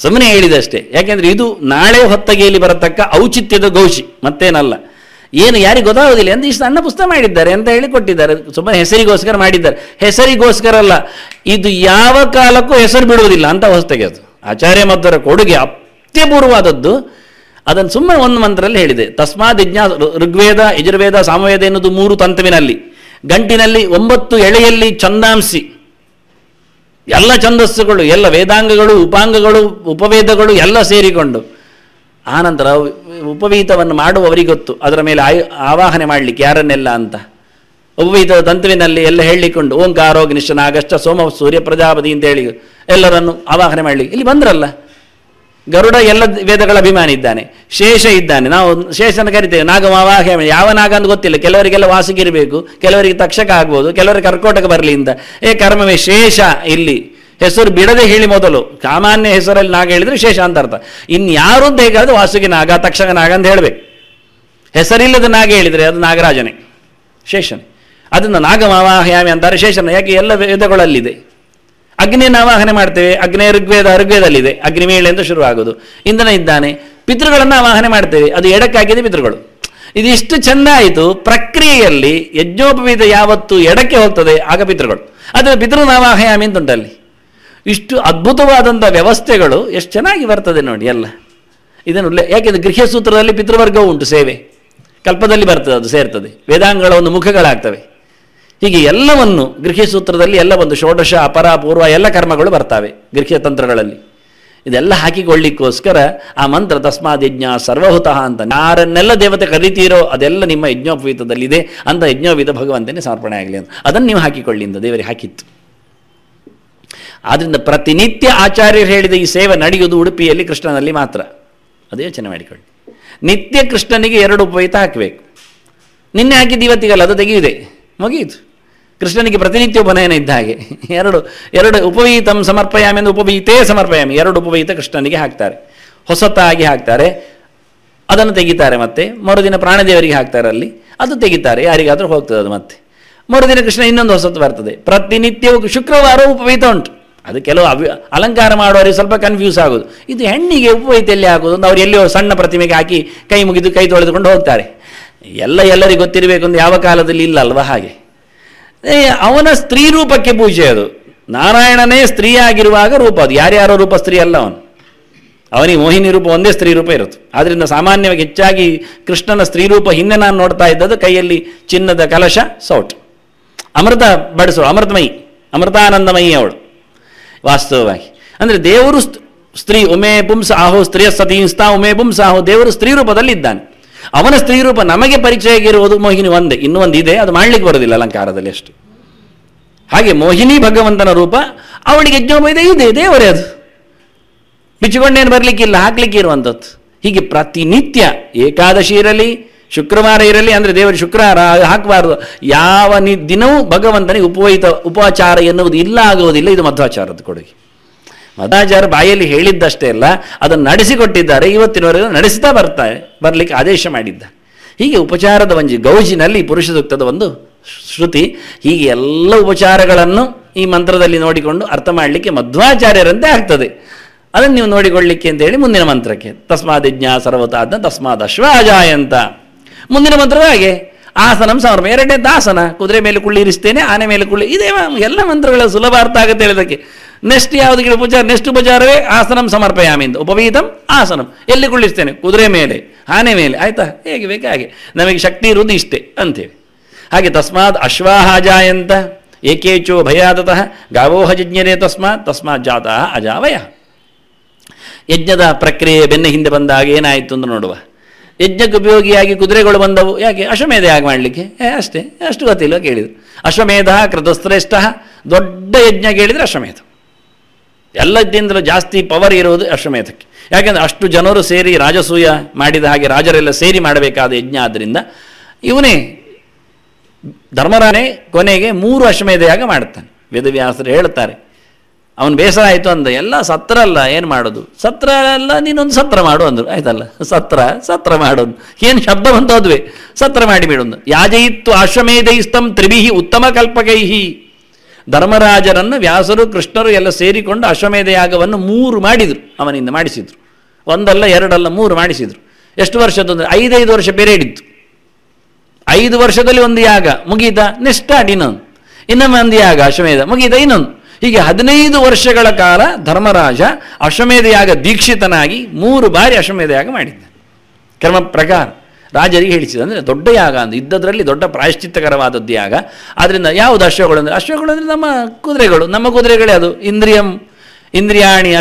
ಸುಮ್ಮನೆ ಹೇಳಿದಷ್ಟೇ. ಯಾಕೆಂದರೆ ಇದು ನಾಳೆ ಹೊತ್ತಗೆಯಲ್ಲಿ ಬರತಕ್ಕ ಔಚಿತ್ಯದ ಘೋಷಿ, ಮತ್ತೇನಲ್ಲ. ಏನು ಯಾರಿಗೆ ಗೊತ್ತಾಗೋದಿಲ್ಲ ಅಂತ ಇಷ್ಟು ಸಣ್ಣ ಪುಸ್ತಕ ಮಾಡಿದ್ದಾರೆ ಅಂತ ಹೇಳಿ ಕೊಟ್ಟಿದ್ದಾರೆ. ಸುಮ್ಮನೆ ಹೆಸರಿಗೋಸ್ಕರ ಮಾಡಿದ್ದಾರೆ. ಹೆಸರಿಗೋಸ್ಕರ ಅಲ್ಲ, ಇದು ಯಾವ ಕಾಲಕ್ಕೂ ಹೆಸರು ಬಿಡುವುದಿಲ್ಲ ಅಂತ ಹೊಸತೆಗೆ. ಅದು ಆಚಾರ್ಯ ಮಧ್ವರ ಕೊಡುಗೆ ಅತ್ಯಪೂರ್ವವಾದದ್ದು. ಅದನ್ನು ಸುಮ್ಮನೆ ಒಂದು ಮಂತ್ರದಲ್ಲಿ ಹೇಳಿದೆ. ತಸ್ಮಾತ್ ಯಜ್ಞ ಋಗ್ವೇದ, ಯಜುರ್ವೇದ, ಸಾಮವೇದ ಎನ್ನುವುದು 3 ತಂತುವಿನಲ್ಲಿ, ಗಂಟಿನಲ್ಲಿ 9 ಎಳೆಯಲ್ಲಿ ಛಂದಾಂಸಿ, ಎಲ್ಲ ಛಂದಸ್ಸುಗಳು, ಎಲ್ಲ ವೇದಾಂಗಗಳು, ಉಪಾಂಗಗಳು, ಉಪವೇದಗಳು ಎಲ್ಲ ಸೇರಿಕೊಂಡು. ಆನಂತರ ಉಪವೀತವನ್ನು ಮಾಡುವವರಿಗೆ ಗೊತ್ತು ಅದರ ಮೇಲೆ ಆವಾಹನೆ ಮಾಡಲಿಕ್ಕೆ ಯಾರನ್ನೆಲ್ಲ ಅಂತ. ಉಪವೀತದ ತಂತುವಿನಲ್ಲಿ ಎಲ್ಲ ಹೇಳಿಕೊಂಡು ಓಂಕಾರೋಗ್ನಿಶ್ಚನಾಗಶ್ಚ ಸೋಮ ಸೂರ್ಯ ಪ್ರಜಾಪತಿ ಅಂತ ಹೇಳಿ ಎಲ್ಲರನ್ನು ಆವಾಹನೆ ಮಾಡಲಿಕ್ಕೆ ಇಲ್ಲಿ ಬಂದ್ರಲ್ಲ. ಗರುಡ ಎಲ್ಲ ವೇದಗಳ ಅಭಿಮಾನಿ ಇದ್ದಾನೆ, ಶೇಷ ಇದ್ದಾನೆ. ನಾವು ಶೇಷನ ಕರಿತೇವೆ ನಾಗಮಾವಾಹ್ಯ. ಯಾವ ನಾಗ ಅಂತ ಗೊತ್ತಿಲ್ಲ, ಕೆಲವರಿಗೆಲ್ಲ ವಾಸುಕಿ ಇರಬೇಕು, ಕೆಲವರಿಗೆ ತಕ್ಷಕ ಆಗ್ಬೋದು, ಕೆಲವರಿಗೆ ಕರ್ಕೋಟಕ ಬರಲಿ ಅಂತ. ಕರ್ಮವೇ ಶೇಷ. ಇಲ್ಲಿ ಹೆಸರು ಬಿಡದೆ ಹೇಳಿ ಮೊದಲು, ಸಾಮಾನ್ಯ ಹೆಸರಲ್ಲಿ ನಾಗ ಹೇಳಿದ್ರೆ ಶೇಷ ಅಂತ ಅರ್ಥ. ಇನ್ಯಾರು ಅಂತ ಹೇಗಾದ್ರೆ ವಾಸುಕಿ ನಾಗ, ತಕ್ಷಕ ನಾಗ ಅಂತ ಹೇಳಬೇಕು. ಹೆಸರಿಲ್ಲದ ನಾಗ ಹೇಳಿದರೆ ಅದು ನಾಗರಾಜನೇ, ಶೇಷನೇ. ಅದನ್ನು ನಾಗಮಾವಾಹ್ಯಾಮಿ ಅಂತಾರೆ ಶೇಷನ. ಯಾಕೆ ಎಲ್ಲ ವೇದಗಳಲ್ಲಿದೆ. ಅಗ್ನಿಯನ್ನು ಆವಾಹನೆ ಮಾಡ್ತೇವೆ, ಅಗ್ನಿ ಋಗ್ವೇದಲ್ಲಿದೆ, ಅಗ್ನಿಮೇಳೆ ಅಂತ ಶುರು ಆಗೋದು. ಇಂಧನ ಇದ್ದಾನೆ. ಪಿತೃಗಳನ್ನು ಆವಾಹನೆ ಮಾಡ್ತೇವೆ, ಅದು ಎಡಕ್ಕಾಗಿದೆ ಪಿತೃಗಳು. ಇದಿಷ್ಟು ಚೆಂದ ಆಯಿತು. ಪ್ರಕ್ರಿಯೆಯಲ್ಲಿ ಯಜ್ಞೋಪವೀತ ಯಾವತ್ತು ಎಡಕ್ಕೆ ಹೋಗ್ತದೆ ಆಗ ಪಿತೃಗಳು. ಆದರೆ ಪಿತೃನಾವಾಹಯಾಮಿ ಅಂತ ಉಂಟಲ್ಲಿ. ಇಷ್ಟು ಅದ್ಭುತವಾದಂಥ ವ್ಯವಸ್ಥೆಗಳು ಎಷ್ಟು ಚೆನ್ನಾಗಿ ಬರ್ತದೆ ನೋಡಿ ಎಲ್ಲ. ಇದನ್ನು ಯಾಕೆಂದರೆ ಗೃಹ್ಯ ಸೂತ್ರದಲ್ಲಿ ಪಿತೃವರ್ಗವೂ ಉಂಟು, ಸೇವೆ ಕಲ್ಪದಲ್ಲಿ ಬರ್ತದೆ, ಅದು ಸೇರ್ತದೆ, ವೇದಾಂಗಗಳ ಒಂದು ಮುಖಗಳಾಗ್ತವೆ. ಹೀಗೆ ಎಲ್ಲವನ್ನು ಗೃಹ್ಯ ಸೂತ್ರದಲ್ಲಿ ಎಲ್ಲ ಒಂದು ಷೋಡಶ ಅಪರ ಪೂರ್ವ ಎಲ್ಲ ಕರ್ಮಗಳು ಬರ್ತವೆ ಗೃಹ್ಯ ತಂತ್ರಗಳಲ್ಲಿ. ಇದೆಲ್ಲ ಹಾಕಿಕೊಳ್ಳಿಕ್ಕೋಸ್ಕರ ಆ ಮಂತ್ರ ತಸ್ಮಾದ್ ಯಜ್ಞ ಸರ್ವಹುತಃ ಅಂತ. ಯಾರನ್ನೆಲ್ಲ ದೇವತೆ ಕರಿತೀರೋ ಅದೆಲ್ಲ ನಿಮ್ಮ ಯಜ್ಞೋಪವೀತದಲ್ಲಿದೆ ಅಂತ. ಯಜ್ಞೋಪವೀತ ಭಗವಂತನೇ ಸಮರ್ಪಣೆ ಆಗಲಿ ಅಂತ ಅದನ್ನು ನೀವು ಹಾಕಿಕೊಳ್ಳಿ ಅಂತ ದೇವರಿಗೆ ಹಾಕಿತ್ತು. ಆದ್ದರಿಂದ ಪ್ರತಿನಿತ್ಯ ಆಚಾರ್ಯರು ಹೇಳಿದ ಈ ಸೇವೆ ನಡೆಯುವುದು ಉಡುಪಿಯಲ್ಲಿ ಕೃಷ್ಣನಲ್ಲಿ ಮಾತ್ರ. ಅದು ಯೋಚನೆ ಮಾಡಿಕೊಳ್ಳಿ. ನಿತ್ಯ ಕೃಷ್ಣನಿಗೆ 2 ಉಪವೀತ ಹಾಕಬೇಕು. ನಿನ್ನೆ ಹಾಕಿದ್ದು ಇವತ್ತಿಗಲ್ಲ, ಅದು ತೆಗೆಯುವುದೇ, ಮುಗಿಯಿತು. ಕೃಷ್ಣನಿಗೆ ಪ್ರತಿನಿತ್ಯ ಉಪನಯನ ಇದ್ದ ಹಾಗೆ ಎರಡು ಉಪವೀತಂ ಸಮರ್ಪಯಾಮಿ ಎಂದು ಉಪವೀತೇ ಸಮರ್ಪಯಾಮಿ. 2 ಉಪವೀತ ಕೃಷ್ಣನಿಗೆ ಹಾಕ್ತಾರೆ, ಹೊಸತಾಗಿ ಹಾಕ್ತಾರೆ. ಅದನ್ನು ತೆಗಿತಾರೆ. ಮತ್ತೆ ಮರುದಿನ ಪ್ರಾಣದೇವರಿಗೆ ಹಾಕ್ತಾರೆ, ಅಲ್ಲಿ ಅದು ತೆಗಿತಾರೆ. ಯಾರಿಗಾದರೂ ಹೋಗ್ತದೆ ಅದು. ಮತ್ತೆ ಮರುದಿನ ಕೃಷ್ಣ ಇನ್ನೊಂದು ಹೊಸತು ಬರ್ತದೆ. ಪ್ರತಿನಿತ್ಯವೂ ಶುಕ್ರವಾರ ಉಪವೀತ ಉಂಟು. ಅದು ಕೆಲವು ಅಲಂಕಾರ ಮಾಡುವವರಿಗೆ ಸ್ವಲ್ಪ ಕನ್ಫ್ಯೂಸ್ ಆಗೋದು. ಇದು ಹೆಣ್ಣಿಗೆ ಉಪವೀತ ಎಲ್ಲಿ ಆಗೋದು ಅಂತ ಅವ್ರು ಎಲ್ಲಿಯೋ ಸಣ್ಣ ಪ್ರತಿಮೆಗೆ ಹಾಕಿ ಕೈ ಮುಗಿದು ಕೈ ತೊಳೆದುಕೊಂಡು ಹೋಗ್ತಾರೆ. ಎಲ್ಲರಿಗೂ ಗೊತ್ತಿರಬೇಕು ಅಂತ ಯಾವ ಕಾಲದಲ್ಲಿ ಇಲ್ಲ ಅಲ್ವಾ? ಹಾಗೆ ಅವನ ಸ್ತ್ರೀ ರೂಪಕ್ಕೆ ಪೂಜೆ. ಅದು ನಾರಾಯಣನೇ ಸ್ತ್ರೀಯಾಗಿರುವಾಗ ರೂಪ, ಅದು ಯಾರ್ಯಾರೋ ರೂಪ ಸ್ತ್ರೀ ಅಲ್ಲ ಅವನಿಗೆ ಮೋಹಿನಿ ರೂಪ ಒಂದೇ ಸ್ತ್ರೀ ರೂಪ ಇರುತ್ತೆ. ಆದ್ದರಿಂದ ಸಾಮಾನ್ಯವಾಗಿ ಹೆಚ್ಚಾಗಿ ಕೃಷ್ಣನ ಸ್ತ್ರೀ ರೂಪ ಹಿಂದೆ ನಾನು ನೋಡ್ತಾ ಇದ್ದದ್ದು ಕೈಯಲ್ಲಿ ಚಿನ್ನದ ಕಲಶ, ಸೌಟ್, ಅಮೃತ ಬಡಿಸೋ ಅಮೃತಮಯಿ, ಅಮೃತಾನಂದಮಯಿ ಅವಳು ವಾಸ್ತವವಾಗಿ. ಅಂದರೆ ದೇವರು ಸ್ತ್ರೀ. ಉಮೇ ಪುಂಸ ಆಹೋ ಸ್ತ್ರೀಯ ಸತೀಸ್ತಾ ಉಮೇ ಪುಂಸ ಆಹೋ. ದೇವರು ಸ್ತ್ರೀ ರೂಪದಲ್ಲಿ ಇದ್ದಾನೆ. ಅವನ ಸ್ತ್ರೀ ರೂಪ ನಮಗೆ ಪರಿಚಯಗಿರುವುದು ಮೋಹಿನಿ ಒಂದೇ. ಇನ್ನೂ ಒಂದು ಇದೆ, ಅದು ಮಾಡಲಿಕ್ಕೆ ಬರೋದಿಲ್ಲ ಅಲಂಕಾರದಲ್ಲಿ ಅಷ್ಟು. ಹಾಗೆ ಮೋಹಿನಿ ಭಗವಂತನ ರೂಪ, ಅವಳಿಗೆ ಯಜ್ಞೋಪವೀತ ಇದೆ, ದೇವರೇ ಅದು. ಬಿಚ್ಚಿಕೊಂಡೇನು ಬರಲಿಕ್ಕಿಲ್ಲ, ಹಾಕ್ಲಿಕ್ಕೆ ಇರುವಂಥದ್ದು. ಹೀಗೆ ಪ್ರತಿನಿತ್ಯ ಏಕಾದಶಿ ಇರಲಿ, ಶುಕ್ರವಾರ ಇರಲಿ, ಅಂದರೆ ದೇವರು ಶುಕ್ರವಾರ ಹಾಕಬಾರ್ದು. ಯಾವ ದಿನವೂ ಭಗವಂತನಿಗೆ ಉಪಚಾರ ಎನ್ನುವುದು ಇಲ್ಲ, ಆಗುವುದಿಲ್ಲ. ಇದು ಮಧ್ವಾಚಾರದ ಕೊಡುಗೆ. ಮಧ್ವಾಚಾರ್ಯ ಬಾಯಲ್ಲಿ ಹೇಳಿದ್ದಷ್ಟೇ ಅಲ್ಲ, ಅದನ್ನು ನಡೆಸಿಕೊಟ್ಟಿದ್ದಾರೆ. ಇವತ್ತಿನವರೆಗೂ ನಡೆಸ್ತಾ ಬರಲಿಕ್ಕೆ ಆದೇಶ ಮಾಡಿದ್ದ. ಹೀಗೆ ಉಪಚಾರದ ಗೌಜಿನಲ್ಲಿ ಪುರುಷ ಸೂಕ್ತದ ಒಂದು ಶ್ರುತಿ. ಹೀಗೆ ಎಲ್ಲ ಉಪಚಾರಗಳನ್ನು ಈ ಮಂತ್ರದಲ್ಲಿ ನೋಡಿಕೊಂಡು ಅರ್ಥ ಮಾಡಲಿಕ್ಕೆ ಮಧ್ವಾಚಾರ್ಯರಂತೆ ಆಗ್ತದೆ. ಅದನ್ನು ನೀವು ನೋಡಿಕೊಳ್ಳಿಕ್ಕೆ ಅಂತೇಳಿ ಮುಂದಿನ ಮಂತ್ರಕ್ಕೆ ತಸ್ಮಾದ್ ಯಜ್ಞ ಸರ್ವತಾದ್ನ ತಸ್ಮಾದ್ ಅಶ್ವಾಜಾಯಂತ. ಮುಂದಿನ ಮಂತ್ರವೂ ಹಾಗೆ ಆಸನಂ ಸಮರ್ಪ. 2ನೇದು ಆಸನ, ಕುದುರೆ ಮೇಲೆ ಕುಳ್ಳಿರಿಸ್ತೇನೆ, ಆನೆ ಮೇಲೆ ಇದೇ ಎಲ್ಲ ಮಂತ್ರಗಳ ಸುಲಭ ಅರ್ಥ ಆಗುತ್ತೆ ಹೇಳೋದಕ್ಕೆ. ನೆಕ್ಸ್ಟ್ ಯಾವುದಕ್ಕೆ ಉಪಚಾರ? ನೆಕ್ಸ್ಟ್ ಉಪಚಾರವೇ ಆಸನಂ ಸಮರ್ಪಯಾಮಿಂದ. ಉಪವೀತಂ ಆಸನಂ. ಎಲ್ಲಿ ಕುಳ್ಳಿರ್ತೇನೆ? ಕುದುರೆ ಮೇಲೆ, ಆನೆ ಮೇಲೆ. ಆಯ್ತಾ? ಹೇಗೆ ಬೇಕು ಹಾಗೆ. ನಮಗೆ ಶಕ್ತಿ ಇರುವುದು ಇಷ್ಟೇ ಅಂತೇಳಿ. ಹಾಗೆ ತಸ್ಮಾತ್ ಅಶ್ವಾಹಾಜಾಯಂತ ಏಕೇಚೋ ಭಯಾದತಃ ಗಾವೋಹ ಯಜ್ಞರೇ ತಸ್ಮಾತ್ ಜಾತಃ ಅಜಾವಯ. ಯಜ್ಞದ ಪ್ರಕ್ರಿಯೆ ಬೆನ್ನ ಹಿಂದೆ ಬಂದಾಗ ಏನಾಯಿತು ಅಂತ ನೋಡುವ. ಯಜ್ಞಕ್ಕೆ ಉಪಯೋಗಿಯಾಗಿ ಕುದುರೆಗಳು ಬಂದವು. ಯಾಕೆ? ಅಶ್ವಮೇಧ ಯಾಕೆ ಮಾಡಲಿಕ್ಕೆ, ಅಷ್ಟೇ. ಅಷ್ಟು ಗೊತ್ತಿಲ್ಲ ಕೇಳಿದರು. ಅಶ್ವಮೇಧ ಕೃತಶ್ರೇಷ್ಠ. ದೊಡ್ಡ ಯಜ್ಞ ಕೇಳಿದರೆ ಅಶ್ವಮೇಧ. ಎಲ್ಲದಿಂದಲೂ ಜಾಸ್ತಿ ಪವರ್ ಇರುವುದು ಅಶ್ವಮೇಧಕ್ಕೆ. ಯಾಕೆಂದರೆ ಅಷ್ಟು ಜನರು ಸೇರಿ ರಾಜಸೂಯ ಮಾಡಿದ ಹಾಗೆ ರಾಜರೆಲ್ಲ ಸೇರಿ ಮಾಡಬೇಕಾದ ಯಜ್ಞ. ಆದ್ದರಿಂದ ಇವನೇ ಧರ್ಮರಾಜನೇ ಕೊನೆಗೆ 3 ಅಶ್ವಮೇಧ ಯಾಗ ಮಾಡ್ತಾನೆ. ವೇದವ್ಯಾಸರು ಹೇಳ್ತಾರೆ, ಅವನು ಬೇಸರ ಆಯಿತು ಅಂದ. ಎಲ್ಲ ಸತ್ರ ಅಲ್ಲ, ಏನು ಮಾಡೋದು? ಸತ್ರ ಅಲ್ಲ, ನೀನೊಂದು ಸತ್ರ ಮಾಡು ಅಂದರು. ಆಯ್ತಲ್ಲ, ಸತ್ರ ಮಾಡೋದು. ಏನು ಶಬ್ದ ಬಂತು ಅದುವೇ, ಸತ್ರ ಮಾಡಿಬಿಡೊಂದು. ಯಾಜಯಿತ್ತು ಅಶ್ವಮೇಧೈಸ್ತಂ ತ್ರಿಭಿಹಿ ಉತ್ತಮ ಕಲ್ಪಕೈಹಿ. ಧರ್ಮರಾಜರನ್ನು ವ್ಯಾಸರು ಕೃಷ್ಣರು ಎಲ್ಲ ಸೇರಿಕೊಂಡು ಅಶ್ವಮೇಧ ಯಾಗವನ್ನು 3 ಮಾಡಿದರು. ಅವನಿಂದ ಮಾಡಿಸಿದರು. 1 ಅಲ್ಲ 2 ಅಲ್ಲ 3 ಮಾಡಿಸಿದರು. ಎಷ್ಟು ವರ್ಷದ್ದು ಅಂದರೆ 5 ವರ್ಷ ಪೀರಿಯಡ್ ಇತ್ತು. 5 ವರ್ಷದಲ್ಲಿ ಒಂದು ಯಾಗ ಮುಗೀತಾ, ನೆಕ್ಸ್ಟ್ ಇನ್ನೊಮ್ಮೆ ಒಂದು ಯಾಗ ಅಶ್ವಮೇಧ ಮುಗೀತಾ, ಇನ್ನೊಂದು. ಹೀಗೆ 15 ವರ್ಷಗಳ ಕಾಲ ಧರ್ಮರಾಜ ಅಶ್ವಮೇಧ ಯಾಗ ದೀಕ್ಷಿತನಾಗಿ 3 ಬಾರಿ ಅಶ್ವಮೇಧ ಯಾಗ ಮಾಡಿದ್ದ. ಕ್ರಮ ಪ್ರಕಾರ ರಾಜರಿಗೆ ಹೇಳಿಸಿದ. ಅಂದರೆ ದೊಡ್ಡ ಯಾಗ ಅಂದರೆ ಇದ್ದದರಲ್ಲಿ ದೊಡ್ಡ ಪ್ರಾಯಶ್ಚಿತ್ತಕರವಾದದ್ದು ಯಾಗ. ಆದ್ದರಿಂದ ಯಾವುದು ಅಶ್ವಗಳು ಅಂದರೆ ನಮ್ಮ ಕುದುರೆಗಳೇ. ಅದು ಇಂದ್ರಿಯಾಣಿ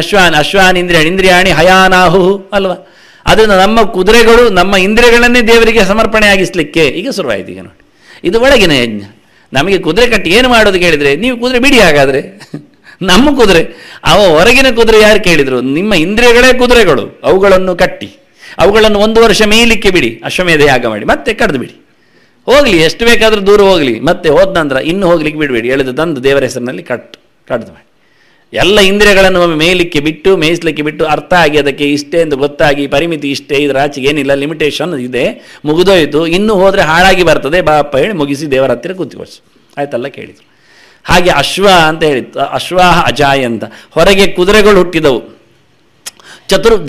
ಅಶ್ವಾನ್ ಇಂದ್ರಿಯಾಣಿ ಹಯಾನಾಹು ಅಲ್ವಾ. ಅದರಿಂದ ನಮ್ಮ ಕುದುರೆಗಳು ನಮ್ಮ ಇಂದ್ರಿಯಗಳನ್ನೇ ದೇವರಿಗೆ ಸಮರ್ಪಣೆಯಾಗಿಸಲಿಕ್ಕೆ ಈಗ ಶುರುವಾಯಿತು. ಈಗ ನೋಡಿ, ಇದು ಒಳಗಿನ ಯಜ್ಞ. ನಮಗೆ ಕುದುರೆ ಕಟ್ಟಿ ಏನು ಮಾಡೋದು ಕೇಳಿದರೆ, ನೀವು ಕುದುರೆ ಬಿಡಿ, ಹಾಗಾದರೆ ನಮ್ಮ ಕುದುರೆ. ಅವ ಹೊರಗಿನ ಕುದುರೆ ಯಾರು ಕೇಳಿದರು? ನಿಮ್ಮ ಇಂದ್ರಿಯಗಳೇ ಕುದುರೆಗಳು. ಅವುಗಳನ್ನು ಕಟ್ಟಿ ಅವುಗಳನ್ನು 1 ವರ್ಷ ಮೇಯಲಿಕ್ಕೆ ಬಿಡಿ, ಅಶ್ವಮೇಧ ಯಾಗ ಮಾಡಿ, ಮತ್ತೆ ಕಡ್ದು ಬಿಡಿ, ಹೋಗಲಿ, ಎಷ್ಟು ಬೇಕಾದರೂ ದೂರ ಹೋಗಲಿ. ಮತ್ತೆ ಹೋದ ನಂತರ ಇನ್ನೂ ಹೋಗ್ಲಿಕ್ಕೆ ಬಿಡಬೇಡಿ, ಎಳೆದು ತಂದು ದೇವರ ಹೆಸರಿನಲ್ಲಿ ಕಡ್ದು ಮಾಡಿ. ಎಲ್ಲ ಇಂದ್ರಿಯಗಳನ್ನು ಒಮ್ಮೆ ಮೇಯಲಿಕ್ಕೆ ಬಿಟ್ಟು, ಮೇಯಿಸಲಿಕ್ಕೆ ಬಿಟ್ಟು, ಅರ್ಥ ಆಗಿ ಅದಕ್ಕೆ ಇಷ್ಟೇ ಎಂದು ಗೊತ್ತಾಗಿ, ಪರಿಮಿತಿ ಇಷ್ಟೇ, ಇದರ ಆಚೆಗೆ ಏನಿಲ್ಲ, ಲಿಮಿಟೇಷನ್ ಇದೆ, ಮುಗಿದೋಯ್ತು, ಇನ್ನೂ ಹೋದರೆ ಹಾಳಾಗಿ ಬರ್ತದೆ, ಬಾಪ ಹೇಳಿ ಮುಗಿಸಿ ದೇವರ ಹತ್ತಿರ ಕೂತ್ಕೊಳ್ಸು. ಆಯ್ತಲ್ಲ ಕೇಳಿದರು. ಹಾಗೆ ಅಶ್ವ ಅಂತ ಹೇಳಿತ್ತು, ಅಶ್ವಾಹ ಅಜಾಯ ಅಂತ. ಹೊರಗೆ ಕುದುರೆಗಳು ಹುಟ್ಟಿದವು.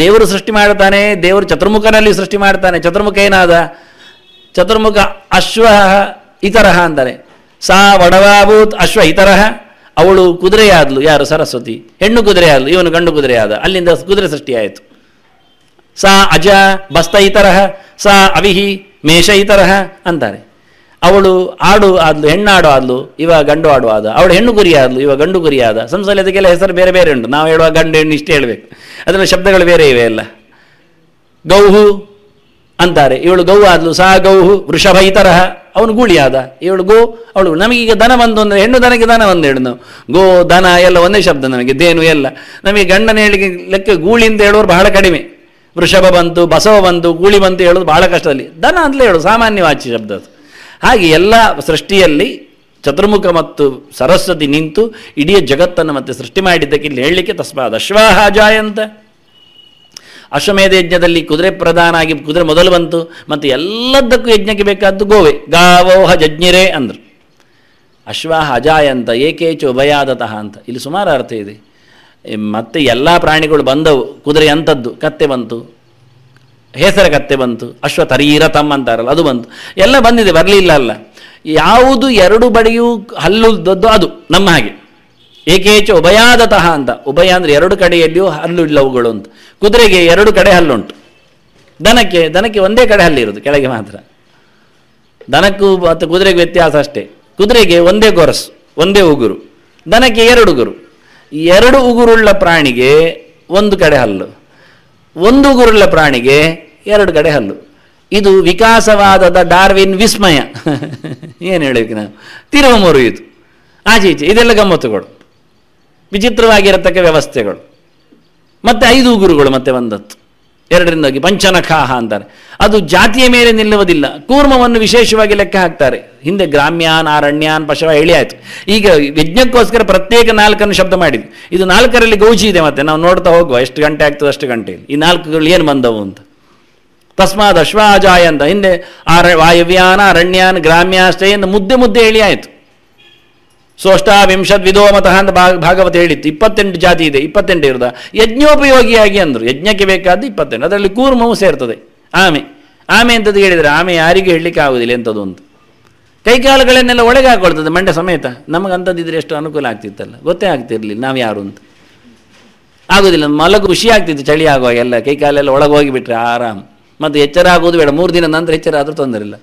ದೇವರು ಸೃಷ್ಟಿ ಮಾಡ್ತಾನೆ, ದೇವರು ಚತುರ್ಮುಖನಲ್ಲಿ ಸೃಷ್ಟಿ ಮಾಡ್ತಾನೆ. ಚತುರ್ಮುಖ ಏನಾದ? ಚತುರ್ಮುಖ ಅಶ್ವ ಇತರಹ ಅಂತಾನೆ. ಸಾ ವಡವಾಭೂತ್ ಅಶ್ವ ಇತರಹ. ಅವಳು ಕುದುರೆಯಾದ್ಲು, ಯಾರು? ಸರಸ್ವತಿ. ಹೆಣ್ಣು ಕುದುರೆಯಾದ್ಲು, ಇವನು ಗಂಡು ಕುದುರೆಯಾದ. ಅಲ್ಲಿಂದ ಕುದುರೆ ಸೃಷ್ಟಿಯಾಯಿತು. ಸಾ ಅಜ ಬಸ್ತ ಇತರಹ, ಸಾ ಅವಿಹಿ ಮೇಷ ಇತರಹ ಅಂತಾರೆ. ಅವಳು ಆಡು ಆದ್ಲು, ಹೆಣ್ಣಾಡು ಆದ್ಲು, ಇವ ಗಂಡು ಆಡು ಆದ. ಅವಳು ಹೆಣ್ಣು ಗುರಿ ಆದ್ಲು, ಇವ ಗಂಡು ಗುರಿ ಆದ. ಸಂಸಾರ ಅದಕ್ಕೆಲ್ಲ ಹೆಸರು ಬೇರೆ ಬೇರೆ ಉಂಟು. ನಾವು ಹೇಳುವ ಗಂಡು ಹೆಣ್ಣು ಇಷ್ಟೇ ಹೇಳಬೇಕು, ಅದರ ಶಬ್ದಗಳು ಬೇರೆ ಇವೆ ಎಲ್ಲ. ಗೌಹು ಅಂತಾರೆ, ಇವಳು ಗೌ ಆದ್ಲು, ಸಾ ಗೌಹು ವೃಷಭ ಇತರಹ. ಅವನು ಗೂಳಿ ಆದ, ಇವಳು ಗೋ, ಅವಳು. ನಮಗೀಗ ದನ ಬಂದು ಅಂದರೆ ಹೆಣ್ಣು ದನಕ್ಕೆ ದನ ಒಂದು ಹೇಳು ನಾವು. ಗೋ ದನ ಎಲ್ಲ ಒಂದೇ ಶಬ್ದ ನಮಗೆ, ದೇನು ಎಲ್ಲ. ನಮಗೆ ಗಂಡನ ಹೇಳಿಕೆ ಲೆಕ್ಕ ಗೂಳಿ ಅಂತ ಹೇಳೋರು ಬಹಳ ಕಡಿಮೆ. ವೃಷಭ ಬಂತು, ಬಸವ ಬಂತು, ಗೂಳಿ ಬಂತು ಹೇಳೋದು ಬಹಳ ಕಷ್ಟದಲ್ಲಿ. ದನ ಅಂತಲೇ ಹೇಳೋದು ಸಾಮಾನ್ಯವಾಚಿ ಶಬ್ದ ಅದು. ಹಾಗೆ ಎಲ್ಲ ಸೃಷ್ಟಿಯಲ್ಲಿ ಚತುರ್ಮುಖ ಮತ್ತು ಸರಸ್ವತಿ ನಿಂತು ಇಡೀ ಜಗತ್ತನ್ನು ಮತ್ತೆ ಸೃಷ್ಟಿ ಮಾಡಿದ್ದಕ್ಕೆ ಇಲ್ಲಿ ಹೇಳಲಿಕ್ಕೆ ತಸ್ಮಾದ್ ಅಶ್ವಾಹ ಅಜಾಯಂತ. ಅಶ್ವಮೇಧ ಯಜ್ಞದಲ್ಲಿ ಕುದುರೆ ಪ್ರಧಾನ ಆಗಿ ಕುದುರೆ ಮೊದಲು ಬಂತು. ಮತ್ತು ಎಲ್ಲದಕ್ಕೂ ಯಜ್ಞಕ್ಕೆ ಬೇಕಾದ್ದು ಗೋವೆ. ಗಾವೋಹ ಜಜ್ಞಿರೇ ಅಂದರು. ಅಶ್ವಾಹ ಅಜಾಯಂತ ಏಕೇಚ ಉಭಯಾದತಃ ಅಂತ ಇಲ್ಲಿ ಸುಮಾರು ಅರ್ಥ ಇದೆ. ಮತ್ತು ಎಲ್ಲ ಪ್ರಾಣಿಗಳು ಬಂದವು. ಕುದುರೆ ಅಂಥದ್ದು, ಕತ್ತೆ ಬಂತು, ಹೆಸರ ಕತ್ತೆ ಬಂತು, ಅಶ್ವ ತರೀರತಮ್ ಅಂತಾರಲ್ಲ ಅದು ಬಂತು, ಎಲ್ಲ ಬಂದಿದೆ, ಬರಲಿಲ್ಲ ಅಲ್ಲ. ಯಾವುದು ಎರಡು ಬಡಿಯೂ ಹಲ್ಲುದ್ದದ್ದು ಅದು ನಮ್ಮ ಹಾಗೆ. ಏಕೇಚ ಉಭಯಾದತಃ ಅಂತ. ಉಭಯ ಅಂದರೆ ಎರಡು ಕಡೆಯಲ್ಲಿಯೂ ಹಲ್ಲು ಇಲ್ಲವುಗಳು ಅಂತ. ಕುದುರೆಗೆ ಎರಡು ಕಡೆ ಹಲ್ಲುಂಟು, ದನಕ್ಕೆ ಒಂದೇ ಕಡೆ ಹಲ್ಲಿರೋದು, ಕೆಳಗೆ ಮಾತ್ರ. ದನಕ್ಕೂ ಮತ್ತು ಕುದುರೆಗೆ ವ್ಯತ್ಯಾಸ ಅಷ್ಟೇ. ಕುದುರೆಗೆ ಒಂದೇ ಗೊರಸು, ಒಂದೇ ಉಗುರು, ದನಕ್ಕೆ 2 ಉಗುರು. 2 ಉಗುರುಳ್ಳ ಪ್ರಾಣಿಗೆ 1 ಕಡೆ ಹಲ್ಲು, 1 ಉಗುರುಳ್ಳ ಪ್ರಾಣಿಗೆ 2 ಕಡೆ ಹಲ್ಲು. ಇದು ವಿಕಾಸವಾದದ ಡಾರ್ವಿನ್ ವಿಸ್ಮಯ. ಏನು ಹೇಳಬೇಕು ನಾವು? ತಿರುವು ಮುರಿಯಿತು ಆಚೆ ಈಚೆ, ಇದೆಲ್ಲ ಗಮ್ಮತ್ತುಗಳು, ವಿಚಿತ್ರವಾಗಿರತಕ್ಕ ವ್ಯವಸ್ಥೆಗಳು. ಮತ್ತು 5 ಉಗುರುಗಳು ಮತ್ತೆ ಬಂದದ್ದು, 2ರಿಂದ ಹೋಗಿ ಪಂಚನಖಾಹ ಅಂತಾರೆ. ಅದು ಜಾತಿಯ ಮೇಲೆ ನಿಲ್ಲುವುದಿಲ್ಲ, ಕೂರ್ಮವನ್ನು ವಿಶೇಷವಾಗಿ ಲೆಕ್ಕ ಹಾಕ್ತಾರೆ. ಹಿಂದೆ ಗ್ರಾಮ್ಯಾನ್, ಅರಣ್ಯಾನ್, ಪಶವ ಹೇಳಿ ಆಯಿತು. ಈಗ ಯಜ್ಞಕ್ಕೋಸ್ಕರ ಪ್ರತ್ಯೇಕ 4 ಶಬ್ದ ಮಾಡಿದ್ವಿ. ಇದು 4ರಲ್ಲಿ ಗೌಜಿ ಇದೆ. ಮತ್ತೆ ನಾವು ನೋಡ್ತಾ ಹೋಗುವ ಎಷ್ಟು ಗಂಟೆ ಆಗ್ತದೆ ಅಷ್ಟು ಗಂಟೆಯಲ್ಲಿ ಈ 4ಗಳು ಏನು ಬಂದವು ಅಂತ. ತಸ್ಮಾದ್ ಅಶ್ವಾಜಾಯ ಅಂತ. ಹಿಂದೆ ವಾಯವ್ಯಾನ, ಅರಣ್ಯಾನ್, ಗ್ರಾಮ್ಯಾಷ್ಟೇ ಎಂದು ಮುದ್ದೆ ಹೇಳಿ ಆಯಿತು. ಸೋಷ್ಟಾವಿಂಶದ್ ವಿಧೋಮತಃ ಅಂತ ಭಾಗವತ ಹೇಳಿತ್ತು. 28 ಜಾತಿ ಇದೆ, 28 ಇರೋದ ಯಜ್ಞೋಪಯೋಗಿಯಾಗಿ ಅಂದರು. ಯಜ್ಞಕ್ಕೆ ಬೇಕಾದ್ದು 28, ಅದರಲ್ಲಿ ಕೂರ್ಮವು ಸೇರ್ತದೆ. ಆಮೆ ಎಂಥದ್ದು ಹೇಳಿದರೆ, ಆಮೆ ಯಾರಿಗೂ ಹೇಳಲಿಕ್ಕೆ ಆಗುವುದಿಲ್ಲ ಎಂಥದ್ದು ಅಂತ. ಕೈಕಾಲುಗಳನ್ನೆಲ್ಲ ಒಳಗೆ ಹಾಕೊಳ್ತದೆ ಮಂಡ್ಯ ಸಮೇತ. ನಮಗಂಥದ್ದಿದ್ರೆ ಎಷ್ಟು ಅನುಕೂಲ ಆಗ್ತಿತ್ತಲ್ಲ, ಗೊತ್ತೇ ಆಗ್ತಿರ್ಲಿಲ್ಲ ನಾವು ಯಾರು ಅಂತ. ಆಗೋದಿಲ್ಲ, ಮಲಗು ಖುಷಿ ಆಗ್ತಿತ್ತು ಚಳಿ ಆಗುವಾಗ. ಎಲ್ಲ ಕೈಕಾಲೆಲ್ಲ ಒಳಗೆ ಹೋಗಿಬಿಟ್ರೆ ಆರಾಮ್. ಮತ್ತು ಎಚ್ಚರ ಆಗೋದು ಬೇಡ, 3 ದಿನ ನಂತರ ಎಚ್ಚರ ಆದರೂ ತೊಂದರೆ ಇಲ್ಲ.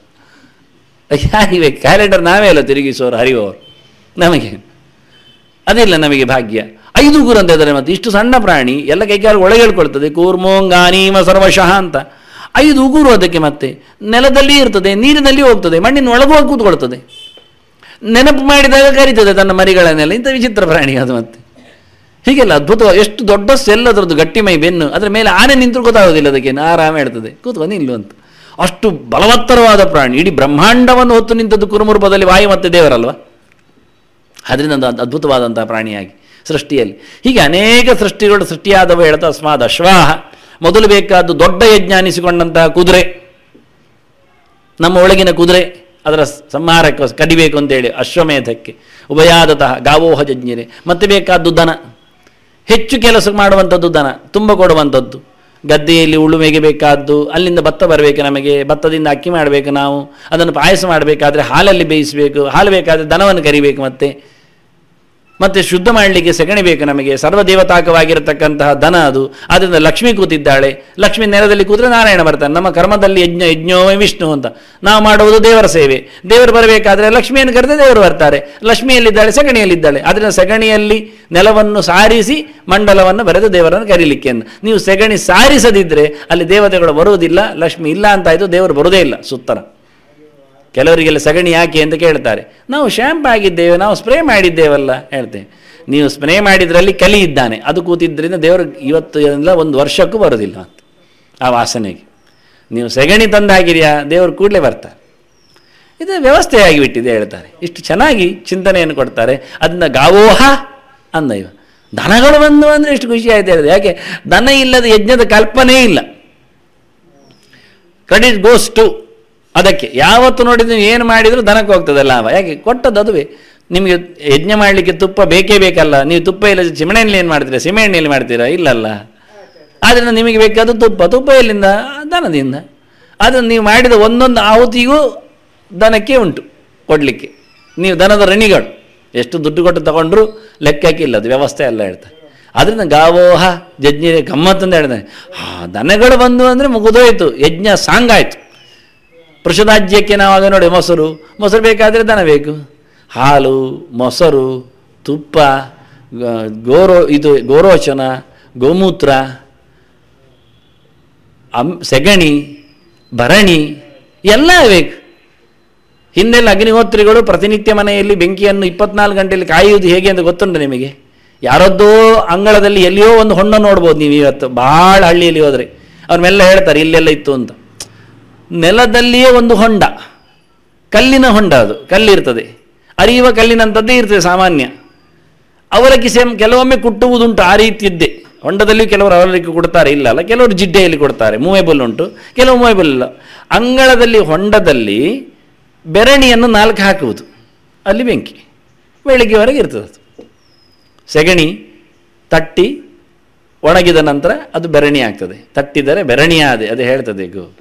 ಯಾರಿವೆ ಕ್ಯಾಲೆಂಡರ್ ನಾವೇ ಅಲ್ಲ ತಿರುಗಿಸೋರು, ಹರಿಯುವವರು. ನಮಗೆ ಅದಿಲ್ಲ, ನಮಗೆ ಭಾಗ್ಯ. 5 ಉಗುರು ಅಂತ ಇದ್ದಾರೆ. ಮತ್ತು ಇಷ್ಟು ಸಣ್ಣ ಪ್ರಾಣಿ ಎಲ್ಲ ಕೈಕಾಲು ಒಳಗೆ ಹೇಳ್ಕೊಳ್ತದೆ. ಕೂರ್ಮೋಂಗಾನೀಮ ಸರ್ವಶಃ ಅಂತ 5 ಉಗುರು. ಅದಕ್ಕೆ ಮತ್ತೆ ನೆಲದಲ್ಲಿ ಇರ್ತದೆ, ನೀರಿನಲ್ಲಿ ಹೋಗ್ತದೆ, ಮಣ್ಣಿನ ಒಳಗೆ ಹೋಗಿ ಕೂತ್ಕೊಳ್ತದೆ. ನೆನಪು ಮಾಡಿದಾಗ ಕರೀತದೆ ತನ್ನ ಮರಿಗಳನ್ನೆಲ್ಲ. ಇಂಥ ವಿಚಿತ್ರ ಪ್ರಾಣಿ ಅದು. ಮತ್ತೆ ಹೀಗೆಲ್ಲ ಅದ್ಭುತ. ಎಷ್ಟು ದೊಡ್ಡ ಸೆಲ್ ಅದರದ್ದು, ಗಟ್ಟಿಮೈ ಬೆನ್ನು. ಅದರ ಮೇಲೆ ಆನೆ ನಿಂತರೂ ಗೊತ್ತಾಗೋದಿಲ್ಲ ಅದಕ್ಕೆ, ಆರಾಮ ಹೇಳ್ತದೆ, ಕೂತ್ಕೊಂಡು ನಿಲ್ಲು ಅಂತ. ಅಷ್ಟು ಬಲವತ್ತರವಾದ ಪ್ರಾಣಿ. ಇಡೀ ಬ್ರಹ್ಮಾಂಡವನ್ನು ಹೊತ್ತು ನಿಂತದ್ದು ಕುರುಮುರುಪದಲ್ಲಿ ವಾಯು ಮತ್ತು ದೇವರಲ್ವ. ಅದರಿಂದ ಒಂದು ಅದ್ಭುತವಾದಂತಹ ಪ್ರಾಣಿಯಾಗಿ ಸೃಷ್ಟಿಯಲ್ಲಿ ಹೀಗೆ ಅನೇಕ ಸೃಷ್ಟಿಗಳು ಸೃಷ್ಟಿಯಾದವು. ಹೇಳ್ತಾ ಅಸ್ಮಾದ್ ಅಶ್ವಾಹ. ಮೊದಲು ಬೇಕಾದ್ದು ದೊಡ್ಡ ಯಜ್ಞ ಅನಿಸಿಕೊಂಡಂತಹ ಕುದುರೆ, ನಮ್ಮ ಒಳಗಿನ ಕುದುರೆ, ಅದರ ಸಂಹಾರಕ್ಕೆ ಕಡಿಬೇಕು ಅಂತೇಳಿ ಅಶ್ವಮೇಧಕ್ಕೆ. ಉಭಯಾದತಃ ಗಾವೋಹ ಜಜ್ಞಿರೆ. ಮತ್ತೆ ಬೇಕಾದ್ದು ದನ, ಹೆಚ್ಚು ಕೆಲಸ ಮಾಡುವಂಥದ್ದು ದನ, ತುಂಬ ಕೊಡುವಂಥದ್ದು. ಗದ್ದೆಯಲ್ಲಿ ಉಳುಮೆಗೆ ಬೇಕಾದ್ದು, ಅಲ್ಲಿಂದ ಭತ್ತ ಬರಬೇಕು ನಮಗೆ, ಭತ್ತದಿಂದ ಅಕ್ಕಿ ಮಾಡಬೇಕು ನಾವು, ಅದನ್ನು ಪಾಯಸ ಮಾಡಬೇಕಾದ್ರೆ ಹಾಲಲ್ಲಿ ಬೇಯಿಸಬೇಕು, ಹಾಲು ಬೇಕಾದರೆ ದನವನ್ನು ಕರಿಬೇಕು. ಮತ್ತು ಶುದ್ಧ ಮಾಡಲಿಕ್ಕೆ ಸೆಗಣಿ ಬೇಕು ನಮಗೆ. ಸರ್ವದೇವತಾಕವಾಗಿರತಕ್ಕಂತಹ ದನ ಅದು. ಆದ್ದರಿಂದ ಲಕ್ಷ್ಮಿ ಕೂತಿದ್ದಾಳೆ. ಲಕ್ಷ್ಮಿ ನೆಲದಲ್ಲಿ ಕೂತ್ರೆ ನಾರಾಯಣ ಬರ್ತಾನೆ. ನಮ್ಮ ಕರ್ಮದಲ್ಲಿ ಯಜ್ಞೋವೇ ವಿಷ್ಣು ಅಂತ. ನಾವು ಮಾಡುವುದು ದೇವರ ಸೇವೆ. ದೇವರು ಬರಬೇಕಾದ್ರೆ ಲಕ್ಷ್ಮಿಯನ್ನು ಕರೆದು ದೇವರು ಬರ್ತಾರೆ. ಲಕ್ಷ್ಮಿಯಲ್ಲಿದ್ದಾಳೆ, ಸೆಗಣಿಯಲ್ಲಿದ್ದಾಳೆ. ಅದರಿಂದ ಸೆಗಣಿಯಲ್ಲಿ ನೆಲವನ್ನು ಸಾರಿಸಿ ಮಂಡಲವನ್ನು ಬರೆದು ದೇವರನ್ನು ಕರೀಲಿಕ್ಕೆ ಅಂತ. ನೀವು ಸೆಗಣಿ ಸಾರಿಸದಿದ್ದರೆ ಅಲ್ಲಿ ದೇವತೆಗಳು ಬರುವುದಿಲ್ಲ. ಲಕ್ಷ್ಮಿ ಇಲ್ಲ ಅಂತಾಯಿತು, ದೇವರು ಬರುವುದೇ ಇಲ್ಲ. ಸುತ್ತರ ಕೆಲವರಿಗೆಲ್ಲ ಸಗಣಿ ಯಾಕೆ ಅಂತ ಕೇಳ್ತಾರೆ. ನಾವು ಶ್ಯಾಂಪ್ ಆಗಿದ್ದೇವೆ, ನಾವು ಸ್ಪ್ರೇ ಮಾಡಿದ್ದೇವಲ್ಲ ಹೇಳ್ತೇವೆ. ನೀವು ಸ್ಪ್ರೇ ಮಾಡಿದ್ರಲ್ಲಿ ಕಲಿ ಇದ್ದಾನೆ, ಅದು ಕೂತಿದ್ದರಿಂದ ದೇವರು ಇವತ್ತು ಎಲ್ಲ ಒಂದು ವರ್ಷಕ್ಕೂ ಬರೋದಿಲ್ಲ ಅಂತ ಆ ವಾಸನೆಗೆ. ನೀವು ಸೆಗಣಿ ತಂದು ಹಾಕಿದೆಯಾ, ದೇವರು ಕೂಡಲೇ ಬರ್ತಾರೆ. ಇದು ವ್ಯವಸ್ಥೆ ಆಗಿಬಿಟ್ಟಿದೆ ಹೇಳ್ತಾರೆ. ಇಷ್ಟು ಚೆನ್ನಾಗಿ ಚಿಂತನೆಯನ್ನು ಕೊಡ್ತಾರೆ. ಅದನ್ನ ಗಾವೋಹ ಅಂದ ಇವ. ದನಗಳು ಬಂದು ಅಂದರೆ ಎಷ್ಟು ಖುಷಿ ಆಯ್ತು ಹೇಳಿದೆ. ಯಾಕೆ ದನ ಇಲ್ಲದ ಯಜ್ಞದ ಕಲ್ಪನೆ ಇಲ್ಲ. ಕ್ರೆಡಿಟ್ ಗೋಸ್ ಟು ಅದಕ್ಕೆ. ಯಾವತ್ತು ನೋಡಿದ್ರೆ ಏನು ಮಾಡಿದರೂ ದನಕ್ಕೆ ಹೋಗ್ತದೆ ಲಾಭ. ಯಾಕೆ ಕೊಟ್ಟದ್ದು ಅದುವೇ. ನಿಮಗೆ ಯಜ್ಞ ಮಾಡಲಿಕ್ಕೆ ತುಪ್ಪ ಬೇಕೇ ಬೇಕಲ್ಲ. ನೀವು ತುಪ್ಪ ಇಲ್ಲ ಚಿಮಣೆಯಲ್ಲಿ ಏನು ಮಾಡ್ತೀರಾ, ಸೀಮೆಎಣ್ಣೆಯಲ್ಲಿ ಮಾಡ್ತೀರಾ? ಇಲ್ಲಲ್ಲ. ಆದ್ದರಿಂದ ನಿಮಗೆ ಬೇಕಾದ ತುಪ್ಪ ಎಲ್ಲಿಂದ? ದನದಿಂದ. ಅದನ್ನು ನೀವು ಮಾಡಿದ ಒಂದೊಂದು ಆಹುತಿಗೂ ದನಕ್ಕೆ ಉಂಟು ಕೊಡಲಿಕ್ಕೆ. ನೀವು ದನದ ಋಣಿಗಳು ಎಷ್ಟು ದುಡ್ಡು ಕೊಟ್ಟು ತಗೊಂಡ್ರು ಲೆಕ್ಕಕ್ಕೆ ಇಲ್ಲ, ಅದು ವ್ಯವಸ್ಥೆ ಎಲ್ಲ ಹೇಳ್ತಾರೆ. ಅದರಿಂದ ಗಾವೋಹ ಯಜ್ಞ ಗಮ್ಮತ್ತಂತ ಹೇಳ್ತಾನೆ. ದನಗಳು ಬಂದು ಅಂದರೆ ಮುಗಿದೋಯ್ತು, ಯಜ್ಞ ಸಾಂಗಾಯ್ತು. ಪೃಷದಾಜ್ಯಕ್ಕೆ ನಾವು ಆಗ ನೋಡಿ ಮೊಸರು ಬೇಕಾದರೆ ದನ ಬೇಕು. ಹಾಲು, ಮೊಸರು, ತುಪ್ಪ, ಗೋರೋಚನ, ಗೋಮೂತ್ರ, ಸೆಗಣಿ, ಭರಣಿ ಎಲ್ಲ ಬೇಕು. ಹಿಂದೆಲ್ಲ ಅಗ್ನಿಹೋತ್ರಿಗಳು ಪ್ರತಿನಿತ್ಯ ಮನೆಯಲ್ಲಿ ಬೆಂಕಿಯನ್ನು 24 ಗಂಟೆಯಲ್ಲಿ ಕಾಯುವುದು ಹೇಗೆ ಅಂತ ಗೊತ್ತುಂಟು ನಿಮಗೆ? ಯಾರದ್ದೋ ಅಂಗಳದಲ್ಲಿ ಎಲ್ಲಿಯೋ ಒಂದು ಹೊಂಡ ನೋಡ್ಬೋದು ನೀವು. ಇವತ್ತು ಭಾಳ ಹಳ್ಳಿಯಲ್ಲಿ ಹೋದರೆ ಅವ್ರ ಮೆಲ್ಲ ಹೇಳ್ತಾರೆ ಇಲ್ಲೆಲ್ಲ ಇತ್ತು ಅಂತ. ನೆಲದಲ್ಲಿಯೇ ಒಂದು ಹೊಂಡ, ಕಲ್ಲಿನ ಹೊಂಡ, ಅದು ಕಲ್ಲಿರ್ತದೆ, ಅರಿಯುವ ಕಲ್ಲಿನಂಥದ್ದೇ ಇರ್ತದೆ ಸಾಮಾನ್ಯ. ಅವಲಕ್ಕಿ ಕೆಲವೊಮ್ಮೆ ಕುಟ್ಟುವುದುಂಟು, ಆ ರೀತಿಯದ್ದೇ. ಹೊಂಡದಲ್ಲಿಯೂ ಕೆಲವರು ಅವಲಕ್ಕಿ ಕೊಡ್ತಾರೆ, ಇಲ್ಲ ಅಲ್ಲ. ಕೆಲವರು ಜಿಡ್ಡೆಯಲ್ಲಿ ಕೊಡ್ತಾರೆ, ಮೂವೇಬಲ್ ಉಂಟು, ಕೆಲವು ಮೂವೇಬಲ್ ಇಲ್ಲ. ಅಂಗಳದಲ್ಲಿ ಹೊಂಡದಲ್ಲಿ ಬೆರಣಿಯನ್ನು 4 ಹಾಕುವುದು, ಅಲ್ಲಿ ಬೆಂಕಿ ಬೆಳಿಗ್ಗೆವರೆಗೆ ಇರ್ತದೆ. ಅದು ಸೆಗಣಿ ತಟ್ಟಿ ಒಣಗಿದ ನಂತರ ಅದು ಬೆರಣಿ ಆಗ್ತದೆ. ತಟ್ಟಿದರೆ ಬೆರಣಿಯಾದೆ, ಅದು ಹೇಳ್ತದೆ.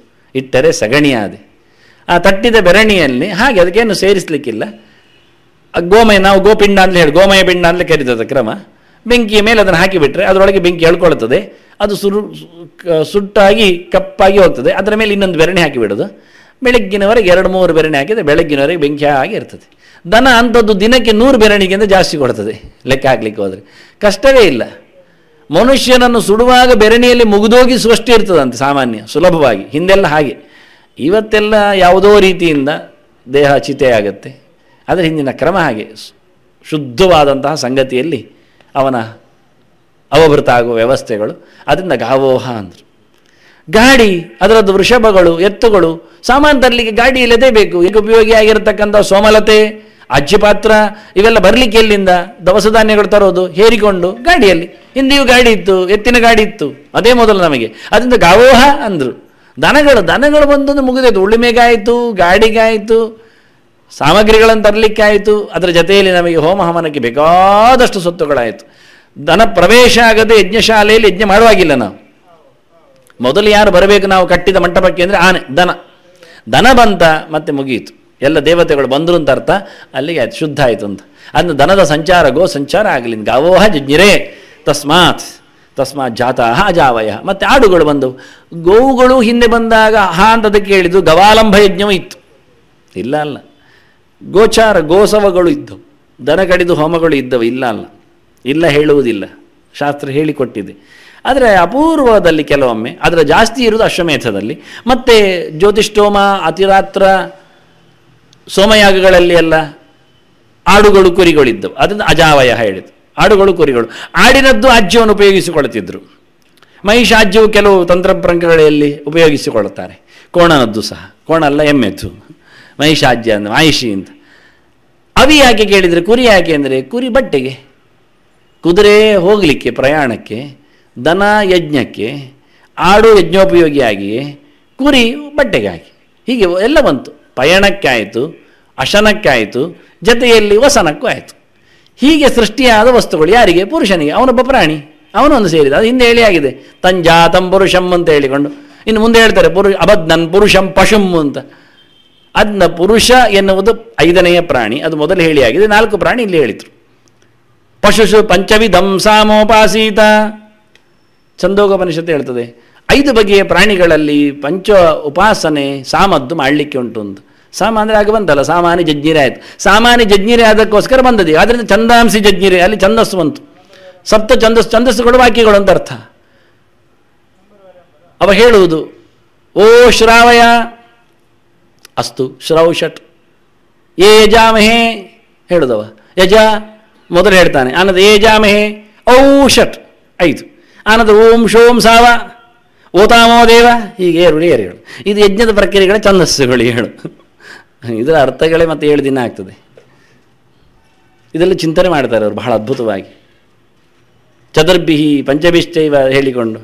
ಇಟ್ಟರೆ ಸಗಣಿಯಾದೆ. ಆ ತಟ್ಟಿದ ಬೆರಣಿಯಲ್ಲಿ ಹಾಗೆ ಅದಕ್ಕೇನು ಸೇರಿಸಲಿಕ್ಕಿಲ್ಲ. ಗೋಮಯ, ನಾವು ಗೋಪಿಂಡ ಅಂತ ಹೇಳಿ ಗೋಮಯ ಪಿಂಡ ಅಂತಲೇ ಕರೀತದೆ ಕ್ರಮ. ಬೆಂಕಿಯ ಮೇಲೆ ಅದನ್ನು ಹಾಕಿಬಿಟ್ರೆ ಅದರೊಳಗೆ ಬೆಂಕಿ ಎಳ್ಕೊಳ್ತದೆ. ಅದು ಸುಟ್ಟಾಗಿ ಕಪ್ಪಾಗಿ ಹೋಗ್ತದೆ. ಅದರ ಮೇಲೆ ಇನ್ನೊಂದು ಬೆರಣಿ ಹಾಕಿಬಿಡೋದು. ಬೆಳಗ್ಗಿನವರೆಗೆ 2-3 ಬೆರಣಿ ಹಾಕಿದರೆ ಬೆಳಗ್ಗಿನವರೆಗೆ ಬೆಂಕಿ ಆಗಿರ್ತದೆ. ದನ ಅಂಥದ್ದು ದಿನಕ್ಕೆ 100 ಬೆರಣಿಗಿಂತ ಜಾಸ್ತಿ ಕೊಡ್ತದೆ ಲೆಕ್ಕ ಹಾಕ್ಲಿಕ್ಕೆ ಹೋದರೆ. ಕಷ್ಟವೇ ಇಲ್ಲ. ಮನುಷ್ಯನನ್ನು ಸುಡುವಾಗ ಬೆರಣಿಯಲ್ಲಿ ಮುಗಿದೋಗಿ ಸೃಷ್ಟಿ ಇರ್ತದಂತೆ ಸಾಮಾನ್ಯ, ಸುಲಭವಾಗಿ. ಹಿಂದೆಲ್ಲ ಹಾಗೆ. ಇವತ್ತೆಲ್ಲ ಯಾವುದೋ ರೀತಿಯಿಂದ ದೇಹ ಚಿತೆಯಾಗತ್ತೆ. ಆದರೆ ಹಿಂದಿನ ಕ್ರಮ ಹಾಗೆ, ಶುದ್ಧವಾದಂತಹ ಸಂಗತಿಯಲ್ಲಿ ಅವನ ಅವಭೃತ ಆಗುವ ವ್ಯವಸ್ಥೆಗಳು. ಅದರಿಂದ ಗಾವೋಹ ಅಂದರು. ಗಾಡಿ, ಅದರದ್ದು ವೃಷಭಗಳು, ಎತ್ತುಗಳು, ಸಾಮಾನು ತರಲಿಕ್ಕೆ ಗಾಡಿಯಲ್ಲದೇ ಬೇಕು. ಈಗ ಉಪಯೋಗಿಯಾಗಿರತಕ್ಕಂಥ ಸೋಮಲತೆ, ಅಜ್ಜಿಪಾತ್ರ ಇವೆಲ್ಲ ಬರಲಿಕ್ಕೆ ಎಲ್ಲಿಂದ? ದವಸ ಧಾನ್ಯಗಳು ತರೋದು ಹೇರಿಕೊಂಡು ಗಾಡಿಯಲ್ಲಿ. ಹಿಂದೆಯೂ ಗಾಡಿ ಇತ್ತು, ಎತ್ತಿನ ಗಾಡಿ ಇತ್ತು, ಅದೇ ಮೊದಲು ನಮಗೆ. ಅದರಿಂದ ಗಾವೋಹ ಅಂದರು. ದನಗಳು ಬಂದು ಮುಗಿದೋಯ್ತು. ಉಳುಮೆಗಾಯಿತು, ಗಾಡಿಗಾಯಿತು, ಸಾಮಗ್ರಿಗಳನ್ನು ತರಲಿಕ್ಕಾಯಿತು. ಅದರ ಜೊತೆಯಲ್ಲಿ ನಮಗೆ ಹೋಮ ಹವನಕ್ಕೆ ಬೇಕಾದಷ್ಟು ಸೊತ್ತುಗಳಾಯಿತು. ದನ ಪ್ರವೇಶ ಆಗದೆ ಯಜ್ಞಶಾಲೆಯಲ್ಲಿ ಯಜ್ಞ ಮಾಡುವಾಗಿಲ್ಲ ನಾವು. ಮೊದಲು ಯಾರು ಬರಬೇಕು ನಾವು ಕಟ್ಟಿದ ಮಂಟಪಕ್ಕೆ ಅಂದರೆ ಆನೆ, ದನ ಬಂತ ಮತ್ತೆ ಮುಗಿಯಿತು. ಎಲ್ಲ ದೇವತೆಗಳು ಬಂದರು ಅಂತ ಅರ್ಥ. ಅಲ್ಲಿಗೆ ಆಯ್ತು, ಶುದ್ಧ ಆಯಿತು ಅಂತ. ಅದನ್ನು ದನದ ಸಂಚಾರ, ಗೋ ಸಂಚಾರ ಆಗಲಿ. ಗಾವೋಹ ಜಜ್ಞಿರೇ ತಸ್ಮಾತ್ ಜಾತಃ ಅಜಾವಯ. ಮತ್ತು ಆಡುಗಳು ಬಂದವು. ಗೋವುಗಳು ಹಿಂದೆ ಬಂದಾಗ ಅಂತದಕ್ಕೆ ಹೇಳಿದ್ದು ಗವಾಲಂಬ ಯಜ್ಞವೂ ಇತ್ತು. ಇಲ್ಲ ಗೋಚಾರ, ಗೋಸವಗಳು ಇದ್ದವು. ದನ ಕಡಿದು ಹೋಮಗಳು ಇದ್ದವು. ಇಲ್ಲ ಹೇಳುವುದಿಲ್ಲ, ಶಾಸ್ತ್ರ ಹೇಳಿಕೊಟ್ಟಿದೆ. ಆದರೆ ಅಪೂರ್ವದಲ್ಲಿ ಕೆಲವೊಮ್ಮೆ, ಅದರ ಜಾಸ್ತಿ ಇರುವುದು ಅಶ್ವಮೇಧದಲ್ಲಿ. ಮತ್ತು ಜ್ಯೋತಿಷ್ಠೋಮ, ಅತಿರಾತ್ರ, ಸೋಮಯಾಗಗಳಲ್ಲಿ ಎಲ್ಲ ಆಡುಗಳು ಕುರಿಗಳಿದ್ದವು. ಅದನ್ನು ಅಜಾವಯ ಹೇಳಿತು. ಆಡುಗಳು ಕುರಿಗಳು. ಆಡಿನದ್ದು ಆಜ್ಯವನ್ನು ಉಪಯೋಗಿಸಿಕೊಳ್ತಿದ್ರು. ಮಹಿಷಾಜ್ಯವು ಕೆಲವು ತಂತ್ರಪ್ರಂಗಗಳಲ್ಲಿ ಉಪಯೋಗಿಸಿಕೊಳ್ಳುತ್ತಾರೆ. ಕೋಣನದ್ದು ಸಹ, ಕೋಣ ಅಲ್ಲ ಎಮ್ಮೆದ್ದು, ಮಹಿಷಾಜ್ಯ ಅಂದರೆ ಮಾಹಿಷಿ ಅಂತ. ಅವಿ ಯಾಕೆ ಕೇಳಿದರೆ, ಕುರಿ ಯಾಕೆ ಅಂದರೆ ಕುರಿ ಬಟ್ಟೆಗೆ, ಕುದುರೆ ಹೋಗಲಿಕ್ಕೆ ಪ್ರಯಾಣಕ್ಕೆ, ದನ ಯಜ್ಞಕ್ಕೆ, ಆಡು ಯಜ್ಞೋಪಯೋಗಿಯಾಗಿಯೇ, ಕುರಿ ಬಟ್ಟೆಗಾಗಿ. ಹೀಗೆ ಎಲ್ಲ ಬಂತು. ಪಯಣಕ್ಕಾಯಿತು, ಅಶನಕ್ಕಾಯಿತು, ಜೊತೆಯಲ್ಲಿ ವಸನಕ್ಕೂ ಆಯಿತು. ಹೀಗೆ ಸೃಷ್ಟಿಯಾದ ವಸ್ತುಗಳು ಯಾರಿಗೆ? ಪುರುಷನಿಗೆ. ಅವನೊಬ್ಬ ಪ್ರಾಣಿ, ಅವನೊಂದು ಸೇರಿದ. ಅದು ಹಿಂದೆ ಹೇಳಿ ಆಗಿದೆ, ತಂಜಾತಂ ಪುರುಷಂ ಅಂತ ಹೇಳಿಕೊಂಡು. ಇನ್ನು ಮುಂದೆ ಹೇಳ್ತಾರೆ ಅಬದ್ನನ್ ಪುರುಷಂ ಪಶುಂ ಅಂತ. ಅದನ್ನ ಪುರುಷ ಎನ್ನುವುದು 5ನೆಯ ಪ್ರಾಣಿ, ಅದು ಮೊದಲು ಹೇಳಿ ಆಗಿದೆ. 4 ಪ್ರಾಣಿ ಇಲ್ಲಿ ಹೇಳಿದರು. ಪಶುಷು ಪಂಚವಿಧಂ ಸಾಮೋಪಾಸೀತ, ಛಂದೋಗೋಪನಿಷತ್ತು ಹೇಳ್ತದೆ. 5 ಬಗೆಯ ಪ್ರಾಣಿಗಳಲ್ಲಿ ಪಂಚ ಉಪಾಸನೆ ಸಾಮದ್ದು ಮಾಡಲಿಕ್ಕೆ ಉಂಟು ಅಂತ. ಸಾಮ ಅಂದರೆ ಆಗ ಬಂತಲ್ಲ, ಸಾಮಾನ್ಯ ಜಜ್ಞಿರೆ ಆಯಿತು. ಸಾಮಾನ್ಯ ಜಜ್ಞಿರೆ ಅದಕ್ಕೋಸ್ಕರ ಬಂದದೆ. ಆದ್ದರಿಂದ ಛಂದಾಂಸಿ ಜಜ್ಞಿರೆ, ಅಲ್ಲಿ ಛಂದಸ್ಸು ಬಂತು. ಸಪ್ತ ಛಂದಸ್ಸುಗಳು ವಾಕ್ಯಗಳು ಅಂತ ಅರ್ಥ. ಅವ ಹೇಳುವುದು ಓ ಶ್ರಾವಯ ಅಸ್ತು ಶ್ರೌಷಟ್ ಯೇ ಯಜಾಮಹೇ ಹೇಳುದವ. ಯಜ ಮೊದಲು ಹೇಳ್ತಾನೆ. ಆನಂದ ಏಜಾಮಹೇ ಔಷಟ್ 5. ಆನಂದ ಓಂ ಶೋಂ ಸಾವ ಓತಾಮೋ ದೇವ, ಹೀಗೆ ಏರು. ಇದು ಯಜ್ಞದ ಪ್ರಕ್ರಿಯೆಗಳ ಛಂದಸ್ಸುಗಳು 7. ಇದರ ಅರ್ಥಗಳೇ ಮತ್ತೆ 7 ದಿನ ಆಗ್ತದೆ. ಇದೆಲ್ಲ ಚಿಂತನೆ ಮಾಡ್ತಾರೆ ಅವರು ಬಹಳ ಅದ್ಭುತವಾಗಿ. ಚತುರ್ಭಿಹಿ ಪಂಚಭಿಶ್ಚೈವ ಹೇಳಿಕೊಂಡು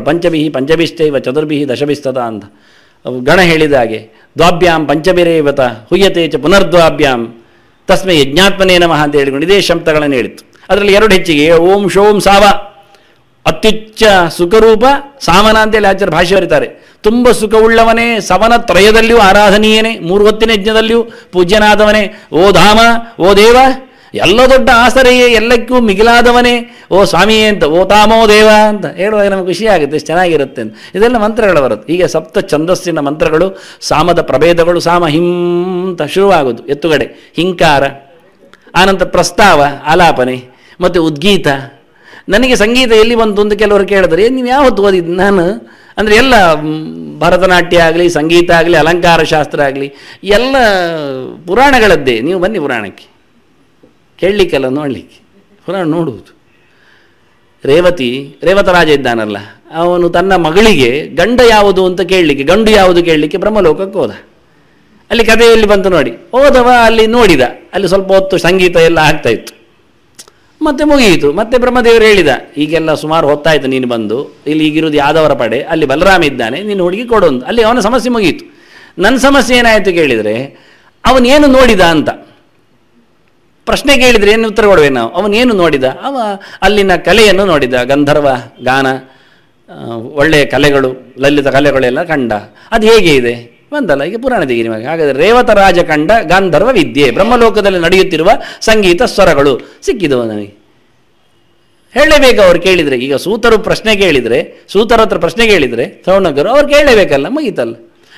ಪಂಚಭಿಹಿ ಪಂಚಭಿಶ್ಚೈವ ಚತುರ್ಭಿಹಿ ದಶಭಿಸ್ತದ ಅಂತ ಗಣ ಹೇಳಿದ ಹಾಗೆ ದ್ವಾಭ್ಯಾಂ ಪಂಚಭಿರೇವತ ಹುಯ್ಯತೆ ಚ ಪುನರ್ದ್ವಾಭ್ಯಾಂ ತಸ್ಮೈ ಯಜ್ಞಾತ್ಮನೇ ನಮಃ ಅಂತ ಹೇಳಿಕೊಂಡು ಇದೇ ಶಬ್ದಗಳನ್ನು ಹೇಳಿತ್ತು. ಅದರಲ್ಲಿ 2 ಹೆಚ್ಚಿಗೆ ಓಂ ಶೋಂ ಸಾವ, ಅತ್ಯುಚ್ಚ ಸುಖರೂಪ ಸಾಮನ ಅಂತೇಳಿ ಆಚಾರ್ಯ ಭಾಷೆ ಬರೀತಾರೆ. ತುಂಬ ಸುಖವುಳ್ಳವನೇ, ಸವನ ತ್ರಯದಲ್ಲಿಯೂ ಆರಾಧನೀಯನೇ, 3 ಹೊತ್ತಿನ ಯಜ್ಞದಲ್ಲಿಯೂ ಪೂಜ್ಯನಾದವನೇ, ಓ ಧಾಮ ಓ ದೇವ, ಎಲ್ಲ ದೊಡ್ಡ ಆಸರೆಯೇ, ಎಲ್ಲಕ್ಕೂ ಮಿಗಿಲಾದವನೇ, ಓ ಸ್ವಾಮಿಯೇ ಅಂತ, ಓ ತಾಮೋ ದೇವ ಅಂತ ಹೇಳುವಾಗ ನಮಗೆ ಖುಷಿ ಆಗುತ್ತೆ, ಎಷ್ಟು ಚೆನ್ನಾಗಿರುತ್ತೆ ಅಂತ. ಇದೆಲ್ಲ ಮಂತ್ರಗಳು ಬರುತ್ತೆ. ಹೀಗೆ ಸಪ್ತ ಛಂದಸ್ಸಿನ ಮಂತ್ರಗಳು, ಸಾಮದ ಪ್ರಭೇದಗಳು. ಸಾಮ ಹಿಂತ ಶುರುವಾಗೋದು, ಎತ್ತುಗಡೆ ಹಿಂಕಾರ, ಆನಂತರ ಪ್ರಸ್ತಾವ ಆಲಾಪನೆ ಮತ್ತು ಉದ್ಗೀತ. ನನಗೆ ಸಂಗೀತ ಎಲ್ಲಿ ಬಂತು ಅಂತ ಕೆಲವರು ಕೇಳಿದ್ರೆ, ನೀವು ಯಾವತ್ತು ಓದಿದ್ದು? ನಾನು ಅಂದರೆ ಎಲ್ಲ ಭರತನಾಟ್ಯ ಆಗಲಿ, ಸಂಗೀತ ಆಗಲಿ, ಅಲಂಕಾರ ಶಾಸ್ತ್ರ ಆಗಲಿ ಎಲ್ಲ ಪುರಾಣಗಳದ್ದೇ. ನೀವು ಬನ್ನಿ ಪುರಾಣಕ್ಕೆ, ಕೇಳಲಿಕ್ಕೆಲ್ಲ ನೋಡಲಿಕ್ಕೆ, ಪುರಾಣ ನೋಡುವುದು. ರೇವತರಾಜ ಇದ್ದಾನಲ್ಲ, ಅವನು ತನ್ನ ಮಗಳಿಗೆ ಗಂಡ ಯಾವುದು ಅಂತ ಕೇಳಲಿಕ್ಕೆ, ಗಂಡು ಯಾವುದು ಕೇಳಲಿಕ್ಕೆ ಬ್ರಹ್ಮಲೋಕಕ್ಕೆ ಹೋದ. ಅಲ್ಲಿ ಕಥೆಯಲ್ಲಿ ಬಂತು ನೋಡಿ, ಹೋದವ ಅಲ್ಲಿ ನೋಡಿದ, ಅಲ್ಲಿ ಸ್ವಲ್ಪ ಹೊತ್ತು ಸಂಗೀತ ಎಲ್ಲ ಆಗ್ತಾ ಇತ್ತು, ಮತ್ತೆ ಮುಗಿಯಿತು. ಮತ್ತೆ ಬ್ರಹ್ಮದೇವರು ಹೇಳಿದ, ಈಗೆಲ್ಲ ಸುಮಾರು ಹೊತ್ತಾಯಿತು, ನೀನು ಬಂದು ಇಲ್ಲಿ ಈಗಿರೋದು ಯಾದವರ ಪಡೆ, ಅಲ್ಲಿ ಬಲರಾಮ ಇದ್ದಾನೆ, ನೀನು ಹುಡುಗಿ ಕೊಡೊಂದು. ಅಲ್ಲಿ ಅವನ ಸಮಸ್ಯೆ ಮುಗಿಯಿತು. ನನ್ನ ಸಮಸ್ಯೆ ಏನಾಯಿತು ಕೇಳಿದರೆ, ಅವನೇನು ನೋಡಿದ ಅಂತ ಪ್ರಶ್ನೆ ಕೇಳಿದರೆ ಏನು ಉತ್ತರ ಕೊಡುವೆ ನಾವು? ಅವನೇನು ನೋಡಿದ? ಅವ ಅಲ್ಲಿನ ಕಲೆಯನ್ನು ನೋಡಿದ, ಗಂಧರ್ವ ಗಾನ, ಒಳ್ಳೆಯ ಕಲೆಗಳು, ಲಲಿತ ಕಲೆಗಳೆಲ್ಲ ಕಂಡ. ಅದು ಹೇಗೆ ಇದೆ ಬಂದಲ್ಲ, ಈಗ ಪುರಾಣ ತೆಗೀರಿ ಮಗ. ಹಾಗಾದರೆ ರೇವತರಾಜ ಕಂಡ ಗಾಂಧರ್ವ ವಿದ್ಯೆ, ಬ್ರಹ್ಮಲೋಕದಲ್ಲಿ ನಡೆಯುತ್ತಿರುವ ಸಂಗೀತ ಸ್ವರಗಳು ಸಿಕ್ಕಿದವು ನನಗೆ. ಹೇಳಲೇಬೇಕು ಅವ್ರು ಕೇಳಿದರೆ. ಈಗ ಸೂತರು ಪ್ರಶ್ನೆ ಕೇಳಿದರೆ, ಸೂತರ ಹತ್ರ ಪ್ರಶ್ನೆ ಕೇಳಿದರೆ ಸೌನಕರು ಅವ್ರು ಕೇಳಲೇಬೇಕಲ್ಲ, ಮುಗೀತಲ್ಲ.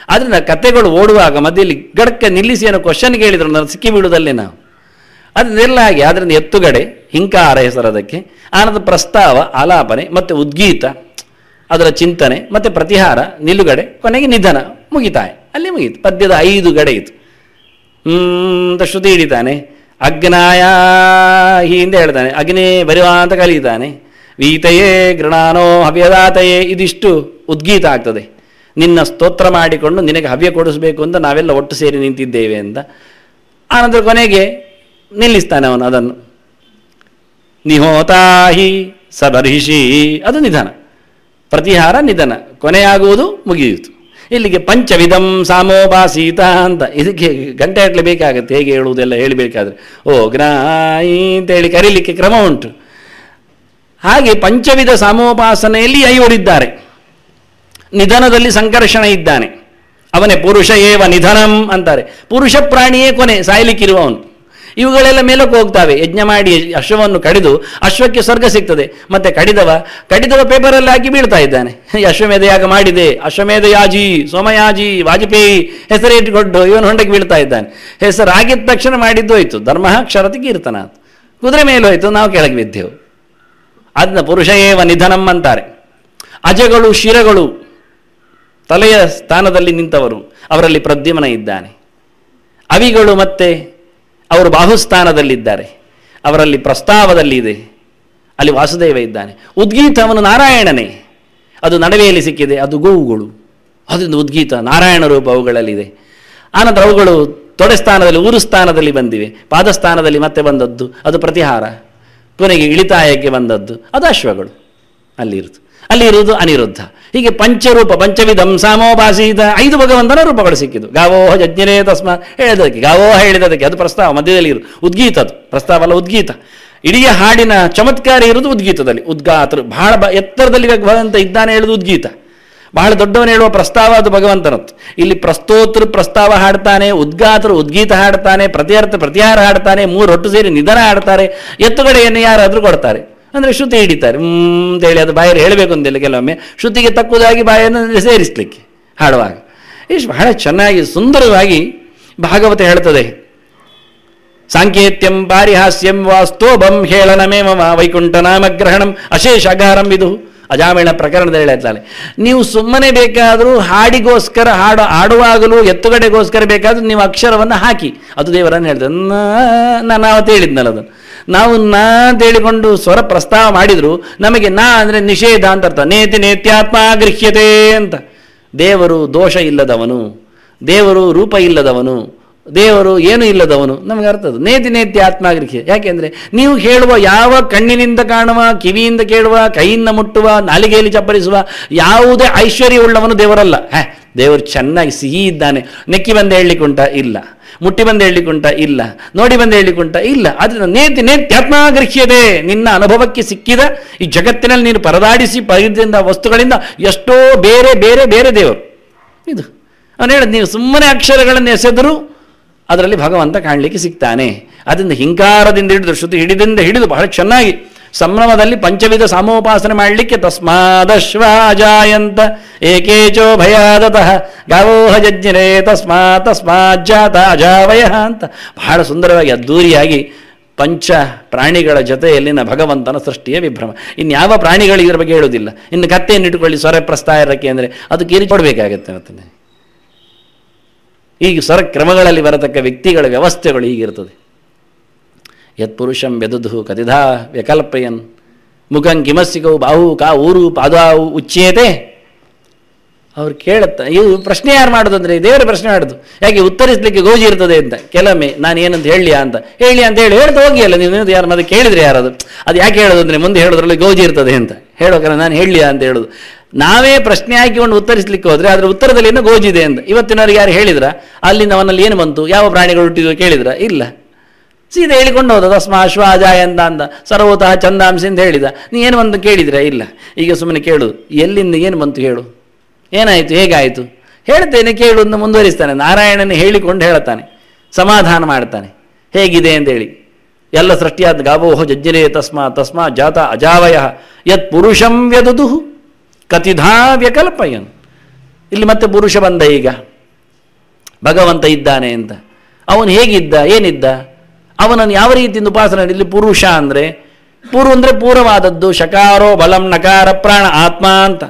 ಆದ್ದರಿಂದ ಕಥೆಗಳು ಓಡುವಾಗ ಮಧ್ಯದಲ್ಲಿ ಗಡಕ್ಕೆ ನಿಲ್ಲಿಸಿ ಏನೋ ಕ್ವಶನ್ ಕೇಳಿದ್ರು, ನಾನು ಸಿಕ್ಕಿ ಬೀಳುವುದಲ್ಲೇ ನಾವು. ಅದನ್ನೆಲ್ಲ ಹಾಗೆ. ಆದ್ದರಿಂದ ಎತ್ತುಗಡೆ ಹಿಂಕಾರ ಹೆಸರದಕ್ಕೆ, ಆನಂತರ ಪ್ರಸ್ತಾವ ಆಲಾಪನೆ ಮತ್ತು ಉದ್ಗೀತ ಅದರ ಚಿಂತನೆ ಮತ್ತು ಪ್ರತಿಹಾರ, ನಿಲುಗಡೆ, ಕೊನೆಗೆ ನಿಧನ, ಮುಗಿತಾಯ. ಅಲ್ಲಿ ಮುಗೀತು. ಪದ್ಯದ 5 ಗಡೆ ಇತ್ತು. ಅಂತ ಶ್ರುತಿ ಹಿಡಿತಾನೆ. ಅಗ್ನಾಯ ಹಿಂದೆ ಹೇಳ್ತಾನೆ, ಅಗ್ನೇ ಬರುವ ಅಂತ ಕಲಿತಾನೆ. ವೀತಯೇ ಗೃಣಾನೋ ಹವ್ಯದಾತಯೇ, ಇದಿಷ್ಟು ಉದ್ಗೀತ ಆಗ್ತದೆ. ನಿನ್ನ ಸ್ತೋತ್ರ ಮಾಡಿಕೊಂಡು ನಿನಗೆ ಹವ್ಯ ಕೊಡಿಸ್ಬೇಕು ಅಂತ ನಾವೆಲ್ಲ ಒಟ್ಟು ಸೇರಿ ನಿಂತಿದ್ದೇವೆ ಅಂತ. ಆನಂತರ ಕೊನೆಗೆ ನಿಲ್ಲಿಸ್ತಾನೆ ಅವನು ಅದನ್ನು. ನಿಹೋತಾಹಿ ಸಬರ್ಹಿಷಿ, ಅದು ನಿಧನ. ಪ್ರತಿಹಾರ ನಿಧನ, ಕೊನೆಯಾಗುವುದು, ಮುಗಿಯಿತು. ಇಲ್ಲಿಗೆ ಪಂಚವಿಧಂ ಸಾಮೋಪಾಸೀತ ಅಂತ. ಇದಕ್ಕೆ ಗಂಟೆ ಗಟ್ಟಲೆ ಬೇಕಾಗುತ್ತೆ ಹೇಗೆ ಹೇಳುವುದೆಲ್ಲ ಹೇಳಬೇಕಾದ್ರೆ. ಓ ಗ್ರಾಯಿ ಅಂತೇಳಿ ಕರೀಲಿಕ್ಕೆ ಕ್ರಮ ಉಂಟು. ಹಾಗೆ ಪಂಚವಿಧ ಸಾಮೋಪಾಸನೆಯಲ್ಲಿ 5 ಇದ್ದಾರೆ. ನಿಧನದಲ್ಲಿ ಸಂಕರ್ಷಣ ಇದ್ದಾನೆ, ಅವನೇ ಪುರುಷ ಏವ ನಿಧನಂ ಅಂತಾರೆ. ಪುರುಷ ಪ್ರಾಣಿಯೇ ಕೊನೆ, ಸಾಯಲಿಕ್ಕಿರುವವನು. ಇವುಗಳೆಲ್ಲ ಮೇಲಕ್ಕೆ ಹೋಗ್ತಾವೆ. ಯಜ್ಞ ಮಾಡಿ ಅಶ್ವವನ್ನು ಕಡಿದು ಅಶ್ವಕ್ಕೆ ಸ್ವರ್ಗ ಸಿಗ್ತದೆ. ಮತ್ತೆ ಕಡಿದವ ಪೇಪರಲ್ಲಿ ಹಾಕಿ ಬೀಳ್ತಾ ಇದ್ದಾನೆ. ಅಶ್ವಮೇಧ ಯಾಗ ಮಾಡಿದೆ, ಅಶ್ವಮೇಧ ಯಾಜಿ, ಸೋಮಯಾಜಿ, ವಾಜಪೇಯಿ ಹೆಸರಿಟ್ಟುಕೊಂಡು ಇವನು ಹೊಂಡಕ್ಕೆ ಬೀಳ್ತಾ ಇದ್ದಾನೆ. ಹೆಸರಾಗಿದ್ದ ತಕ್ಷಣ ಮಾಡಿದ್ದು ಹೋಯ್ತು. ಧರ್ಮ ಕ್ಷರತಿ ಕೀರ್ತನ, ಕುದುರೆ ಮೇಲೆ ಹೋಯ್ತು, ನಾವು ಕೆಳಗೆ ಬಿದ್ದೆವು. ಅದನ್ನ ಪುರುಷ ಏವ ನಿಧನಂ ಅಂತಾರೆ. ಅಜಗಳು, ಶಿರಗಳು, ತಲೆಯ ಸ್ಥಾನದಲ್ಲಿ ನಿಂತವರು, ಅವರಲ್ಲಿ ಪ್ರದ್ಯುಮ್ನ ಇದ್ದಾನೆ. ಅವಿಗಳು ಮತ್ತೆ ಅವರು ಬಾಹುಸ್ಥಾನದಲ್ಲಿದ್ದಾರೆ, ಅವರಲ್ಲಿ ಪ್ರಸ್ತಾವದಲ್ಲಿ ಇದೆ, ಅಲ್ಲಿ ವಾಸುದೇವ ಇದ್ದಾನೆ. ಉದ್ಗೀತ ಅವನು ನಾರಾಯಣನೇ, ಅದು ನಡುವೆಯಲ್ಲಿ ಸಿಕ್ಕಿದೆ, ಅದು ಗೋವುಗಳು. ಅದರಿಂದ ಉದ್ಗೀತ ನಾರಾಯಣ ರೂಪ ಅವುಗಳಲ್ಲಿದೆ. ಆನಂತರ ಅವುಗಳು ತೊಡೆ ಸ್ಥಾನದಲ್ಲಿ, ಊರು ಸ್ಥಾನದಲ್ಲಿ ಬಂದಿವೆ, ಪಾದಸ್ಥಾನದಲ್ಲಿ ಮತ್ತೆ ಬಂದದ್ದು ಅದು ಪ್ರತಿಹಾರ, ಕೊನೆಗೆ ಇಳಿತಾಯಕ್ಕೆ ಬಂದದ್ದು ಅದು ಅಶ್ವಗಳು. ಅಲ್ಲಿರುವುದು ಅನಿರುದ್ಧ. ಹೀಗೆ ಪಂಚರೂಪ, ಪಂಚವಿಧಂ ಸಾಮೋಪಾಸೀತ, 5 ಭಗವಂತನ ರೂಪಗಳು ಸಿಕ್ಕಿದ್ದು. ಗಾವೋಹ ಯಜ್ಞನೇ ತಸ್ಮ ಹೇಳಿದಕ್ಕೆ, ಗಾವೋಹ ಹೇಳಿದಕ್ಕೆ ಅದು ಪ್ರಸ್ತಾವ, ಮಧ್ಯದಲ್ಲಿ ಇರು ಉದ್ಗೀತ, ಅದು ಪ್ರಸ್ತಾವ ಅಲ್ಲ ಉದ್ಗೀತ. ಇಡೀ ಹಾಡಿನ ಚಮತ್ಕಾರ ಇರುವುದು ಉದ್ಗೀತದಲ್ಲಿ. ಉದ್ಗಾತರು ಬಹಳ ಎತ್ತರದಲ್ಲಿ ಭಗವಂತ ಇದ್ದಾನೆ ಹೇಳುವುದು ಉದ್ಗೀತ, ಬಹಳ ದೊಡ್ಡವನು ಹೇಳುವ ಪ್ರಸ್ತಾವ ಅದು ಭಗವಂತನದ್ದು. ಇಲ್ಲಿ ಪ್ರಸ್ತೋತ್ರ ಪ್ರಸ್ತಾವ ಹಾಡ್ತಾನೆ, ಉದ್ಗಾತರು ಉದ್ಗೀತ ಹಾಡ್ತಾನೆ, ಪ್ರತಿಹಾರ ಪ್ರತಿಹಾರ ಹಾಡ್ತಾನೆ, 3 ಒಟ್ಟು ಸೇರಿ ನಿಧನ ಹಾಡ್ತಾರೆ. ಎತ್ತುಗಡೆಯನ್ನು ಯಾರಾದರೂ ಕೊಡ್ತಾರೆ ಅಂದರೆ ಶ್ರುತಿ ಹಿಡಿತಾರೆ ಅಂತೇಳಿ, ಅದು ಬಾಯಲ್ಲಿ ಹೇಳಬೇಕು ಅಂತಿಲ್ಲ, ಕೆಲವೊಮ್ಮೆ ಶ್ರುತಿಗೆ ತಕ್ಕುದಾಗಿ ಬಾಯನ್ನು ಸೇರಿಸಲಿಕ್ಕೆ ಹಾಡುವಾಗ. ಇಷ್ಟು ಬಹಳ ಚೆನ್ನಾಗಿ ಸುಂದರವಾಗಿ ಭಾಗವತ ಹೇಳ್ತದೆ. ಸಾಂಕೇತ್ಯಂ ಪಾರಿಹಾಸ್ಯಂ ವಾಸ್ತೋಭಂ ಹೇಳನಮೇವ ವೈಕುಂಠ ನಾಮಗ್ರಹಣಂ ಅಶೇಷ ಅಗಾರಂ ಇದು. ಅಜಾಮಿಳ ಪ್ರಕರಣದಲ್ಲಿ ಹೇಳ್ತಾಳೆ, ನೀವು ಸುಮ್ಮನೆ ಬೇಕಾದರೂ ಹಾಡಿಗೋಸ್ಕರ ಆಡುವಾಗಲೂ ಎತ್ತುಗಡೆಗೋಸ್ಕರ ಬೇಕಾದರೂ ನೀವು ಅಕ್ಷರವನ್ನು ಹಾಕಿ, ಅದು ದೇವರನ್ನು ಹೇಳ್ತದೆ. ನಾನು ಅವತ್ತು ಹೇಳಿದ್ನಲ್ಲ ಅದನ್ನು, ನಾವು ನಾ ಅಂತೇಳಿಕೊಂಡು ಸ್ವರ ಪ್ರಸ್ತಾವ ಮಾಡಿದ್ರು ನಮಗೆ ನಾ ಅಂದರೆ ನಿಷೇಧ ಅಂತ ಅರ್ಥ. ನೇತಿ ನೇತ್ಯಾತ್ಮ ಗೃಹ್ಯತೆ ಅಂತ. ದೇವರು ದೋಷ ಇಲ್ಲದವನು, ದೇವರು ರೂಪ ಇಲ್ಲದವನು, ದೇವರು ಏನು ಇಲ್ಲದವನು ನಮಗೆ ಅರ್ಥದು. ನೇತಿ ನೇತಿ ಆತ್ಮಗೃಹ್ಯ. ಯಾಕೆಂದರೆ ನೀವು ಹೇಳುವ ಯಾವ ಕಣ್ಣಿನಿಂದ ಕಾಣುವ, ಕಿವಿಯಿಂದ ಕೇಳುವ, ಕೈಯಿಂದ ಮುಟ್ಟುವ, ನಾಲಿಗೆಯಲ್ಲಿ ಚಪ್ಪರಿಸುವ ಯಾವುದೇ ಐಶ್ವರ್ಯವುಳ್ಳವನು ದೇವರಲ್ಲ. ದೇವರು ಚೆನ್ನಾಗಿ ಸಿಹಿ ಇದ್ದಾನೆ, ನೆಕ್ಕಿ ಬಂದು ಹೇಳಲಿಕ್ಕುಂಟ ಇಲ್ಲ, ಮುಟ್ಟಿ ಬಂದು ಹೇಳಲಿಕ್ಕುಂಟ ಇಲ್ಲ, ನೋಡಿ ಬಂದು ಹೇಳಲಿಕ್ಕುಂಟ ಇಲ್ಲ. ಆದ್ದರಿಂದ ನೇತಿ ನೇತ್ಯಾತ್ಮಗೃಹ್ಯತೆ. ನಿನ್ನ ಅನುಭವಕ್ಕೆ ಸಿಕ್ಕಿದ ಈ ಜಗತ್ತಿನಲ್ಲಿ ನೀನು ಪರದಾಡಿಸಿ ಪಡೆದ ವಸ್ತುಗಳಿಂದ ಎಷ್ಟೋ ಬೇರೆ ಬೇರೆ ಬೇರೆ ದೇವರು ಇದು. ಅವನು ಹೇಳಿದ, ನೀವು ಸುಮ್ಮನೆ ಅಕ್ಷರಗಳನ್ನು ಎಸೆದರೂ ಅದರಲ್ಲಿ ಭಗವಂತ ಕಾಣಲಿಕ್ಕೆ ಸಿಗ್ತಾನೆ. ಅದರಿಂದ ಹಿಂಕಾರದಿಂದ ಹಿಡಿದು ಶ್ರುತಿ ಹಿಡಿದಿಂದ ಹಿಡಿದು ಬಹಳ ಚೆನ್ನಾಗಿ ಸಂಭ್ರಮದಲ್ಲಿ ಪಂಚವಿಧ ಸಾಮೋಪಾಸನೆ ಮಾಡಲಿಕ್ಕೆ ತಸ್ಮಾದಶ್ವಾಜಾಯಂತ ಏಕೇಚೋ ಭಯಾದತಃ ಗಾವೋಹ ಜಜ್ಞರೇ ತಸ್ಮಾಜ್ಜಾತ ಅಜಾವಯ ಅಂತ ಬಹಳ ಸುಂದರವಾಗಿ ಅದ್ದೂರಿಯಾಗಿ ಪಂಚ ಪ್ರಾಣಿಗಳ ಜೊತೆಯಲ್ಲಿನ ಭಗವಂತನ ಸೃಷ್ಟಿಯ ವಿಭ್ರಮ. ಇನ್ಯಾವ ಪ್ರಾಣಿಗಳು ಇದರ ಬಗ್ಗೆ ಹೇಳೋದಿಲ್ಲ. ಇನ್ನು ಕತ್ತೆಯನ್ನು ಇಟ್ಟುಕೊಳ್ಳಿ ಸ್ವರ ಪ್ರಸ್ತಾರಕ್ಕೆ ಅಂದರೆ ಅದು ಕಿರಿ ಕೊಡಬೇಕಾಗತ್ತೆ. ಮತ್ತೆ ಈಗ ಸ್ವರ ಕ್ರಮಗಳಲ್ಲಿ ಬರತಕ್ಕ ವ್ಯಕ್ತಿಗಳ ವ್ಯವಸ್ಥೆಗಳು ಹೀಗಿರ್ತದೆ. ಯತ್ಪುರುಷಂ ವ್ಯದುಧು ಕದಿಧಾ ವ್ಯಕಲ್ಪಯನ್ ಮುಖಂ ಕಿಮಸ್ಸಿಕೌ ಬಾಹು ಕಾ ಊರು ಪಾದಾವು ಉಚ್ಯೇತೆ. ಅವ್ರು ಕೇಳುತ್ತಾ, ಇದು ಪ್ರಶ್ನೆ ಯಾರು ಮಾಡೋದು ಅಂದರೆ ದೇವರ ಪ್ರಶ್ನೆ ಮಾಡೋದು. ಯಾಕೆ ಉತ್ತರಿಸಲಿಕ್ಕೆ ಗೋಜಿ ಇರ್ತದೆ ಅಂತ. ಕೆಲವೊಮ್ಮೆ ನಾನು ಏನಂತ ಹೇಳಿ ಅಂತ ಹೇಳ್ತಾ ಹೋಗಿ ಅಲ್ಲ ನೀವು ಯಾರು ಮತ್ತೆ ಕೇಳಿದ್ರೆ ಯಾರದು ಅದು ಯಾಕೆ ಹೇಳೋದು ಅಂದರೆ ಮುಂದೆ ಹೇಳೋದ್ರಲ್ಲಿ ಗೋಜಿ ಇರ್ತದೆ ಅಂತ ಹೇಳೋಕರ ನಾನು ಹೇಳಲಿಯಾ ಅಂತ ಹೇಳೋದು. ನಾವೇ ಪ್ರಶ್ನೆ ಹಾಕಿಕೊಂಡು ಉತ್ತರಿಸಲಿಕ್ಕೆ ಹೋದರೆ ಅದರ ಉತ್ತರದಲ್ಲಿ ಏನೋ ಗೋಜಿದೆ ಅಂತ. ಇವತ್ತಿನವ್ರಿಗೆ ಯಾರು ಹೇಳಿದ್ರ ಅಲ್ಲಿಂದ ಅವನಲ್ಲಿ ಏನು ಬಂತು, ಯಾವ ಪ್ರಾಣಿಗಳು ಹುಟ್ಟಿದ್ವು ಕೇಳಿದ್ರ? ಇಲ್ಲ, ಸೀದಾ ಹೇಳಿಕೊಂಡು ಹೋದ ತಸ್ಮಾಶ್ವಾಜಾಯ ಅಂತ ಸರ್ವತಃ ಚಂದಾಂಸಿ ಅಂತ ಹೇಳಿದ. ನೀ ಏನು ಬಂತು ಕೇಳಿದ್ರೆ? ಇಲ್ಲ. ಈಗ ಸುಮ್ಮನೆ ಕೇಳು, ಎಲ್ಲಿಂದ ಏನು ಬಂತು ಹೇಳು, ಏನಾಯಿತು, ಹೇಗಾಯಿತು ಹೇಳ್ತೇನೆ ಕೇಳು ಅಂತ ಮುಂದುವರಿಸ್ತಾನೆ. ನಾರಾಯಣನ ಹೇಳಿಕೊಂಡು ಹೇಳ್ತಾನೆ, ಸಮಾಧಾನ ಮಾಡ್ತಾನೆ ಹೇಗಿದೆ ಅಂತೇಳಿ. ಎಲ್ಲ ಸೃಷ್ಟಿಯಾದ ಗಾವೋಹ ಜಜ್ಜರೇ ತಸ್ಮಾ ಜಾತ ಅಜಾವಯ ಯತ್ ಪುರುಷಂ ವ್ಯದುದುಹು ಕತಿಧಾ ವ್ಯಕಲ್ಪಯನ್. ಇಲ್ಲಿ ಮತ್ತೆ ಪುರುಷ ಬಂದ. ಈಗ ಭಗವಂತ ಇದ್ದಾನೆ ಅಂತ. ಅವನು ಹೇಗಿದ್ದ, ಏನಿದ್ದ, ಅವನನ್ನು ಯಾವ ರೀತಿಯಿಂದ ಉಪಾಸನೆ. ಇಲ್ಲಿ ಪುರುಷ ಅಂದರೆ ಪೂರ್ವ ಅಂದರೆ ಪೂರ್ವವಾದದ್ದು. ಶಕಾರೋ ಬಲಂ ನಕಾರ ಪ್ರಾಣ ಆತ್ಮ ಅಂತ.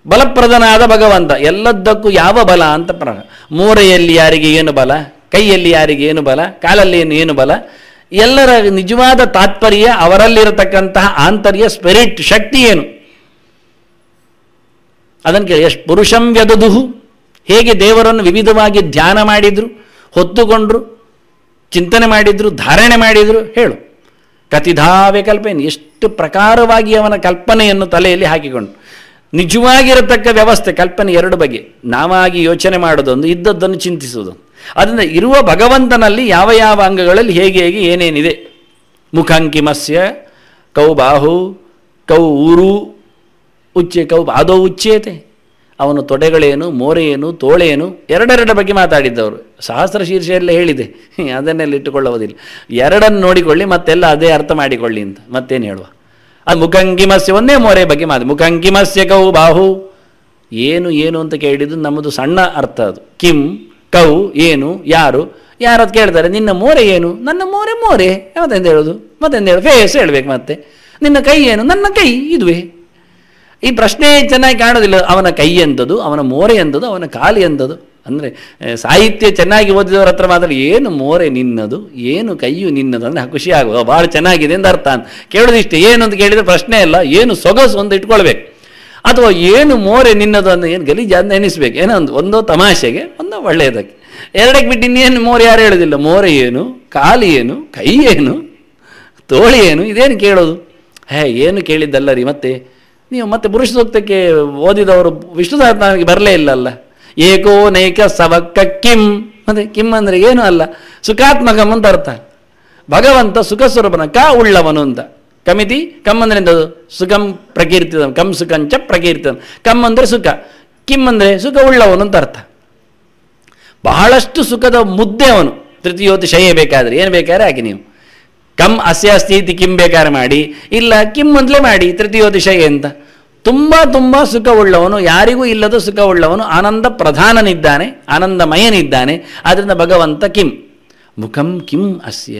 ಬಲಪ್ರದನಾದ ಭಗವಂತ. ಎಲ್ಲದಕ್ಕೂ ಯಾವ ಬಲ ಅಂತ ಪ್ರಾಣ. ಮೂರೆಯಲ್ಲಿ ಯಾರಿಗೆ ಏನು ಬಲ, ಕೈಯಲ್ಲಿ ಯಾರಿಗೆ ಏನು ಬಲ, ಕಾಲಲ್ಲಿ ಏನು ಬಲ, ಎಲ್ಲರ ನಿಜವಾದ ತಾತ್ಪರ್ಯ ಅವರಲ್ಲಿರತಕ್ಕಂತಹ ಆಂತರ್ಯ ಸ್ಪಿರಿಟ್ ಶಕ್ತಿ ಏನು ಅದನ್ನು ಕೇಳಿ. ಎಷ್ಟು ಪುರುಷಂ ವ್ಯದುದುಹು, ಹೇಗೆ ದೇವರನ್ನು ವಿವಿಧವಾಗಿ ಧ್ಯಾನ ಮಾಡಿದ್ರು, ಹೊತ್ತುಕೊಂಡ್ರು, ಚಿಂತನೆ ಮಾಡಿದ್ರು, ಧಾರಣೆ ಮಾಡಿದ್ರು ಹೇಳು. ಕತಿಧಾವ್ಯ ಕಲ್ಪನೆ, ಎಷ್ಟು ಪ್ರಕಾರವಾಗಿ ಅವನ ಕಲ್ಪನೆಯನ್ನು ತಲೆಯಲ್ಲಿ ಹಾಕಿಕೊಂಡು ನಿಜವಾಗಿರತಕ್ಕ ವ್ಯವಸ್ಥೆ. ಕಲ್ಪನೆ ಎರಡು ಬಗೆ, ನಾವಾಗಿ ಯೋಚನೆ ಮಾಡೋದೊಂದು, ಇದ್ದದ್ದನ್ನು ಚಿಂತಿಸುವುದು. ಅದರಿಂದ ಇರುವ ಭಗವಂತನಲ್ಲಿ ಯಾವ ಯಾವ ಅಂಗಗಳಲ್ಲಿ ಹೇಗೆ ಹೇಗೆ ಏನೇನಿದೆ. ಮುಖಂಕಿಮಸ್ಯ ಕೌ ಬಾಹು ಕೌ ಊರು ಕೌ ಪಾದೋ ಉಚ್ಯೇತೆ. ಅವನು ತೊಡೆಗಳೇನು, ಮೋರೆಯೇನು, ತೋಳೇನು, ಎರಡೆರಡ ಬಗ್ಗೆ ಮಾತಾಡಿದ್ದವರು. ಸಹಸ್ರ ಶೀರ್ಷೆಯಲ್ಲೇ ಹೇಳಿದೆ, ಅದನ್ನೆಲ್ಲ ಇಟ್ಟುಕೊಳ್ಳುವುದಿಲ್ಲ. ಎರಡನ್ನು ನೋಡಿಕೊಳ್ಳಿ, ಮತ್ತೆಲ್ಲ ಅದೇ ಅರ್ಥ ಮಾಡಿಕೊಳ್ಳಿ ಅಂತ ಮತ್ತೇನು ಹೇಳುವ. ಅದು ಮುಖಂಕಿಮಸ್ಯ ಒಂದೇ ಮೋರೆ ಬಗ್ಗೆ ಮುಖಂಕಿಮಸ್ಯ ಕೌ ಬಾಹು. ಏನು ಏನು ಅಂತ ಕೇಳಿದ್ದು ನಮ್ಮದು ಸಣ್ಣ ಅರ್ಥ ಅದು. ಕಿಂ ಕೌ ಏನು, ಯಾರು, ಯಾರದು ಕೇಳ್ತಾರೆ. ನಿನ್ನ ಮೋರೆ ಏನು, ನನ್ನ ಮೋರೆ ಮೋರೆ ಮತ್ತೆಂತ ಹೇಳೋದು, ಮತ್ತೆಂತ ಹೇಳೋದು, ಫೇಸ್ ಹೇಳ್ಬೇಕು. ಮತ್ತೆ ನಿನ್ನ ಕೈ ಏನು, ನನ್ನ ಕೈ ಇದುವೇ. ಈ ಪ್ರಶ್ನೆ ಚೆನ್ನಾಗಿ ಕಾಣೋದಿಲ್ಲ. ಅವನ ಕೈ ಎಂಥದ್ದು, ಅವನ ಮೋರೆ ಎಂಥದ್ದು, ಅವನ ಕಾಲು ಎಂಥದ್ದು. ಅಂದರೆ ಸಾಹಿತ್ಯ ಚೆನ್ನಾಗಿ ಓದಿದವರ ಹತ್ರ ಮಾತ್ರ ಏನು ಮೋರೆ ನಿನ್ನದು, ಏನು ಕೈಯು ನಿನ್ನದು ಅಂದರೆ ಖುಷಿ ಆಗುವ, ಭಾಳ ಚೆನ್ನಾಗಿದೆ ಅಂತ ಅರ್ಥ ಅಂತ ಕೇಳೋದು. ಇಷ್ಟೇ. ಏನು ಅಂತ ಕೇಳಿದರೆ ಪ್ರಶ್ನೆ ಇಲ್ಲ, ಏನು ಸೊಗಸು ಅಂತ ಇಟ್ಕೊಳ್ಬೇಕು. ಅಥವಾ ಏನು ಮೋರೆ ನಿನ್ನದು ಅಂದರೆ ಏನು ಗಲೀಜು ಅಂತ ಎನಿಸ್ಬೇಕು. ಏನೋ ಒಂದೋ ತಮಾಷೆಗೆ, ಒಂದೋ ಒಳ್ಳೆಯದಕ್ಕೆ. ಎರಡಕ್ಕೆ ಬಿಟ್ಟು ಇನ್ನೇನು ಮೋರೆ ಯಾರು ಹೇಳೋದಿಲ್ಲ. ಮೋರೆ ಏನು, ಕಾಲು ಏನು, ಕೈ ಏನು, ತೋಳಿ ಏನು, ಇದೇನು ಕೇಳೋದು. ಏನು ಕೇಳಿದ್ದಲ್ಲ ರೀ. ಮತ್ತೆ ನೀವು ಮತ್ತೆ ಪುರುಷ ಸೂಕ್ತಕ್ಕೆ ಓದಿದವರು ವಿಷ್ಣು ಸಹಸ್ರನಾಮಕ್ಕೆ ಬರಲೇ ಇಲ್ಲಲ್ಲ. ಏಕೋ ನೈಕ ಸವಕ್ಕ ಕಿಂ. ಮತ್ತೆ ಕಿಂ ಅಂದರೆ ಏನು ಅಲ್ಲ, ಸುಖಾತ್ಮಕಂ ಅಂತ ಅರ್ಥ. ಭಗವಂತ ಸುಖ ಸ್ವರೂಪನ, ಕ ಉಳ್ಳವನು ಅಂತ. ಕಮಿತಿ ಕಮ್ ಅಂದರೆ ಎಂಥದ್ದು, ಸುಖಂ ಪ್ರಕೀರ್ತಿದಂ, ಕಂ ಸುಖಂಚ ಪ್ರಕೀರ್ತಿದಂ. ಕಮ್ ಅಂದರೆ ಸುಖ, ಕಿಂ ಅಂದರೆ ಸುಖ ಉಳ್ಳವನು ಅಂತ ಅರ್ಥ. ಬಹಳಷ್ಟು ಸುಖದ ಮುದ್ದೆ ಅವನು. ತೃತೀಯೋತಿ ಶಯ ಬೇಕಾದರೆ ಏನು ಬೇಕಾದ್ರೆ ಹಾಕಿ ನೀವು. ಕಮ್ ಅಸ್ಯ ಸ್ಥಿತಿ ಕಿಂ ಬೇಕಾದ್ರೆ ಮಾಡಿ, ಇಲ್ಲ ಕಿಂ ಮೊದಲೇ ಮಾಡಿ ತೃತೀಯೋತಿಶಯ ಅಂತ. ತುಂಬ ತುಂಬ ಸುಖವುಳ್ಳವನು, ಯಾರಿಗೂ ಇಲ್ಲದ ಸುಖವುಳ್ಳವನು, ಆನಂದ ಪ್ರಧಾನನಿದ್ದಾನೆ, ಆನಂದಮಯನಿದ್ದಾನೆ. ಆದ್ದರಿಂದ ಭಗವಂತ ಕಿಂ ಮುಖಂ ಕಿಂ ಅಸ್ಯ.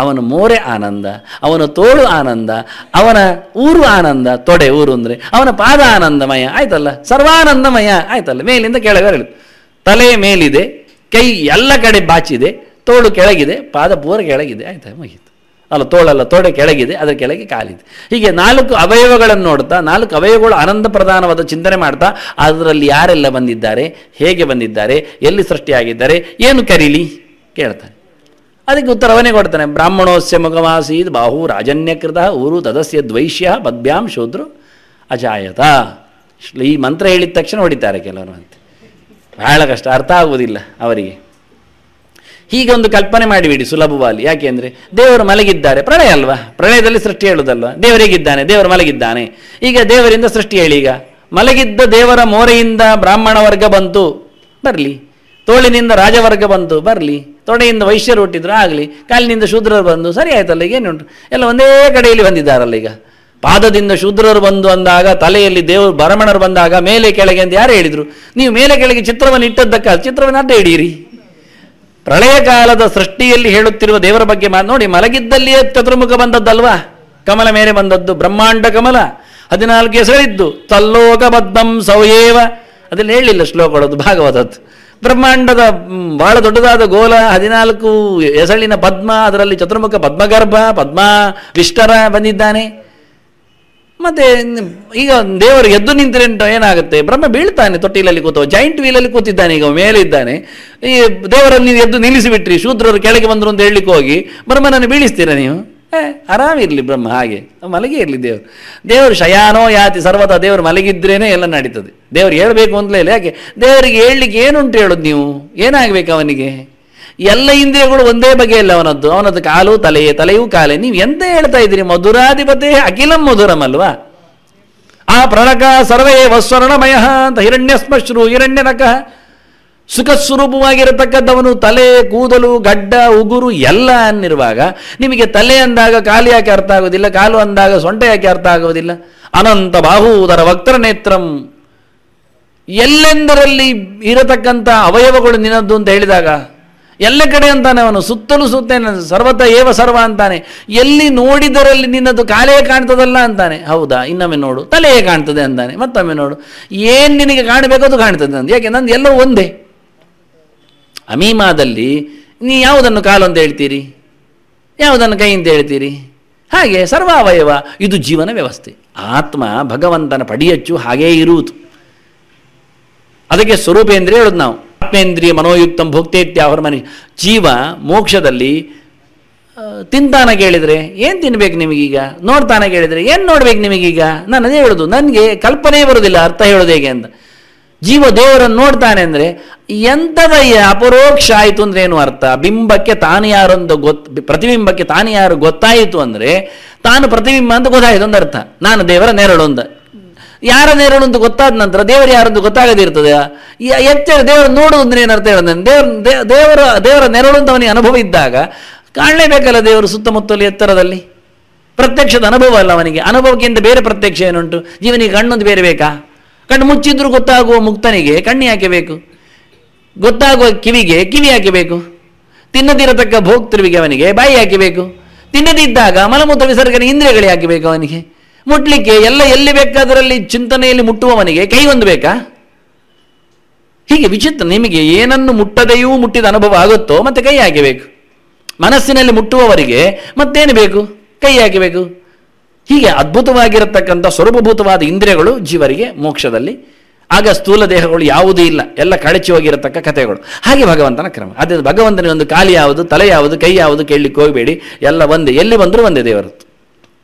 ಅವನ ಮೋರೆ ಆನಂದ, ಅವನ ತೋಳು ಆನಂದ, ಅವನ ಊರು ಆನಂದ, ತೊಡೆ ಊರು ಅಂದರೆ ಅವನ ಪಾದ ಆನಂದಮಯ ಆಯ್ತಲ್ಲ, ಸರ್ವಾನಂದಮಯ ಆಯ್ತಲ್ಲ. ಮೇಲಿಂದ ಕೆಳಗೆ ತಲೆ ಮೇಲಿದೆ, ಕೈ ಎಲ್ಲ ಕಡೆ ಬಾಚಿದೆ, ತೋಳು ಕೆಳಗಿದೆ, ಪಾದ ಪೂರ ಕೆಳಗಿದೆ, ಆಯ್ತಾ ಮುಗೀತು. ಅಲ್ಲ, ತೋಳಲ್ಲ, ತೊಡೆ ಕೆಳಗಿದೆ, ಅದರ ಕೆಳಗೆ ಕಾಲಿದೆ. ಹೀಗೆ 4 ಅವಯವಗಳನ್ನು ನೋಡ್ತಾ, 4 ಅವಯವಗಳು ಆನಂದ ಪ್ರಧಾನವಾದ ಚಿಂತನೆ ಮಾಡ್ತಾ, ಅದರಲ್ಲಿ ಯಾರೆಲ್ಲ ಬಂದಿದ್ದಾರೆ, ಹೇಗೆ ಬಂದಿದ್ದಾರೆ, ಎಲ್ಲಿ ಸೃಷ್ಟಿಯಾಗಿದ್ದಾರೆ, ಏನು ಕರೀಲಿ ಕೇಳ್ತಾನೆ. ಅದಕ್ಕೆ ಉತ್ತರವನ್ನೇ ಕೊಡ್ತಾನೆ. ಬ್ರಾಹ್ಮಣೋಸ್ಯ ಮುಖಮಾಸೀದ್ ಬಾಹು ರಾಜನ್ಯಕೃತ ಊರು ತದಸ್ಯ ದ್ವೈಷ್ಯ ಪದ್ಭ್ಯಾಂ ಶೂದ್ರು ಅಜಾಯತ. ಈ ಮಂತ್ರ ಹೇಳಿದ ತಕ್ಷಣ ಹೊಡಿತಾರೆ ಕೆಲವರು, ಅಂತ ಬಹಳ ಕಷ್ಟ, ಅರ್ಥ ಆಗುವುದಿಲ್ಲ ಅವರಿಗೆ. ಹೀಗೆ ಒಂದು ಕಲ್ಪನೆ ಮಾಡಿಬಿಡಿ ಸುಲಭವಾಗಿ. ಯಾಕೆಂದರೆ ದೇವರು ಮಲಗಿದ್ದಾರೆ, ಪ್ರಳಯ ಅಲ್ವಾ, ಪ್ರಳಯದಲ್ಲಿ ಸೃಷ್ಟಿ ಹೇಳುವುದಲ್ವ, ದೇವರಿಗಿದ್ದಾನೆ, ದೇವರು ಮಲಗಿದ್ದಾನೆ. ಈಗ ದೇವರಿಂದ ಸೃಷ್ಟಿ ಹೇಳಿ. ಈಗ ಮಲಗಿದ್ದ ದೇವರ ಮೋರೆಯಿಂದ ಬ್ರಾಹ್ಮಣ ವರ್ಗ ಬಂತು, ಬರಲಿ. ತೋಳಿನಿಂದ ರಾಜವರ್ಗ ಬಂತು, ಬರಲಿ. ತೊಡೆಯಿಂದ ವೈಶ್ಯರು ಹುಟ್ಟಿದ್ರು, ಆಗಲಿ. ಕಾಲಿನಿಂದ ಶೂದ್ರರು ಬಂದು, ಸರಿ ಆಯ್ತಲ್ಲ, ಈಗ ಏನುಂಟು, ಎಲ್ಲ ಒಂದೇ ಕಡೆಯಲ್ಲಿ ಬಂದಿದ್ದಾರಲ್ಲ. ಈಗ ಪಾದದಿಂದ ಶೂದ್ರರು ಬಂದು ಅಂದಾಗ, ತಲೆಯಲ್ಲಿ ದೇವರು ಬ್ರಾಹ್ಮಣರು ಬಂದಾಗ ಮೇಲೆ ಕೆಳಗೆ ಅಂತ ಯಾರು ಹೇಳಿದರು? ನೀವು ಮೇಲೆ ಕೆಳಗೆ ಚಿತ್ರವನ್ನು ಇಟ್ಟದ್ದಕ್ಕ ಚಿತ್ರವನ್ನು ಅಡ್ಡ ಹಿಡೀರಿ. ಪ್ರಳಯ ಕಾಲದ ಸೃಷ್ಟಿಯಲ್ಲಿ ಹೇಳುತ್ತಿರುವ ದೇವರ ಬಗ್ಗೆ ನೋಡಿ. ಮಲಗಿದ್ದಲ್ಲಿಯೇ ಚತುರ್ಮುಖ ಬಂದದ್ದಲ್ವಾ, ಕಮಲ ಮೇಲೆ ಬಂದದ್ದು, ಬ್ರಹ್ಮಾಂಡ ಕಮಲ, 14 ಹೆಸರಿದ್ದು, ತಲ್ಲೋಕ ಬದ್ಧಂ ಸೌಯೇವ, ಅದನ್ನು ಹೇಳಿಲ್ಲ ಶ್ಲೋಕಗಳದ್ದು, ಭಾಗವತದ್ದು. ಬ್ರಹ್ಮಾಂಡದ ಬಹಳ ದೊಡ್ಡದಾದ ಗೋಲ, 14 ಹೆಸಳಿನ ಪದ್ಮ, ಅದರಲ್ಲಿ ಚತುರ್ಮುಖ ಪದ್ಮಗರ್ಭ, ಪದ್ಮ ವಿಷ್ಟರ ಬಂದಿದ್ದಾನೆ. ಮತ್ತೆ ಈಗ ದೇವರು ಎದ್ದು ನಿಂತರೆ ಏನಾಗುತ್ತೆ? ಬ್ರಹ್ಮ ಬೀಳ್ತಾನೆ, ತೊಟ್ಟಿಲಲ್ಲಿ ಕೂತವ, ಜಾಯಿಂಟ್ ವೀಲಲ್ಲಿ ಕೂತಿದ್ದಾನೆ, ಈಗ ಮೇಲೆ ಇದ್ದಾನೆ. ಈ ದೇವರಲ್ಲಿ ನೀವು ಎದ್ದು ನಿಲ್ಲಿಸಿಬಿಟ್ರಿ, ಶೂದ್ರರು ಕೆಳಗೆ ಬಂದರು ಅಂತ ಹೇಳಲಿಕ್ಕೆ ಹೋಗಿ ಬ್ರಹ್ಮನನ್ನು ಬೀಳಿಸ್ತೀರ ನೀವು? ಆರಾಮಿರಲಿ ಬ್ರಹ್ಮ, ಹಾಗೆ ಮಲಗಿ ಇರಲಿ ದೇವರು. ದೇವರು ಶಯಾನೋ ಯಾತಿ ಸರ್ವತ, ದೇವರು ಮಲಗಿದ್ರೇನೆ ಎಲ್ಲ ನಡೀತದೆ. ದೇವರು ಹೇಳಬೇಕು ಅಂತಲೇ ಇಲ್ಲ. ಯಾಕೆ ದೇವರಿಗೆ ಹೇಳಲಿಕ್ಕೆ ಏನುಂಟು ಹೇಳೋದು? ನೀವು ಏನಾಗಬೇಕು ಅವನಿಗೆ? ಎಲ್ಲ ಇಂದ್ರಿಯಗಳು ಒಂದೇ ಬಗೆಯಲ್ಲ ಅವನದ್ದು. ಅವನದ್ದು ಕಾಲು ತಲೆಯೇ, ತಲೆಯೂ ಕಾಲೇ. ನೀವು ಎಂತ ಹೇಳ್ತಾ ಇದ್ದೀರಿ? ಮಧುರಾಧಿಪತೆ ಅಖಿಲಂ ಮಧುರಂ ಅಲ್ವಾ? ಆ ಪ್ರಣಕ ಸರ್ವೇ ವಸ್ವರ್ಣಮಯ ಅಂತ ಹಿರಣ್ಯಸ್ಮಶ್ರು ಹಿರಣ್ಯನಕ ಸುಖ ಸ್ವರೂಪವಾಗಿರತಕ್ಕದ್ದವನು. ತಲೆ, ಕೂದಲು, ಗಡ್ಡ, ಉಗುರು ಎಲ್ಲ ಅನ್ನಿರುವಾಗ ನಿಮಗೆ ತಲೆ ಅಂದಾಗ ಕಾಲು ಯಾಕೆ ಅರ್ಥ ಆಗೋದಿಲ್ಲ? ಕಾಲು ಅಂದಾಗ ಸೊಂಟ ಯಾಕೆ ಅರ್ಥ ಆಗೋದಿಲ್ಲ? ಅನಂತ ಬಾಹೂದರ ವಕ್ರ ನೇತ್ರಂ, ಎಲ್ಲೆಂದರಲ್ಲಿ ಇರತಕ್ಕಂಥ ಅವಯವಗಳು ನಿನ್ನದ್ದು ಅಂತ ಹೇಳಿದಾಗ ಎಲ್ಲ ಕಡೆ ಅಂತಾನೆ ಅವನು. ಸುತ್ತಲೂ ಸುತ್ತೇನೆ, ಸರ್ವತ ಏವ ಸರ್ವ ಅಂತಾನೆ. ಎಲ್ಲಿ ನೋಡಿದರಲ್ಲಿ ನಿನ್ನದು ಕಾಲೇ ಕಾಣ್ತದಲ್ಲ ಅಂತಾನೆ. ಹೌದಾ? ಇನ್ನೊಮ್ಮೆ ನೋಡು, ತಲೆಯೇ ಕಾಣ್ತದೆ ಅಂತಾನೆ. ಮತ್ತೊಮ್ಮೆ ನೋಡು, ಏನು ನಿನಗೆ ಕಾಣಬೇಕು ಅದು ಕಾಣ್ತದೆ ಅಂತ. ಯಾಕೆ? ನಂದು ಎಲ್ಲವೂ ಒಂದೇ. ಅಮೀಮಾದಲ್ಲಿ ನೀ ಯಾವುದನ್ನು ಕಾಲು ಅಂತ ಹೇಳ್ತೀರಿ, ಯಾವುದನ್ನು ಕೈ ಅಂತ ಹೇಳ್ತೀರಿ? ಹಾಗೆ ಸರ್ವಾವಯವ, ಇದು ಜೀವನ ವ್ಯವಸ್ಥೆ. ಆತ್ಮ ಭಗವಂತನ ಪಡಿಯಚ್ಚು ಹಾಗೇ ಇರುವುದು. ಅದಕ್ಕೆ ಸ್ವರೂಪೇಂದ್ರಿಯ ಹೇಳೋದು ನಾವು. ಆತ್ಮೇಂದ್ರಿಯ ಮನೋಯುಕ್ತಂ ಭೋಕ್ತೇತ್ಯಾಹರ ಮನೆ. ಜೀವ ಮೋಕ್ಷದಲ್ಲಿ ತಿಂತಾನ ಕೇಳಿದರೆ ಏನು ತಿನ್ಬೇಕು ನಿಮಗೀಗ? ನೋಡ್ತಾನೆ ಕೇಳಿದರೆ ಏನು ನೋಡ್ಬೇಕು ನಿಮಗೀಗ? ನಾನು ಅದೇ ಹೇಳೋದು, ನನಗೆ ಕಲ್ಪನೆ ಬರೋದಿಲ್ಲ ಅರ್ಥ ಹೇಳೋದು ಹೇಗೆ ಅಂತ. ಜೀವ ದೇವರನ್ನು ನೋಡ್ತಾನೆ ಅಂದರೆ ಎಂಥದಯ್ಯ ಅಪರೋಕ್ಷ ಆಯಿತು ಅಂದರೆ ಏನು ಅರ್ಥ? ಬಿಂಬಕ್ಕೆ ತಾನು ಯಾರು ಅಂತ ಪ್ರತಿಬಿಂಬಕ್ಕೆ ತಾನು ಯಾರು ಗೊತ್ತಾಯಿತು ಅಂದರೆ ತಾನು ಪ್ರತಿಬಿಂಬ ಅಂತ ಗೊತ್ತಾಯಿತು ಅಂತ ಅರ್ಥ. ನಾನು ದೇವರ ನೆರಳು ಅಂತ. ಯಾರ ನೆರಳು ಅಂತ ಗೊತ್ತಾದ ನಂತರ ದೇವರು ಯಾರಂತ ಗೊತ್ತಾಗದಿರ್ತದೆ. ಎಚ್ಚರ ದೇವರು ನೋಡುವುದು ಅಂದರೆ ಏನರ್ಥ ಹೇಳೋದು? ದೇವರ ನೆರಳು ಅಂತ ಅವನಿಗೆ ಅನುಭವ ಇದ್ದಾಗ ಕಾಣಲೇಬೇಕಲ್ಲ ದೇವರು ಸುತ್ತಮುತ್ತಲು ಎತ್ತರದಲ್ಲಿ. ಪ್ರತ್ಯಕ್ಷದ ಅನುಭವ ಅಲ್ಲ ಅವನಿಗೆ. ಅನುಭವಕ್ಕಿಂತ ಬೇರೆ ಪ್ರತ್ಯಕ್ಷ ಏನುಂಟು? ಜೀವನಿಗೆ ಕಣ್ಣೊಂದು ಬೇರೆ ಬೇಕಾ? ಕಣ್ಣು ಮುಚ್ಚಿದ್ರೂ ಗೊತ್ತಾಗುವ ಮುಕ್ತನಿಗೆ ಕಣ್ಣು ಯಾಕೆ ಬೇಕು? ಗೊತ್ತಾಗುವ ಕಿವಿಗೆ ಕಿವಿ ಯಾಕೆ ಬೇಕು? ತಿನ್ನದಿರತಕ್ಕ ಭೋಕ್ತೃವಿಗೆ ಅವನಿಗೆ ಬಾಯಿ ಯಾಕೆ ಬೇಕು? ತಿನ್ನದಿದ್ದಾಗ ಮಲಮೂತ್ರ ವಿಸರ್ಜನೆ ಇಂದ್ರಿಯಗಳು ಯಾಕೆ ಬೇಕು ಅವನಿಗೆ? ಮುಟ್ಲಿಕ್ಕೆ ಎಲ್ಲ ಎಲ್ಲಿ ಬೇಕಾದರಲ್ಲಿ ಚಿಂತನೆಯಲ್ಲಿ ಮುಟ್ಟುವವನಿಗೆ ಕೈ ಒಂದು ಬೇಕಾ? ಹೀಗೆ ವಿಚಿತ್ರ. ನಿಮಗೆ ಏನನ್ನು ಮುಟ್ಟದೆಯೂ ಮುಟ್ಟಿದ ಅನುಭವ ಆಗುತ್ತೋ ಮತ್ತೆ ಕೈ ಯಾಕೆ ಬೇಕು? ಮನಸ್ಸಿನಲ್ಲಿ ಮುಟ್ಟುವವರಿಗೆ ಮತ್ತೇನು ಬೇಕು? ಕೈ ಯಾಕೆ ಬೇಕು? ಹೀಗೆ ಅದ್ಭುತವಾಗಿರತಕ್ಕಂಥ ಸ್ವರೂಪಭೂತವಾದ ಇಂದ್ರಿಯಗಳು ಜೀವರಿಗೆ ಮೋಕ್ಷದಲ್ಲಿ. ಆಗ ಸ್ಥೂಲ ದೇಹಗಳು ಯಾವುದೂ ಇಲ್ಲ, ಎಲ್ಲ ಕಳಚಿ ಹೋಗಿರತಕ್ಕ ಕಥೆಗಳು. ಹಾಗೆ ಭಗವಂತನ ಕ್ರಮ. ಅದೇ ಭಗವಂತನಿಗೆ ಒಂದು ಕಾಲು ಯಾವುದು, ತಲೆ ಯಾವುದು, ಕೈ ಯಾವುದು ಕೇಳಲಿಕ್ಕೆ ಹೋಗಬೇಡಿ. ಎಲ್ಲ ಒಂದೇ, ಎಲ್ಲಿ ಬಂದರೂ ಒಂದೇ ದೇವರದ್ದು.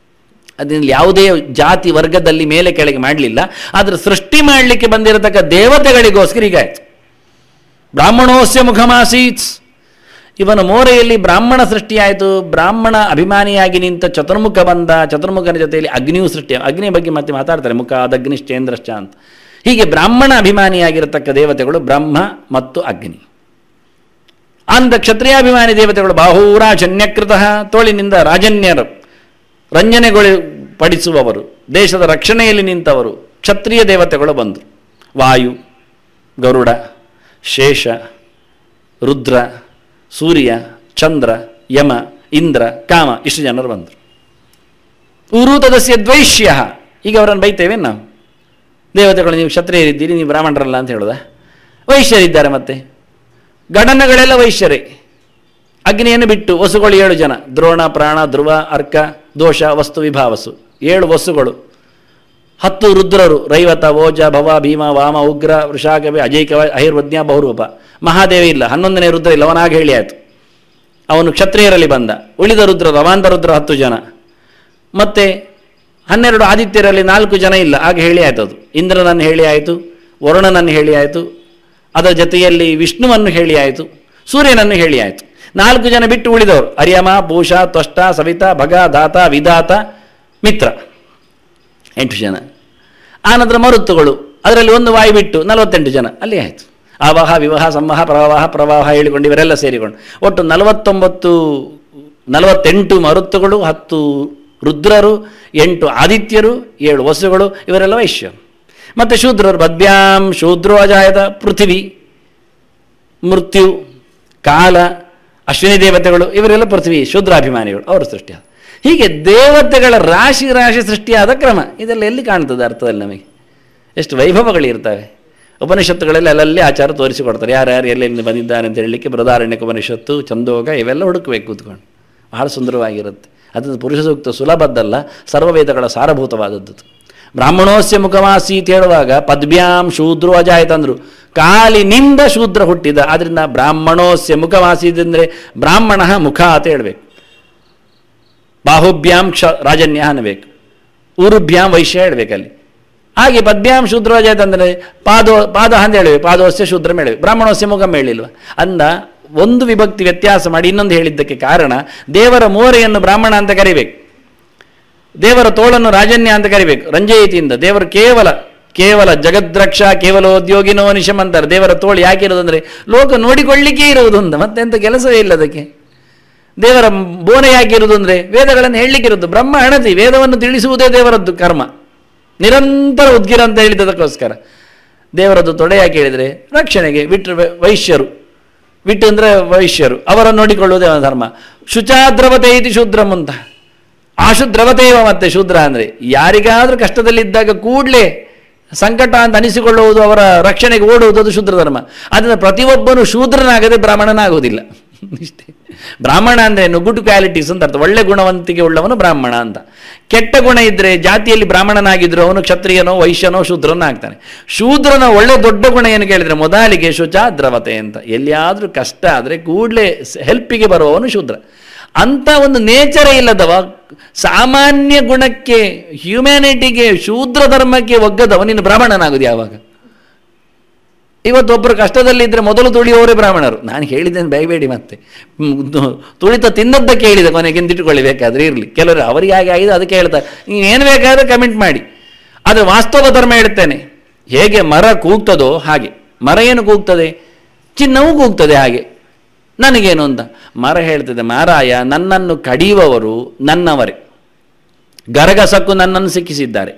ಅದರಿಂದ ಯಾವುದೇ ಜಾತಿ ವರ್ಗದಲ್ಲಿ ಮೇಲೆ ಕೆಳಗೆ ಮಾಡಲಿಲ್ಲ. ಆದರೆ ಸೃಷ್ಟಿ ಮಾಡಲಿಕ್ಕೆ ಬಂದಿರತಕ್ಕ ದೇವತೆಗಳಿಗೋಸ್ಕರ ಹೀಗಾಯ್ತು. ಬ್ರಾಹ್ಮಣೋಸ್ಯ ಮುಖಮಾಸೀತ್, ಇವನ ಮೋರೆಯಲ್ಲಿ ಬ್ರಾಹ್ಮಣ ಸೃಷ್ಟಿಯಾಯಿತು. ಬ್ರಾಹ್ಮಣ ಅಭಿಮಾನಿಯಾಗಿ ನಿಂತ ಚತುರ್ಮುಖ ಬಂದ. ಚತುರ್ಮುಖನ ಜೊತೆಯಲ್ಲಿ ಅಗ್ನಿಯೂ ಸೃಷ್ಟಿ. ಅಗ್ನಿಯ ಬಗ್ಗೆ ಮತ್ತೆ ಮಾತಾಡ್ತಾರೆ, ಮುಖ ಅದಗ್ನಿಶ್ಚೇಂದ್ರಶ್ಚ ಅಂತ. ಹೀಗೆ ಬ್ರಾಹ್ಮಣ ಅಭಿಮಾನಿಯಾಗಿರತಕ್ಕ ದೇವತೆಗಳು ಬ್ರಹ್ಮ ಮತ್ತು ಅಗ್ನಿ. ಅಂದ ಕ್ಷತ್ರಿಯಾಭಿಮಾನಿ ದೇವತೆಗಳು ಬಾಹೂರಾಜನ್ಯಕೃತ, ತೋಳಿನಿಂದ ರಾಜನ್ಯರು, ರಂಜನೆಗಳು ಪಡಿಸುವವರು, ದೇಶದ ರಕ್ಷಣೆಯಲ್ಲಿ ನಿಂತವರು ಕ್ಷತ್ರಿಯ ದೇವತೆಗಳು ಬಂದರು. ವಾಯು, ಗರುಡ, ಶೇಷ, ರುದ್ರ, ಸೂರ್ಯ, ಚಂದ್ರ, ಯಮ ಇಂದ್ರ, ಕಾಮ, ಇಷ್ಟು ಜನರು ಬಂದರು. ಊರು ತದಸ್ಯ ದ್ವೈಷ್ಯ. ಈಗ ಅವರನ್ನು ಬೈತೇವೆ ನಾವು, ದೇವತೆಗಳು ನೀವು ಕ್ಷತ್ರಿಯರಿದ್ದೀರಿ, ನೀವು ಬ್ರಾಹ್ಮಣರಲ್ಲ ಅಂತ ಹೇಳೋದ? ವೈಶ್ಯರಿದ್ದಾರೆ, ಮತ್ತೆ ಗಣನಗಳೆಲ್ಲ ವೈಶ್ಯರೇ. ಅಗ್ನಿಯನ್ನು ಬಿಟ್ಟು ವಸುಗಳು 7 ಜನ, ದ್ರೋಣ, ಪ್ರಾಣ, ಧ್ರುವ, ಅರ್ಕ, ದೋಷ, ವಸ್ತು, ವಿಭಾವಸು, 7 ವಸುಗಳು. 10 ರುದ್ರರು, ರೈವತ, ಓಜ, ಭವ, ಭೀಮ, ವಾಮ, ಉಗ್ರ, ವೃಷಾಕವೇ, ಅಜೈಕವ, ಅಹಿರ್ವಜ್ಞ, ಬಹುರೂಪ. ಮಹಾದೇವ ಇಲ್ಲ, 11ನೇ ರುದ್ರ ಇಲ್ಲ, ಅವನಾಗ ಹೇಳಿ ಆಯಿತು, ಅವನು ಕ್ಷತ್ರಿಯರಲ್ಲಿ ಬಂದ. ಉಳಿದ ರುದ್ರ, ರವಾಂತ ರುದ್ರ 10 ಜನ, ಮತ್ತು 12 ಆದಿತ್ಯರಲ್ಲಿ 4 ಜನ ಇಲ್ಲ, ಆಗ ಹೇಳಿ ಆಯಿತು. ಅದು ಇಂದ್ರನನ್ನು ಹೇಳಿ ಆಯಿತು, ವರುಣನನ್ನು ಹೇಳಿ ಆಯಿತು, ಅದರ ಜೊತೆಯಲ್ಲಿ ವಿಷ್ಣುವನ್ನು ಹೇಳಿ ಆಯಿತು, ಸೂರ್ಯನನ್ನು ಹೇಳಿ ಆಯಿತು. 4 ಜನ ಬಿಟ್ಟು ಉಳಿದವರು ಅರ್ಯಮ, ಪೂಷ, ತ್ವಷ್ಟ, ಸವಿತ, ಭಗ, ದಾತ, ವಿಧಾತ, ಮಿತ್ರ, 8 ಜನ. ಆನಂತರ ಮರುತ್ತುಗಳು, ಅದರಲ್ಲಿ ಒಂದು ವಾಯು ಬಿಟ್ಟು 48 ಜನ, ಅಲ್ಲಿ ಆಯಿತು. ಆವಾಹ, ವಿವಾಹ, ಸಂವಾಹ, ಪ್ರವಾಹ ಹೇಳಿಕೊಂಡು ಇವರೆಲ್ಲ ಸೇರಿಕೊಂಡು ಒಟ್ಟು 48 ಮರುತ್ತುಗಳು, 10 ರುದ್ರರು, 8 ಆದಿತ್ಯರು, 7 ವಸುಗಳು, ಇವರೆಲ್ಲ ವೈಶ್ಯರು. ಮತ್ತು ಶೂದ್ರರು, ಬದ್ಭ್ಯಾಂ ಶೂದ್ರೋ ಅಜಾಯತ, ಪೃಥಿವಿ, ಮೃತ್ಯು, ಕಾಲ, ಅಶ್ವಿನಿ ದೇವತೆಗಳು, ಇವರೆಲ್ಲ ಪೃಥ್ವಿ ಶೂದ್ರಾಭಿಮಾನಿಗಳು, ಅವರು ಸೃಷ್ಟಿಯಾದ. ಹೀಗೆ ದೇವತೆಗಳ ರಾಶಿ ರಾಶಿ ಸೃಷ್ಟಿಯಾದ ಕ್ರಮ ಇದೆಲ್ಲ ಎಲ್ಲಿ ಕಾಣ್ತದೆ ಅರ್ಥದಲ್ಲಿ ನಮಗೆ? ಎಷ್ಟು ವೈಭವಗಳಿರ್ತವೆ. ಉಪನಿಷತ್ತುಗಳಲ್ಲಿ ಅಲ್ಲಲ್ಲಿ ಆಚಾರ ತೋರಿಸಿಕೊಡ್ತಾರೆ, ಯಾರ್ಯಾರು ಎಲ್ಲೆಲ್ಲಿ ಬಂದಿದ್ದಾರೆ ಅಂತ ಹೇಳಲಿಕ್ಕೆ. ಬೃಹದಾರಣ್ಯಕ ಉಪನಿಷತ್ತು, ಛಂದೋಗ, ಇವೆಲ್ಲ ಹುಡುಕಬೇಕು ಕೂತ್ಕೊಂಡು, ಬಹಳ ಸುಂದರವಾಗಿರುತ್ತೆ. ಅದನ್ನು ಪುರುಷ ಸೂಕ್ತ ಸುಲಭದ್ದಲ್ಲ, ಸರ್ವವೇದಗಳ ಸಾರಭೂತವಾದದ್ದು. ಬ್ರಾಹ್ಮಣೋಸ್ಯ ಮುಖವಾಸೀತ್ ಹೇಳುವಾಗ ಪದ್ಭ್ಯಾಂ ಶೂದ್ರೋ ಅಜಾಯತ ಅಂದರು, ಕಾಲಿನಿಂದ ಶೂದ್ರ ಹುಟ್ಟಿದ. ಆದ್ದರಿಂದ ಬ್ರಾಹ್ಮಣೋಸ್ಯ ಮುಖವಾಸೀತ್ ಅಂದರೆ ಬ್ರಾಹ್ಮಣ ಮುಖ ಅಂತ ಹೇಳಬೇಕು. ಬಾಹುಭ್ಯಾಂ ರಾಜನ್ಯ ಅನ್ನಬೇಕು, ಊರುಭ್ಯಾಂ ವೈಶ್ಯ ಹೇಳಬೇಕಲ್ಲಿ. ಹಾಗೆ ಪದ್ಭ್ಯಾಂ ಶೂದ್ರೋ ಅಜಾಯತ ಅಂದರೆ ಪಾದ ಅಂತ ಹೇಳಬೇಕು, ಪಾದೋಸ್ಯ ಶೂದ್ರ ಹೇಳಬೇಕು, ಬ್ರಾಹ್ಮಣೋಸ್ಯ ಮುಖಂ ಹೇಳಿಲ್ವ. ಅಂದ ಒಂದು ವಿಭಕ್ತಿ ವ್ಯತ್ಯಾಸ ಮಾಡಿ ಇನ್ನೊಂದು ಹೇಳಿದ್ದಕ್ಕೆ ಕಾರಣ, ದೇವರ ಮೋರೆಯನ್ನು ಬ್ರಾಹ್ಮಣ ಅಂತ ಕರಿಬೇಕು, ದೇವರ ತೋಳನ್ನು ರಾಜನ್ಯ ಅಂತ ಕರಿಬೇಕು. ರಂಜಯತಿಯಿಂದ ದೇವರು ಕೇವಲ ಜಗದ್ರಕ್ಷ ಕೇವಲೋದ್ಯೋಗಿನೋ ನಿಶಮ್ ಅಂತಾರೆ. ದೇವರ ತೋಳು ಯಾಕಿರೋದು ಅಂದರೆ ಲೋಕ ನೋಡಿಕೊಳ್ಳಿಕ್ಕೆ ಇರುವುದು ಅಂತ, ಮತ್ತೆಂಥ ಕೆಲಸವೇ ಇಲ್ಲ ಅದಕ್ಕೆ. ದೇವರ ಬೋನೆ ಯಾಕಿರುವುದು ಅಂದರೆ ವೇದಗಳನ್ನು ಹೇಳಲಿಕ್ಕಿರುವುದು. ಬ್ರಹ್ಮ ಹಣತಿ, ವೇದವನ್ನು ತಿಳಿಸುವುದೇ ದೇವರದ್ದು ಕರ್ಮ, ನಿರಂತರ ಉದ್ಗಿರ ಅಂತ ಹೇಳಿದ್ದದಕ್ಕೋಸ್ಕರ. ದೇವರದ್ದು ತೊಡೆ ಯಾಕೆ ಹೇಳಿದರೆ ರಕ್ಷಣೆಗೆ. ವೈಶ್ಯರು, ವಿಟ್ಟು ಅಂದರೆ ವೈಶ್ಯರು, ಅವರನ್ನು ನೋಡಿಕೊಳ್ಳುವುದೇ ಅವನ ಧರ್ಮ. ಶುಚಾದ್ರವತೆ ಇತಿ ಶೂದ್ರಂ ಅಂತ, ಆಶುದ್ರವತೇವ. ಮತ್ತೆ ಶೂದ್ರ ಅಂದರೆ ಯಾರಿಗಾದರೂ ಕಷ್ಟದಲ್ಲಿದ್ದಾಗ ಕೂಡಲೇ ಸಂಕಟ ಅಂತ ಅನಿಸಿಕೊಳ್ಳುವುದು, ಅವರ ರಕ್ಷಣೆಗೆ ಓಡುವುದು, ಅದು ಶೂದ್ರ ಧರ್ಮ. ಅದರಿಂದ ಪ್ರತಿಯೊಬ್ಬನು ಶೂದ್ರನಾಗದೆ ಬ್ರಾಹ್ಮಣನಾಗುವುದಿಲ್ಲ. ಇಷ್ಟೇ. ಬ್ರಾಹ್ಮಣ ಅಂದರೆ ಗುಡ್ ಕ್ವಾಲಿಟೀಸ್ ಅಂತ ಅರ್ಥ, ಒಳ್ಳೆ ಗುಣವಂತಿಕೆ ಉಳ್ಳವನು ಬ್ರಾಹ್ಮಣ ಅಂತ. ಕೆಟ್ಟ ಗುಣ ಇದ್ದರೆ ಜಾತಿಯಲ್ಲಿ ಬ್ರಾಹ್ಮಣನಾಗಿದ್ದರೂ ಅವನು ಕ್ಷತ್ರಿಯನೋ ವೈಶ್ಯನೋ ಶೂದ್ರನೋ ಆಗ್ತಾನೆ. ಶೂದ್ರನ ಒಳ್ಳೆ ದೊಡ್ಡ ಗುಣ ಏನು ಕೇಳಿದರೆ ಮೊದಲಿಗೆ ಶುಚಾದ್ರವತೆ ಅಂತ, ಎಲ್ಲಿಯಾದರೂ ಕಷ್ಟ ಆದರೆ ಕೂಡಲೇ ಹೆಲ್ಪಿಗೆ ಬರುವವನು ಶೂದ್ರ. ಅಂಥ ಒಂದು ನೇಚರೇ ಇಲ್ಲದವ, ಸಾಮಾನ್ಯ ಗುಣಕ್ಕೆ, ಹ್ಯುಮ್ಯಾನಿಟಿಗೆ, ಶೂದ್ರ ಧರ್ಮಕ್ಕೆ ಒಗ್ಗದವ ನೀನು ಬ್ರಾಹ್ಮಣನಾಗುದು ಯಾವಾಗ? ಇವತ್ತೊಬ್ಬರು ಕಷ್ಟದಲ್ಲಿದ್ದರೆ ಮೊದಲು ತುಳಿಯುವವರೇ ಬ್ರಾಹ್ಮಣರು. ನಾನು ಹೇಳಿದ್ದೇನೆ ಬೈಬೇಡಿ, ಮತ್ತೆ ತುಳಿತ ತಿನ್ನದ್ದಕ್ಕೆ ಹೇಳಿದೆ, ಕೊನೆಗೆ ತಿಟ್ಟುಕೊಳ್ಳಿ ಬೇಕಾದರೆ ಇರಲಿ. ಕೆಲವರು ಅವರಿಗೆ ಹಾಗೆ ಆಗಿದೆ ಅದಕ್ಕೆ ಹೇಳ್ತಾರೆ, ನೀವು ಏನು ಬೇಕಾದರೆ ಕಮೆಂಟ್ ಮಾಡಿ. ಆದರೆ ವಾಸ್ತವ ಧರ್ಮ ಹೇಳ್ತೇನೆ, ಹೇಗೆ ಮರ ಕೂಗ್ತದೋ ಹಾಗೆ. ಮರ ಏನು ಕೂಗ್ತದೆ? ಚಿನ್ನವೂ ಕೂಗ್ತದೆ ಹಾಗೆ. ನನಗೇನು ಅಂತ ಮರ ಹೇಳ್ತದೆ, ಮಾರಾಯ ನನ್ನನ್ನು ಕಡಿಯುವವರು ನನ್ನವರೇ, ಗರಗಸಕ್ಕೂ ನನ್ನನ್ನು ಸಿಕ್ಕಿಸಿದ್ದಾರೆ,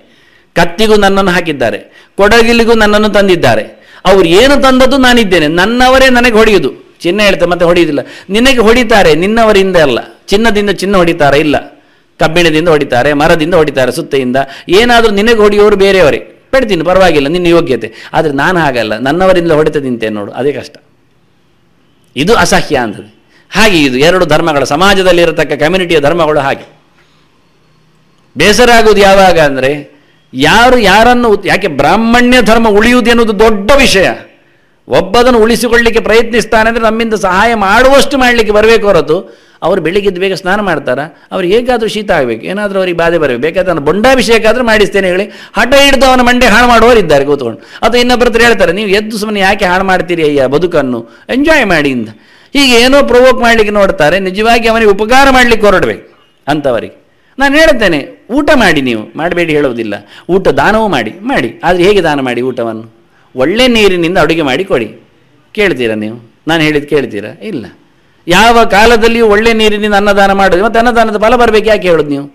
ಕತ್ತಿಗೂ ನನ್ನನ್ನು ಹಾಕಿದ್ದಾರೆ, ಕೊಡಗಿಲಿಗೂ ನನ್ನನ್ನು ತಂದಿದ್ದಾರೆ. ಅವ್ರು ಏನು ತಂದದ್ದು ನಾನಿದ್ದೇನೆ, ನನ್ನವರೇ ನನಗೆ ಹೊಡೆಯುವುದು. ಚಿನ್ನ ಹೇಳ್ತಾರೆ ಮತ್ತೆ ಹೊಡೆಯುವುದಿಲ್ಲ. ನಿನಗೆ ಹೊಡಿತಾರೆ, ನಿನ್ನವರಿಂದ ಅಲ್ಲ. ಚಿನ್ನದಿಂದ ಚಿನ್ನ ಹೊಡಿತಾರೆ ಇಲ್ಲ, ಕಬ್ಬಿಣದಿಂದ ಹೊಡಿತಾರೆ, ಮರದಿಂದ ಹೊಡಿತಾರೆ, ಸುತ್ತೆಯಿಂದ. ಏನಾದರೂ ನಿನಗೆ ಹೊಡೆಯೋರು ಬೇರೆಯವರೇ, ಬಿಡ್ತೀನಿ ಪರವಾಗಿಲ್ಲ, ನಿನ್ನ ಯೋಗ್ಯತೆ. ಆದರೆ ನಾನು ಹಾಗಲ್ಲ, ನನ್ನವರಿಂದ ಹೊಡೆತ ನಿಂತೇನೆ ನೋಡು, ಅದೇ ಕಷ್ಟ. ಇದು ಅಸಹ್ಯ ಅಂತದೆ. ಹಾಗೆ ಇದು ಎರಡು ಧರ್ಮಗಳ, ಸಮಾಜದಲ್ಲಿರತಕ್ಕ ಕಮ್ಯುನಿಟಿಯ ಧರ್ಮಗಳು ಹಾಗೆ. ಬೇಸರ ಆಗುವುದು ಯಾವಾಗ ಅಂದರೆ ಯಾರನ್ನು, ಯಾಕೆ ಬ್ರಾಹ್ಮಣ್ಯ ಧರ್ಮ ಉಳಿಯುವುದು ಎನ್ನುವುದು ದೊಡ್ಡ ವಿಷಯ. ಒಬ್ಬದನ್ನು ಉಳಿಸಿಕೊಳ್ಳಲಿಕ್ಕೆ ಪ್ರಯತ್ನಿಸ್ತಾನೆ ಅಂದರೆ ನಮ್ಮಿಂದ ಸಹಾಯ ಮಾಡುವಷ್ಟು ಮಾಡಲಿಕ್ಕೆ ಬರಬೇಕು ಹೊರತು, ಅವರು ಬೆಳಿಗ್ಗೆದ್ದು ಬೇಗ ಸ್ನಾನ ಮಾಡ್ತಾರಾ? ಅವ್ರಿಗೆ ಹೇಗಾದರೂ ಶೀತ ಆಗಬೇಕು, ಏನಾದರೂ ಅವ್ರಿಗೆ ಬಾಧೆ ಬರಬೇಕು, ಬೇಕಾದ್ರೆ ನಾನು ಬೊಂಡಾಭಿಷೇಕ ಆದರೂ ಮಾಡಿಸ್ತೇನೆ ಹೇಳಿ ಹಠ ಹಿಡಿದು ಅವನ ಮಂಡೆ ಹಾಳು ಮಾಡುವವರು ಇದ್ದಾರೆ ಕೂತ್ಕೊಂಡು. ಅಥವಾ ಇನ್ನೊಬ್ಬರ ಹತ್ರ ಹೇಳ್ತಾರೆ, ನೀವು ಎದ್ದು ಸುಮ್ಮನೆ ಯಾಕೆ ಹಾಳು ಮಾಡ್ತೀರಿ ಅಯ್ಯ ಬದುಕನ್ನು, ಎಂಜಾಯ್ ಮಾಡಿ ಇಂದ. ಹೀಗೆ ಏನೋ ಪ್ರವೋಕ್ ಮಾಡಲಿಕ್ಕೆ ನೋಡ್ತಾರೆ, ನಿಜವಾಗಿ ಅವನಿಗೆ ಉಪಕಾರ ಮಾಡಲಿಕ್ಕೆ ಹೊರಡಬೇಕು ಅಂಥವರಿಗೆ. ನಾನು ಹೇಳ್ತೇನೆ, ಊಟ ಮಾಡಿ, ನೀವು ಮಾಡಬೇಡಿ ಹೇಳುವುದಿಲ್ಲ, ಊಟ ದಾನವೂ ಮಾಡಿ. ಆದರೆ ಹೇಗೆ ದಾನ ಮಾಡಿ? ಊಟವನ್ನು ಒಳ್ಳೆ ನೀರಿನಿಂದ ಅಡುಗೆ ಮಾಡಿ ಕೊಡಿ. ಕೇಳ್ತೀರಾ ನೀವು? ನಾನು ಹೇಳಿದ್ದು ಕೇಳ್ತೀರಾ? ಇಲ್ಲ. ಯಾವ ಕಾಲದಲ್ಲಿಯೂ ಒಳ್ಳೆ ನೀರಿನಿಂದ ಅನ್ನದಾನ ಮಾಡೋದು, ಮತ್ತು ಅನ್ನದಾನದ ಫಲ ಬರಬೇಕು ಯಾಕೆ ಹೇಳೋದು ನೀವು?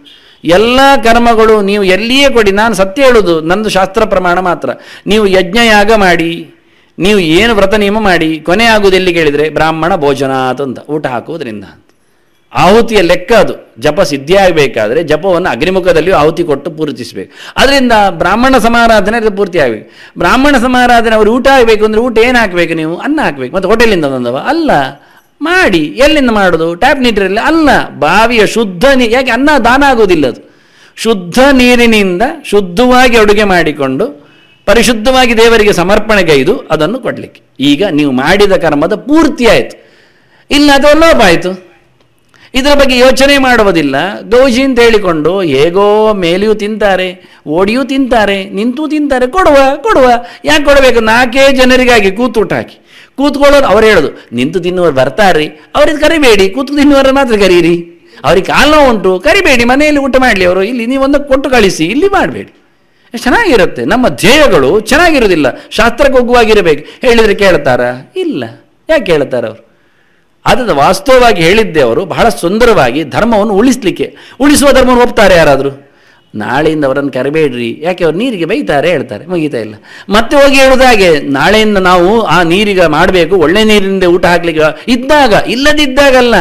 ಎಲ್ಲ ಕರ್ಮಗಳು ನೀವು ಎಲ್ಲಿಯೇ ಕೊಡಿ, ನಾನು ಸತ್ಯ ಹೇಳೋದು, ನಂದು ಶಾಸ್ತ್ರ ಪ್ರಮಾಣ ಮಾತ್ರ. ನೀವು ಯಜ್ಞಯಾಗ ಮಾಡಿ, ನೀವು ಏನು ವ್ರತ ನಿಯಮ ಮಾಡಿ, ಕೊನೆ ಆಗುವುದು ಎಲ್ಲಿ ಕೇಳಿದರೆ ಬ್ರಾಹ್ಮಣ ಭೋಜನಾತ್ ಅಂತ, ಊಟ ಹಾಕುವುದರಿಂದ. ಆಹುತಿಯ ಲೆಕ್ಕ ಅದು. ಜಪ ಸಿದ್ಧಿ ಆಗಬೇಕಾದ್ರೆ ಜಪವನ್ನು ಅಗ್ನಿಮುಖದಲ್ಲಿಯೂ ಆಹುತಿ ಕೊಟ್ಟು ಪೂರ್ತಿಸಬೇಕು. ಅದರಿಂದ ಬ್ರಾಹ್ಮಣ ಸಮಾರಾಧನೆ ಅದು ಪೂರ್ತಿ ಆಗಬೇಕು. ಬ್ರಾಹ್ಮಣ ಸಮಾರಾಧನೆ ಅವರು ಊಟ ಆಗಬೇಕು ಅಂದರೆ ಊಟ ಏನು ಹಾಕಬೇಕು? ನೀವು ಅನ್ನ ಹಾಕಬೇಕು. ಮತ್ತು ಹೋಟೆಲಿಂದ ಬಂದವ ಅಲ್ಲ, ಮಾಡಿ. ಎಲ್ಲಿಂದ ಮಾಡೋದು? ಟ್ಯಾಪ್ ನೀರಲ್ಲಿ ಅಲ್ಲ, ಬಾವಿಯ ಶುದ್ಧ ನೀರು. ಯಾಕೆ? ಅನ್ನ ದಾನ ಆಗೋದಿಲ್ಲ. ಅದು ಶುದ್ಧ ನೀರಿನಿಂದ ಶುದ್ಧವಾಗಿ ಅಡುಗೆ ಮಾಡಿಕೊಂಡು ಪರಿಶುದ್ಧವಾಗಿ ದೇವರಿಗೆ ಸಮರ್ಪಣೆಗೈದು ಅದನ್ನು ಕೊಡಲಿಕ್ಕೆ. ಈಗ ನೀವು ಮಾಡಿದ ಕರ್ಮದ ಪೂರ್ತಿ ಆಯಿತು. ಇಲ್ಲ ಅಥವಾ ಲೋಪ ಆಯಿತು. ಇದರ ಬಗ್ಗೆ ಯೋಚನೆ ಮಾಡುವುದಿಲ್ಲ. ಗೌಜಿ ಅಂತ ಹೇಳಿಕೊಂಡು ಹೇಗೋ ಮೇಲೆಯೂ ತಿಂತಾರೆ, ಓಡಿಯೂ ತಿಂತಾರೆ, ನಿಂತೂ ತಿಂತಾರೆ. ಕೊಡುವ ಯಾಕೆ ಕೊಡಬೇಕು? 4 ಜನರಿಗಾಗಿ ಕೂತೂಟ ಹಾಕಿ ಕೂತ್ಕೊಳ್ಳೋದು. ಅವ್ರು ಹೇಳೋದು ನಿಂತು ತಿನ್ನುವರು ಬರ್ತಾರೆ, ಅವ್ರಿಗೆ ಕರಿಬೇಡಿ, ಕೂತು ತಿನ್ನುವರ ಮಾತ್ರ ಕರೀರಿ. ಅವ್ರಿಗೆ ಕಾಲು ನೋವು ಉಂಟು, ಕರಿಬೇಡಿ, ಮನೆಯಲ್ಲಿ ಊಟ ಮಾಡಲಿ ಅವರು. ಇಲ್ಲಿ ನೀವೊಂದು ಕೊಟ್ಟು ಕಳಿಸಿ, ಇಲ್ಲಿ ಮಾಡಬೇಡಿ. ಚೆನ್ನಾಗಿರುತ್ತೆ. ನಮ್ಮ ಧ್ಯೇಯಗಳು ಚೆನ್ನಾಗಿರೋದಿಲ್ಲ. ಶಾಸ್ತ್ರಕ್ಕೆ ಹೋಗುವಾಗಿರಬೇಕು. ಹೇಳಿದರೆ ಕೇಳ್ತಾರಾ? ಇಲ್ಲ. ಯಾಕೆ ಕೇಳ್ತಾರೆ ಅವರು? ಅದನ್ನು ವಾಸ್ತವವಾಗಿ ಹೇಳಿದ್ದೆ ಅವರು ಬಹಳ ಸುಂದರವಾಗಿ ಧರ್ಮವನ್ನು ಉಳಿಸುವ ಧರ್ಮವನ್ನು ಒಪ್ತಾರೆ ಯಾರಾದರೂ? ನಾಳೆಯಿಂದ ಅವರನ್ನು ಕರಿಬೇಡ್ರಿ, ಯಾಕೆ ಅವ್ರು ನೀರಿಗೆ ಬೈತಾರೆ ಹೇಳ್ತಾರೆ, ಮುಗೀತಾ ಇಲ್ಲ. ಮತ್ತೆ ಹೋಗಿ ಹೇಳೋದು ಹಾಗೆ, ನಾಳೆಯಿಂದ ನಾವು ಆ ನೀರಿಗೆ ಮಾಡಬೇಕು, ಒಳ್ಳೆ ನೀರಿನಿಂದ ಊಟ ಹಾಕ್ಲಿಕ್ಕೆ ಇದ್ದಾಗ, ಇಲ್ಲದಿದ್ದಾಗಲ್ಲ.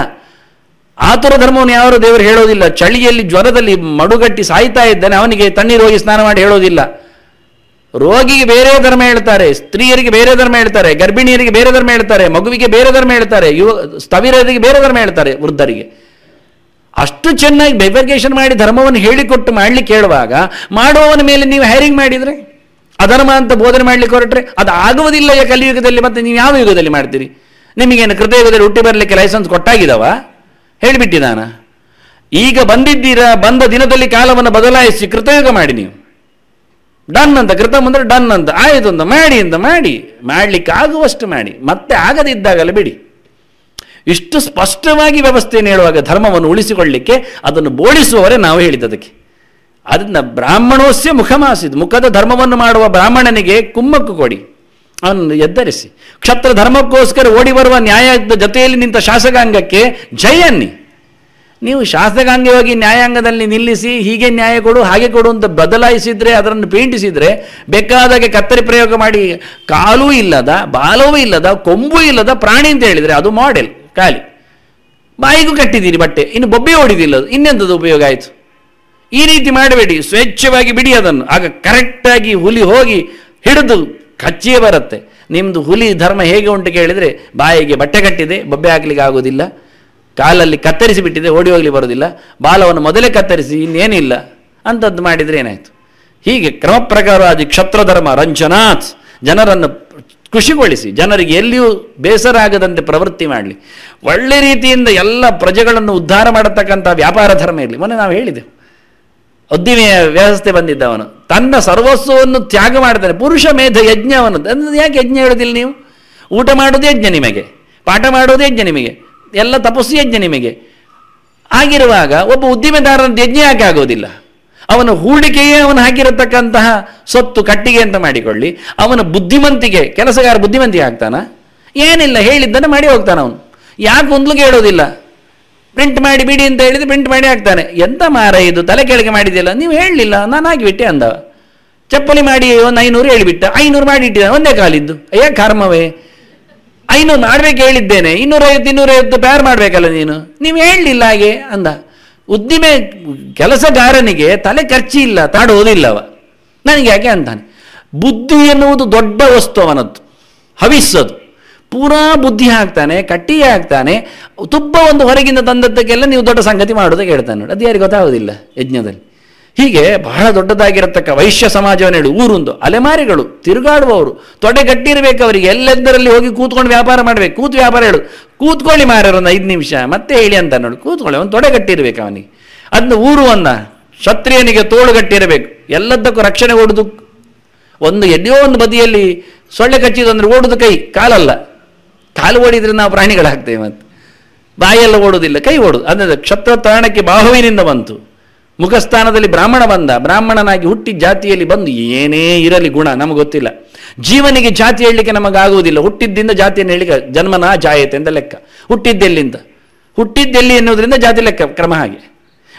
ಆತುರ ಧರ್ಮವನ್ನು ಯಾರು ದೇವರು ಹೇಳೋದಿಲ್ಲ. ಚಳಿಯಲ್ಲಿ ಜ್ವರದಲ್ಲಿ ಮಡುಗಟ್ಟಿ ಸಾಯ್ತಾ ಇದ್ದಾನೆ, ಅವನಿಗೆ ತಣ್ಣೀರು ಹೋಗಿ ಸ್ನಾನ ಮಾಡಿ ಹೇಳೋದಿಲ್ಲ. ರೋಗಿಗೆ ಬೇರೆ ಧರ್ಮ ಹೇಳ್ತಾರೆ, ಸ್ತ್ರೀಯರಿಗೆ ಬೇರೆ ಧರ್ಮ ಹೇಳ್ತಾರೆ, ಗರ್ಭಿಣಿಯರಿಗೆ ಬೇರೆ ಧರ್ಮ ಹೇಳ್ತಾರೆ, ಮಗುವಿಗೆ ಬೇರೆ ಧರ್ಮ ಹೇಳ್ತಾರೆ, ಸ್ಥವಿರರಿಗೆ ಬೇರೆ ಧರ್ಮ ಹೇಳ್ತಾರೆ, ವೃದ್ಧರಿಗೆ. ಅಷ್ಟು ಚೆನ್ನಾಗಿ ಬೈಫರ್ಕೇಶನ್ ಮಾಡಿ ಧರ್ಮವನ್ನು ಹೇಳಿಕೊಟ್ಟು ಮಾಡಲಿಕ್ಕೆ ಹೇಳುವಾಗ ಮಾಡುವವನ ಮೇಲೆ ನೀವು ಹೈರಿಂಗ್ ಮಾಡಿದರೆ, ಅಧರ್ಮ ಅಂತ ಬೋಧನೆ ಮಾಡಲಿಕ್ಕೆ ಹೊರಟ್ರೆ ಅದು ಆಗುವುದಿಲ್ಲ. ಕಲಿಯುಗದಲ್ಲಿ ಮತ್ತೆ ನೀವು ಯಾವ ಯುಗದಲ್ಲಿ ಮಾಡ್ತೀರಿ? ನಿಮಗೇನು ಕೃತಯುಗದಲ್ಲಿ ಹುಟ್ಟಿ ಬರಲಿಕ್ಕೆ ಲೈಸೆನ್ಸ್ ಕೊಟ್ಟಾಗಿದ್ದಾವ? ಹೇಳಿಬಿಟ್ಟಿದ್ದಾನ? ಈಗ ಬಂದಿದ್ದೀರಾ, ಬಂದ ದಿನದಲ್ಲಿ ಕಾಲವನ್ನು ಬದಲಾಯಿಸಿ ಕೃತಯುಗ ಮಾಡಿ. ನೀವು ಡನ್ ಅಂತ, ಕೃತ ಅಂದರೆ ಡನ್ ಅಂತ, ಆಯಿತು ಅಂತ ಮಾಡಿ ಮಾಡಲಿಕ್ಕೆ ಆಗುವಷ್ಟು ಮಾಡಿ, ಮತ್ತೆ ಆಗದಿದ್ದಾಗಲೇ ಬಿಡಿ. ಇಷ್ಟು ಸ್ಪಷ್ಟವಾಗಿ ವ್ಯವಸ್ಥೆಯನ್ನು ಹೇಳುವಾಗ ಧರ್ಮವನ್ನು ಉಳಿಸಿಕೊಳ್ಳಲಿಕ್ಕೆ ಅದನ್ನು ಬೋಳಿಸುವವರೇ ನಾವು ಹೇಳಿದ್ದದಕ್ಕೆ. ಅದರಿಂದ ಬ್ರಾಹ್ಮಣೋಸ್ಯ ಮುಖಮಾಸಿದ್, ಮುಖದ ಧರ್ಮವನ್ನು ಮಾಡುವ ಬ್ರಾಹ್ಮಣನಿಗೆ ಕುಮ್ಮಕ್ಕು ಕೊಡಿ, ಅವನನ್ನು ಎದ್ದರಿಸಿ. ಕ್ಷತ್ರ ಧರ್ಮಕ್ಕೋಸ್ಕರ ಓಡಿ ಬರುವ ನ್ಯಾಯದ ಜೊತೆಯಲ್ಲಿ ನಿಂತ ಶಾಸಕಾಂಗಕ್ಕೆ ಜಯ ಅನ್ನಿ. ನೀವು ಶಾಸಕಾಂಗವಾಗಿ ನ್ಯಾಯಾಂಗದಲ್ಲಿ ನಿಲ್ಲಿಸಿ ಹೀಗೆ ನ್ಯಾಯ ಕೊಡು ಹಾಗೆ ಕೊಡು ಅಂತ ಬದಲಾಯಿಸಿದರೆ, ಅದನ್ನು ಪೇಂಟಿಸಿದರೆ, ಬೇಕಾದಾಗೆ ಕತ್ತರಿ ಪ್ರಯೋಗ ಮಾಡಿ ಕಾಲೂ ಇಲ್ಲದ, ಬಾಲವೂ ಇಲ್ಲದ, ಕೊಂಬೂ ಇಲ್ಲದ ಪ್ರಾಣಿ ಅಂತ ಹೇಳಿದರೆ ಅದು ಮಾಡೆಲ್ ಖಾಲಿ. ಬಾಯಿಗೂ ಕಟ್ಟಿದ್ದೀರಿ ಬಟ್ಟೆ, ಇನ್ನು ಬೊಬ್ಬೆ ಹೊಡಿದಿಲ್ಲ, ಇನ್ನೆಂಥದ್ದು ಉಪಯೋಗ ಆಯಿತು? ಈ ರೀತಿ ಮಾಡಬೇಡಿ, ಸ್ವೇಚ್ಛವಾಗಿ ಬಿಡಿ ಅದನ್ನು. ಆಗ ಕರೆಕ್ಟಾಗಿ ಹುಲಿ ಹೋಗಿ ಹಿಡಿದು ಕಚ್ಚಿಯೇ ಬರುತ್ತೆ. ನಿಮ್ಮದು ಹುಲಿ ಧರ್ಮ ಹೇಗೆ ಉಂಟು ಕೇಳಿದರೆ, ಬಾಯಿಗೆ ಬಟ್ಟೆ ಕಟ್ಟಿದೆ, ಬೊಬ್ಬೆ ಹಾಕಲಿಕ್ಕೆ ಆಗೋದಿಲ್ಲ, ಕಾಲಲ್ಲಿ ಕತ್ತರಿಸಿ ಬಿಟ್ಟಿದೆ, ಓಡಿ ಹೋಗಲಿ ಬರೋದಿಲ್ಲ, ಬಾಲವನ್ನು ಮೊದಲೇ ಕತ್ತರಿಸಿ ಇನ್ನೇನಿಲ್ಲ ಅಂಥದ್ದು ಮಾಡಿದರೆ ಏನಾಯಿತು? ಹೀಗೆ ಕ್ರಮ ಪ್ರಕಾರವಾಗಿ ಕ್ಷತ್ರಧರ್ಮ ರಂಜನಾಥ್ ಜನರನ್ನು ಖುಷಿಗೊಳಿಸಿ, ಜನರಿಗೆ ಎಲ್ಲಿಯೂ ಬೇಸರ ಆಗದಂತೆ ಪ್ರವೃತ್ತಿ ಮಾಡಲಿ, ಒಳ್ಳೆ ರೀತಿಯಿಂದ ಎಲ್ಲ ಪ್ರಜೆಗಳನ್ನು ಉದ್ಧಾರ ಮಾಡತಕ್ಕಂಥ ವ್ಯಾಪಾರ ಧರ್ಮ ಇರಲಿ. ಮೊನ್ನೆ ನಾವು ಹೇಳಿದೆವು, ಉದ್ದಿಮೆಯ ವ್ಯವಸ್ಥೆ ಬಂದಿದ್ದವನು ತನ್ನ ಸರ್ವಸ್ವವನ್ನು ತ್ಯಾಗ ಮಾಡ್ತಾನೆ. ಪುರುಷ ಮೇಧ ಯಜ್ಞವನು. ಯಾಕೆ ಯಜ್ಞ ಹೇಳೋದಿಲ್ಲ ನೀವು? ಊಟ ಮಾಡೋದು ಯಜ್ಞ ನಿಮಗೆ, ಪಾಠ ಮಾಡೋದು ಯಜ್ಞ ನಿಮಗೆ, ಎಲ್ಲ ತಪಸ್ಸು ಯಜ್ಞ ನಿಮಗೆ. ಆಗಿರುವಾಗ ಒಬ್ಬ ಉದ್ದಿಮೆದಾರನ ಯಜ್ಞ ಯಾಕೆ ಆಗೋದಿಲ್ಲ? ಅವನ ಹೂಡಿಕೆಯೇ ಅವನು ಹಾಕಿರತಕ್ಕಂತಹ ಸೊತ್ತು ಕಟ್ಟಿಗೆ ಅಂತ ಮಾಡಿಕೊಳ್ಳಿ. ಅವನ ಬುದ್ಧಿವಂತಿಕೆ, ಕೆಲಸಗಾರ ಬುದ್ಧಿವಂತಿಕೆ ಆಗ್ತಾನ? ಏನಿಲ್ಲ, ಹೇಳಿದ್ದನ್ನು ಮಾಡಿ ಹೋಗ್ತಾನೆ ಅವನು. ಯಾಕೆ ಒಂದ್ಲಿಗೆ ಹೇಳೋದಿಲ್ಲ? ಪ್ರಿಂಟ್ ಮಾಡಿ ಬಿಡಿ ಅಂತ ಹೇಳಿದ್ರೆ ಪ್ರಿಂಟ್ ಮಾಡಿ ಹಾಕ್ತಾನೆ. ಎಂತ ಮಾರ ಇದು, ತಲೆ ಕೆಳಗೆ ಮಾಡಿದೆಯಲ್ಲ, ನೀವು ಹೇಳಲಿಲ್ಲ, ನಾನು ಆಗಿಬಿಟ್ಟೆ ಅಂದ. ಚಪ್ಪಲಿ ಮಾಡಿ ಒಂದು 500 ಹೇಳಿಬಿಟ್ಟ, 500 ಮಾಡಿ ಇಟ್ಟಿದ್ದಾನೆ, ಒಂದೇ ಕಾಲಿದ್ದು. ಅಯ್ಯ ಕರ್ಮವೇ, 500 ಮಾಡಬೇಕು ಹೇಳಿದ್ದೇನೆ, 250 ಪ್ಯಾರ್ ಮಾಡಬೇಕಲ್ಲ ನೀವು ಹೇಳಲಿಲ್ಲ ಹಾಗೆ ಅಂದ. ಉದ್ದಿಮೆ ಕೆಲಸಗಾರನಿಗೆ ತಲೆ ಖರ್ಚಿ ಇಲ್ಲ, ತಾಡೋದಿಲ್ಲವ, ನನಗೆ ಯಾಕೆ ಅಂತಾನೆ. ಬುದ್ಧಿ ಎನ್ನುವುದು ದೊಡ್ಡ ವಸ್ತು, ಅವನದ್ದು ಹವಿಸ್ಸದು. ಪೂರಾ ಬುದ್ಧಿ ಹಾಕ್ತಾನೆ, ಕಟ್ಟಿಗೆ ಹಾಕ್ತಾನೆ. ತುಪ್ಪ ಒಂದು ಹೊರಗಿಂದ ತಂದದ್ದಕ್ಕೆಲ್ಲ ನೀವು ದೊಡ್ಡ ಸಂಗತಿ ಮಾಡೋದಕ್ಕೆ ಹೇಳ್ತಾನೆ ನೋಡಿ, ಅದು ಯಾರಿಗೆ ಗೊತ್ತಾಗೋದಿಲ್ಲ ಯಜ್ಞದಲ್ಲಿ. ಹೀಗೆ ಬಹಳ ದೊಡ್ಡದಾಗಿರತಕ್ಕ ವೈಶ್ಯ ಸಮಾಜವನ್ನು ಹೇಳಿ, ಊರೊಂದು ಅಲೆಮಾರಿಗಳು ತಿರುಗಾಡುವವರು, ತೊಡೆ ಗಟ್ಟಿರಬೇಕು ಅವರಿಗೆ. ಎಲ್ಲೆದ್ದರಲ್ಲಿ ಹೋಗಿ ಕೂತ್ಕೊಂಡು ವ್ಯಾಪಾರ ಮಾಡಬೇಕು. ಕೂತು ವ್ಯಾಪಾರ ಹೇಳು, ಕೂತ್ಕೊಳ್ಳಿ ಮಾರ್ಯಾರ ಒಂದು 5 ನಿಮಿಷ ಮತ್ತೆ ಹೇಳಿ ಅಂತ ನೋಡಿ, ಕೂತ್ಕೊಳ್ಳಿ. ಅವನು ತೊಡೆ ಗಟ್ಟಿರಬೇಕು ಅವನಿಗೆ. ಅದನ್ನ ಊರು ಕ್ಷತ್ರಿಯನಿಗೆ ತೋಳು ಗಟ್ಟಿರಬೇಕು, ಎಲ್ಲದಕ್ಕೂ ರಕ್ಷಣೆ ಓಡುದು. ಒಂದು ಎಲ್ಲಿಯೋ ಒಂದು ಬದಿಯಲ್ಲಿ ಸೊಳ್ಳೆ ಕಚ್ಚಿದು ಅಂದರೆ ಓಡುದು ಕೈ, ಕಾಲಲ್ಲ. ಕಾಲು ಓಡಿದ್ರೆ ನಾವು ಪ್ರಾಣಿಗಳಾಗ್ತೇವೆ, ಮತ್ತು ಬಾಯೆಲ್ಲ ಓಡುವುದಿಲ್ಲ, ಕೈ ಓಡುದು. ಅಂದರೆ ಕ್ಷತ್ರ ತಾಣಕ್ಕೆ ಬಾಹುವಿನಿಂದ ಬಂತು. ಮುಖಸ್ಥಾನದಲ್ಲಿ ಬ್ರಾಹ್ಮಣ ಬಂದ, ಬ್ರಾಹ್ಮಣನಾಗಿ ಹುಟ್ಟಿ ಜಾತಿಯಲ್ಲಿ ಬಂದು ಏನೇ ಇರಲಿ ಗುಣ ನಮಗೆ ಗೊತ್ತಿಲ್ಲ. ಜೀವನಿಗೆ ಜಾತಿ ಹೇಳಲಿಕ್ಕೆ ನಮಗಾಗುವುದಿಲ್ಲ. ಹುಟ್ಟಿದ್ದಿಂದ ಜಾತಿಯನ್ನು ಹೇಳಲಿಕ್ಕೆ ಜನ್ಮನ ಜಾಯತೆ ಅಂತ ಲೆಕ್ಕ. ಹುಟ್ಟಿದ್ದೆಲ್ಲಿಂದ, ಹುಟ್ಟಿದ್ದೆಲ್ಲಿ ಎನ್ನುವುದರಿಂದ ಜಾತಿ ಲೆಕ್ಕ ಕ್ರಮ. ಹಾಗೆ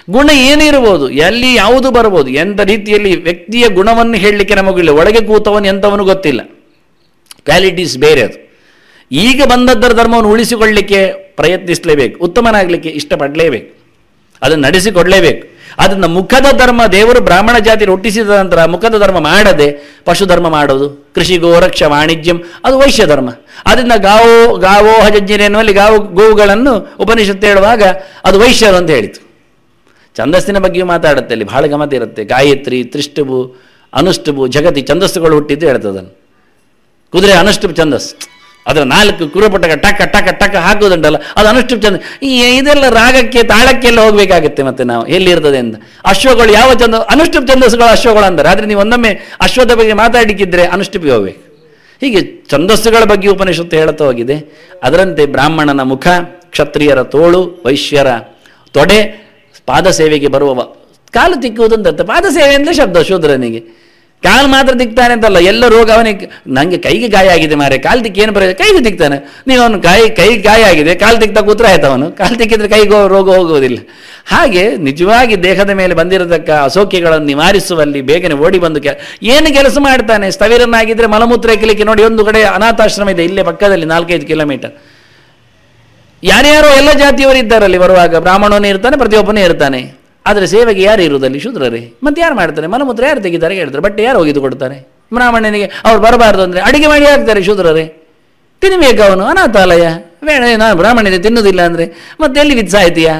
ಗುಣ ಏನೇ ಇರಬಹುದು, ಎಲ್ಲಿ ಯಾವುದು ಬರಬಹುದು, ಎಂಥ ರೀತಿಯಲ್ಲಿ ವ್ಯಕ್ತಿಯ ಗುಣವನ್ನು ಹೇಳಲಿಕ್ಕೆ ನಮಗಿಲ್ಲ. ಒಳಗೆ ಕೂತವನು ಎಂಥವನು ಗೊತ್ತಿಲ್ಲ, ಕ್ವಾಲಿಟೀಸ್ ಬೇರೆ ಅದು. ಈಗ ಬಂದದ್ದರ ಧರ್ಮವನ್ನು ಉಳಿಸಿಕೊಳ್ಳಲಿಕ್ಕೆ ಪ್ರಯತ್ನಿಸಲೇಬೇಕು, ಉತ್ತಮನಾಗಲಿಕ್ಕೆ ಇಷ್ಟಪಡಲೇಬೇಕು, ಅದನ್ನು ನಡೆಸಿಕೊಡಲೇಬೇಕು. ಅದನ್ನು ಮುಖದ ಧರ್ಮ ದೇವರು ಬ್ರಾಹ್ಮಣ ಜಾತಿ ಹುಟ್ಟಿಸಿದ ನಂತರ ಮುಖದ ಧರ್ಮ ಮಾಡದೆ ಪಶು ಧರ್ಮ ಮಾಡೋದು, ಕೃಷಿ ಗೋರಕ್ಷ ವಾಣಿಜ್ಯಂ, ಅದು ವೈಶ್ಯ ಧರ್ಮ. ಅದನ್ನು ಗಾವೋ ಹಜಜ್ಜಿನ ಎನ್ನುವಲ್ಲಿ ಗೋವುಗಳನ್ನು ಉಪನಿಷತ್ತು ಹೇಳುವಾಗ ಅದು ವೈಶ್ಯರು ಅಂತ ಹೇಳಿತು. ಛಂದಸ್ಸಿನ ಬಗ್ಗೆಯೂ ಮಾತಾಡುತ್ತೆ, ಅಲ್ಲಿ ಬಹಳ ಗಮತ ಇರುತ್ತೆ. ಗಾಯತ್ರಿ, ತ್ರಿಷ್ಟುಬು, ಅನುಷ್ಟುಬು, ಜಗತಿ ಛಂದಸ್ಸುಗಳು ಹುಟ್ಟಿದ್ದು ಹೇಳ್ತದನ್ನು. ಕುದುರೆ ಅನುಷ್ಟುಬು ಛಂದಸ್, ಅದರ 4 ಕುರುಪಟಕ ಟಕ ಟಕ ಟಕ ಹಾಕೋದುಂಟಲ್ಲ, ಅದು ಅನುಷ್ಟುಬು ಛಂದ. ಇದೆಲ್ಲ ರಾಗಕ್ಕೆ ತಾಳಕ್ಕೆಲ್ಲ ಹೋಗಬೇಕಾಗುತ್ತೆ. ಮತ್ತೆ ನಾವು ಎಲ್ಲಿರ್ತದೆ ಅಂತ. ಅಶ್ವಗಳು ಯಾವ ಅನುಷ್ಟುಬು ಛಂದಸ್ಸುಗಳು ಅಶ್ವಗಳು ಅಂತಾರೆ. ಆದರೆ ನೀವು ಒಂದೊಮ್ಮೆ ಅಶ್ವದ ಬಗ್ಗೆ ಮಾತಾಡಿಕ್ಕಿದ್ರೆ ಅನುಷ್ಟುಬಿಗೆ ಹೋಗಬೇಕು. ಹೀಗೆ ಛಂದಸ್ಸುಗಳ ಬಗ್ಗೆ ಉಪನಿಷತ್ತು ಹೇಳುತ್ತಾ ಹೋಗಿದೆ. ಅದರಂತೆ ಬ್ರಾಹ್ಮಣನ ಮುಖ, ಕ್ಷತ್ರಿಯರ ತೋಳು, ವೈಶ್ಯರ ತೊಡೆ, ಪಾದ ಸೇವೆಗೆ ಬರುವವ ಕಾಲು ತಿಕ್ಕುವುದು ಅಂತ. ಪಾದ ಸೇವೆ ಅಂದರೆ ಶಬ್ದ ಶೂದ್ರನಿಗೆ. ಕಾಲು ಮಾತ್ರ ತಿಕ್ತಾನೆ ಅಂತಲ್ಲ, ಎಲ್ಲ ರೋಗ ಅವನಿಗೆ. ನನಗೆ ಕೈಗೆ ಗಾಯ ಆಗಿದೆ ಮಾರೆ, ಕಾಲು ತಿಕ್ಕಿ ಏನು ಬರೋದು, ಕೈಗೆ ತಿಕ್ತಾನೆ. ನೀವು ಅವನು ಕೈಗೆ ಗಾಯ ಆಗಿದೆ, ಕಾಲು ತಿಕ್ತಾ ಕೂತ್ರೆ ಆಯ್ತು. ಅವನು ಕಾಲು ತಿಕ್ಕಿದ್ರೆ ಕೈಗೆ ರೋಗ ಹೋಗುವುದಿಲ್ಲ. ಹಾಗೆ ನಿಜವಾಗಿ ದೇಹದ ಮೇಲೆ ಬಂದಿರತಕ್ಕ ಅಸೌಖ್ಯಗಳನ್ನು ನಿವಾರಿಸುವಲ್ಲಿ ಬೇಗನೆ ಓಡಿ ಬಂದು ಏನು ಕೆಲಸ ಮಾಡ್ತಾನೆ. ಸ್ಥವಿರನ್ನಾಗಿದ್ದರೆ ಮಲಮೂತ್ರ ಎಕ್ಕಲಿಕ್ಕೆ ನೋಡಿ, ಒಂದು ಕಡೆ ಅನಾಥಾಶ್ರಮ ಇದೆ ಇಲ್ಲೇ ಪಕ್ಕದಲ್ಲಿ 4-5 ಕಿಲೋಮೀಟರ್. ಯಾರ್ಯಾರೋ ಎಲ್ಲ ಜಾತಿಯವರು ಇದ್ದಾರಲ್ಲಿ ಬರುವಾಗ. ಬ್ರಾಹ್ಮಣನೇ ಇರ್ತಾನೆ, ಪ್ರತಿಯೊಬ್ಬನೇ ಇರ್ತಾನೆ. ಆದರೆ ಸೇವೆಗೆ ಯಾರು ಇರುವುದಲ್ಲಿ ಶೂದ್ರರೇ. ಮತ್ತೆ ಯಾರು ಮಾಡ್ತಾರೆ? ಮಲಮೂತ್ರ ಯಾರು ತೆಗಿತಾರೆ ಹೇಳ್ತಾರೆ, ಬಟ್ಟೆ ಯಾರು ಹೋಗಿದ್ದು ಕೊಡ್ತಾರೆ? ಬ್ರಾಹ್ಮಣನಿಗೆ ಅವ್ರು ಬರಬಾರ್ದು ಅಂದರೆ ಅಡಿಗೆ ಮಾಡಿ ಹಾಕ್ತಾರೆ ಶೂದ್ರರೇ. ತಿನ್ನಬೇಕು ಅವನು, ಅನಾಥಾಲಯ ಬೇಡ, ನಾನು ಬ್ರಾಹ್ಮಣನೇ ತಿನ್ನುವುದಿಲ್ಲ ಅಂದರೆ ಮತ್ತೆ ಎಲ್ಲಿ ವಿತ್ಸಾಯ್ತೀಯಾ?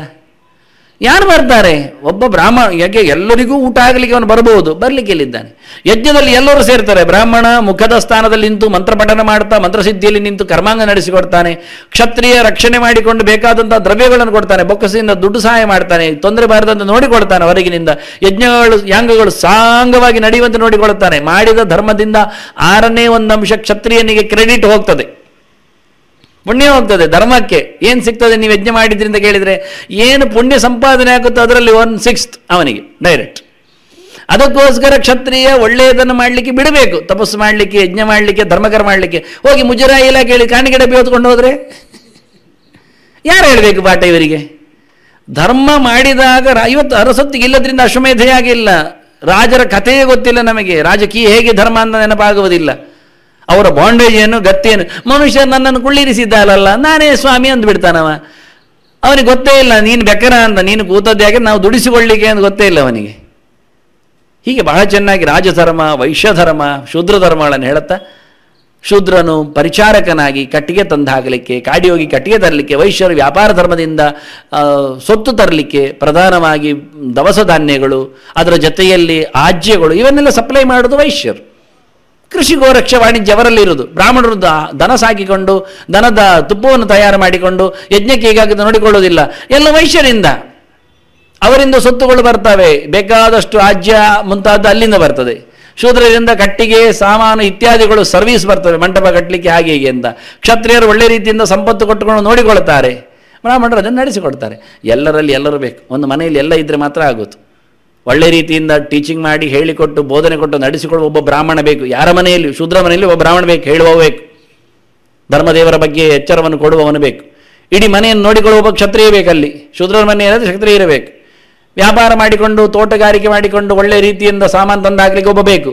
ಯಾರು ಬರ್ತಾರೆ? ಒಬ್ಬ ಬ್ರಾಹ್ಮಣ ಯಾಕೆ ಎಲ್ಲರಿಗೂ ಊಟ ಆಗಲಿಕ್ಕೆ ಅವನು ಬರಬಹುದು, ಬರಲಿಕ್ಕೆ ಎಲ್ಲಿದ್ದಾನೆ? ಯಜ್ಞದಲ್ಲಿ ಎಲ್ಲರೂ ಸೇರ್ತಾರೆ. ಬ್ರಾಹ್ಮಣ ಮುಖದ ಸ್ಥಾನದಲ್ಲಿ ನಿಂತು ಮಂತ್ರಪಠನ ಮಾಡ್ತಾ ಮಂತ್ರಸಿದ್ಧಿಯಲ್ಲಿ ನಿಂತು ಕರ್ಮಾಂಗ ನಡೆಸಿಕೊಡ್ತಾನೆ. ಕ್ಷತ್ರಿಯ ರಕ್ಷಣೆ ಮಾಡಿಕೊಂಡು ಬೇಕಾದಂತಹ ದ್ರವ್ಯಗಳನ್ನು ಕೊಡ್ತಾನೆ, ಬೊಕ್ಕಸದಿಂದ ದುಡ್ಡು ಸಹಾಯ ಮಾಡ್ತಾನೆ, ತೊಂದರೆ ಬಾರದಂತೆ ನೋಡಿಕೊಳ್ತಾನೆ. ಹೊರಗಿನಿಂದ ಯಜ್ಞಗಳು ಯಾಂಗಗಳು ಸಾಂಗವಾಗಿ ನಡೆಯುವಂತೆ ನೋಡಿಕೊಳ್ಳುತ್ತಾನೆ. ಮಾಡಿದ ಧರ್ಮದಿಂದ 6ನೇ 1 ಅಂಶ ಕ್ಷತ್ರಿಯನಿಗೆ ಕ್ರೆಡಿಟ್ ಹೋಗ್ತದೆ, ಪುಣ್ಯ ಹೋಗ್ತದೆ. ಧರ್ಮಕ್ಕೆ ಏನು ಸಿಗ್ತದೆ ನೀವು ಯಜ್ಞ ಮಾಡಿದ್ರಿಂದ ಕೇಳಿದರೆ? ಏನು ಪುಣ್ಯ ಸಂಪಾದನೆ ಆಗುತ್ತೋ ಅದರಲ್ಲಿ 1/6 ಅವನಿಗೆ ಡೈರೆಕ್ಟ್. ಅದಕ್ಕೋಸ್ಕರ ಕ್ಷತ್ರಿಯ ಒಳ್ಳೆಯದನ್ನು ಮಾಡಲಿಕ್ಕೆ ಬಿಡಬೇಕು. ತಪಸ್ಸು ಮಾಡಲಿಕ್ಕೆ, ಯಜ್ಞ ಮಾಡಲಿಕ್ಕೆ, ಧರ್ಮಕರ್ಮ ಮಾಡಲಿಕ್ಕೆ. ಹೋಗಿ ಮುಜರಾಯಿ ಇಲ್ಲ ಕೇಳಿ ಕಾಣಿಕೆ ಡಬ್ಬಿ ಹೊತ್ಕೊಂಡು ಹೋದರೆ ಯಾರು ಹೇಳಬೇಕು ಪಾಠ ಇವರಿಗೆ? ಧರ್ಮ ಮಾಡಿದಾಗ ಇವತ್ತು ಅರಸೊತ್ತಿಗೆ ಇಲ್ಲದ್ರಿಂದ ಅಶ್ವಮೇಧೆಯಾಗಿಲ್ಲ. ರಾಜರ ಕಥೆಯೇ ಗೊತ್ತಿಲ್ಲ ನಮಗೆ. ರಾಜಕೀಯ ಹೇಗೆ ಧರ್ಮ ಅಂತ ನೆನಪಾಗುವುದಿಲ್ಲ. ಅವರ ಬಾಂಡೇಜ್ ಏನು ಗತ್ತೇನು. ಮನುಷ್ಯ ನನ್ನನ್ನು ಕುಳ್ಳಿರಿಸಿದ್ದಾರಲ್ಲ, ನಾನೇ ಸ್ವಾಮಿ ಅಂದ್ಬಿಡ್ತಾನವ. ಅವನಿಗೆ ಗೊತ್ತೇ ಇಲ್ಲ ನೀನು ಬೆಕ್ಕರ ಅಂತ. ನೀನು ಕೂತದ್ದು ಯಾಕೆ, ನಾವು ದುಡಿಸಿಕೊಳ್ಳಿಕ್ಕೆ ಅಂತ ಗೊತ್ತೇ ಇಲ್ಲ ಅವನಿಗೆ. ಹೀಗೆ ಬಹಳ ಚೆನ್ನಾಗಿ ರಾಜಧರ್ಮ, ವೈಶ್ಯಧರ್ಮ, ಶೂದ್ರ ಧರ್ಮಗಳನ್ನು ಹೇಳುತ್ತಾ, ಶೂದ್ರನು ಪರಿಚಾರಕನಾಗಿ ಕಟ್ಟಿಗೆ ತಂದು ಹಾಕಲಿಕ್ಕೆ, ಕಾಡಿ ಹೋಗಿ ಕಟ್ಟಿಗೆ ತರಲಿಕ್ಕೆ, ವೈಶ್ಯರು ವ್ಯಾಪಾರ ಧರ್ಮದಿಂದ ಸೊತ್ತು ತರಲಿಕ್ಕೆ, ಪ್ರಧಾನವಾಗಿ ದವಸ ಧಾನ್ಯಗಳು, ಅದರ ಜೊತೆಯಲ್ಲಿ ಆಜ್ಯಗಳು ಇವನ್ನೆಲ್ಲ ಸಪ್ಲೈ ಮಾಡೋದು ವೈಶ್ಯರು. ಕೃಷಿ ಗೋರಕ್ಷ ವಾಣಿಜ್ಯ ಅವರಲ್ಲಿ ಇರುವುದು. ಬ್ರಾಹ್ಮಣರು ದನ ಸಾಕಿಕೊಂಡು ದನದ ತುಪ್ಪವನ್ನು ತಯಾರು ಮಾಡಿಕೊಂಡು ಯಜ್ಞಕ್ಕೆ ಹೀಗಾಗಿ ನೋಡಿಕೊಳ್ಳುವುದಿಲ್ಲ, ಎಲ್ಲ ವೈಶ್ಯರಿಂದ. ಅವರಿಂದ ಸೊತ್ತುಗಳು ಬರ್ತವೆ, ಬೇಕಾದಷ್ಟು ಆಜ್ಯ ಮುಂತಾದ ಅಲ್ಲಿಂದ ಬರ್ತದೆ. ಶೂದ್ರರಿಂದ ಕಟ್ಟಿಗೆ, ಸಾಮಾನು ಇತ್ಯಾದಿಗಳು ಸರ್ವೀಸ್ ಬರ್ತವೆ, ಮಂಟಪ ಕಟ್ಟಲಿಕ್ಕೆ ಹಾಗೆ ಹೀಗೆ ಅಂತ. ಕ್ಷತ್ರಿಯರು ಒಳ್ಳೆ ರೀತಿಯಿಂದ ಸಂಪತ್ತು ಕೊಟ್ಟುಕೊಂಡು ನೋಡಿಕೊಳ್ತಾರೆ, ಬ್ರಾಹ್ಮಣರು ಅದನ್ನು ನಡೆಸಿಕೊಡ್ತಾರೆ. ಎಲ್ಲರಲ್ಲಿ ಎಲ್ಲರೂ ಬೇಕು. ಒಂದು ಮನೆಯಲ್ಲಿ ಎಲ್ಲ ಇದ್ದರೆ ಮಾತ್ರ ಆಗುತ್ತೆ. ಒಳ್ಳೆ ರೀತಿಯಿಂದ ಟೀಚಿಂಗ್ ಮಾಡಿ ಹೇಳಿಕೊಟ್ಟು ಬೋಧನೆ ಕೊಟ್ಟು ನಡೆಸಿಕೊಳ್ಳುವ ಒಬ್ಬ ಬ್ರಾಹ್ಮಣ ಬೇಕು. ಯಾರ ಮನೆಯಲ್ಲಿ, ಶೂದ್ರ ಮನೆಯಲ್ಲಿ ಒಬ್ಬ ಬ್ರಾಹ್ಮಣ ಬೇಕು, ಹೇಳುವವ ಬೇಕು. ಧರ್ಮದೇವರ ಬಗ್ಗೆ ಎಚ್ಚರವನ್ನು ಕೊಡುವವನು ಬೇಕು. ಇಡೀ ಮನೆಯನ್ನು ನೋಡಿಕೊಳ್ಳುವ ಕ್ಷತ್ರಿಯ ಬೇಕಲ್ಲಿ. ಶೂದ್ರರ ಮನೆ ಇರೋದು ಕ್ಷತ್ರಿಯ ಇರಬೇಕು. ವ್ಯಾಪಾರ ಮಾಡಿಕೊಂಡು ತೋಟಗಾರಿಕೆ ಮಾಡಿಕೊಂಡು ಒಳ್ಳೆ ರೀತಿಯಿಂದ ಸಾಮಾನು ತಂದಾಗಲಿಕ್ಕೆ ಒಬ್ಬ ಬೇಕು.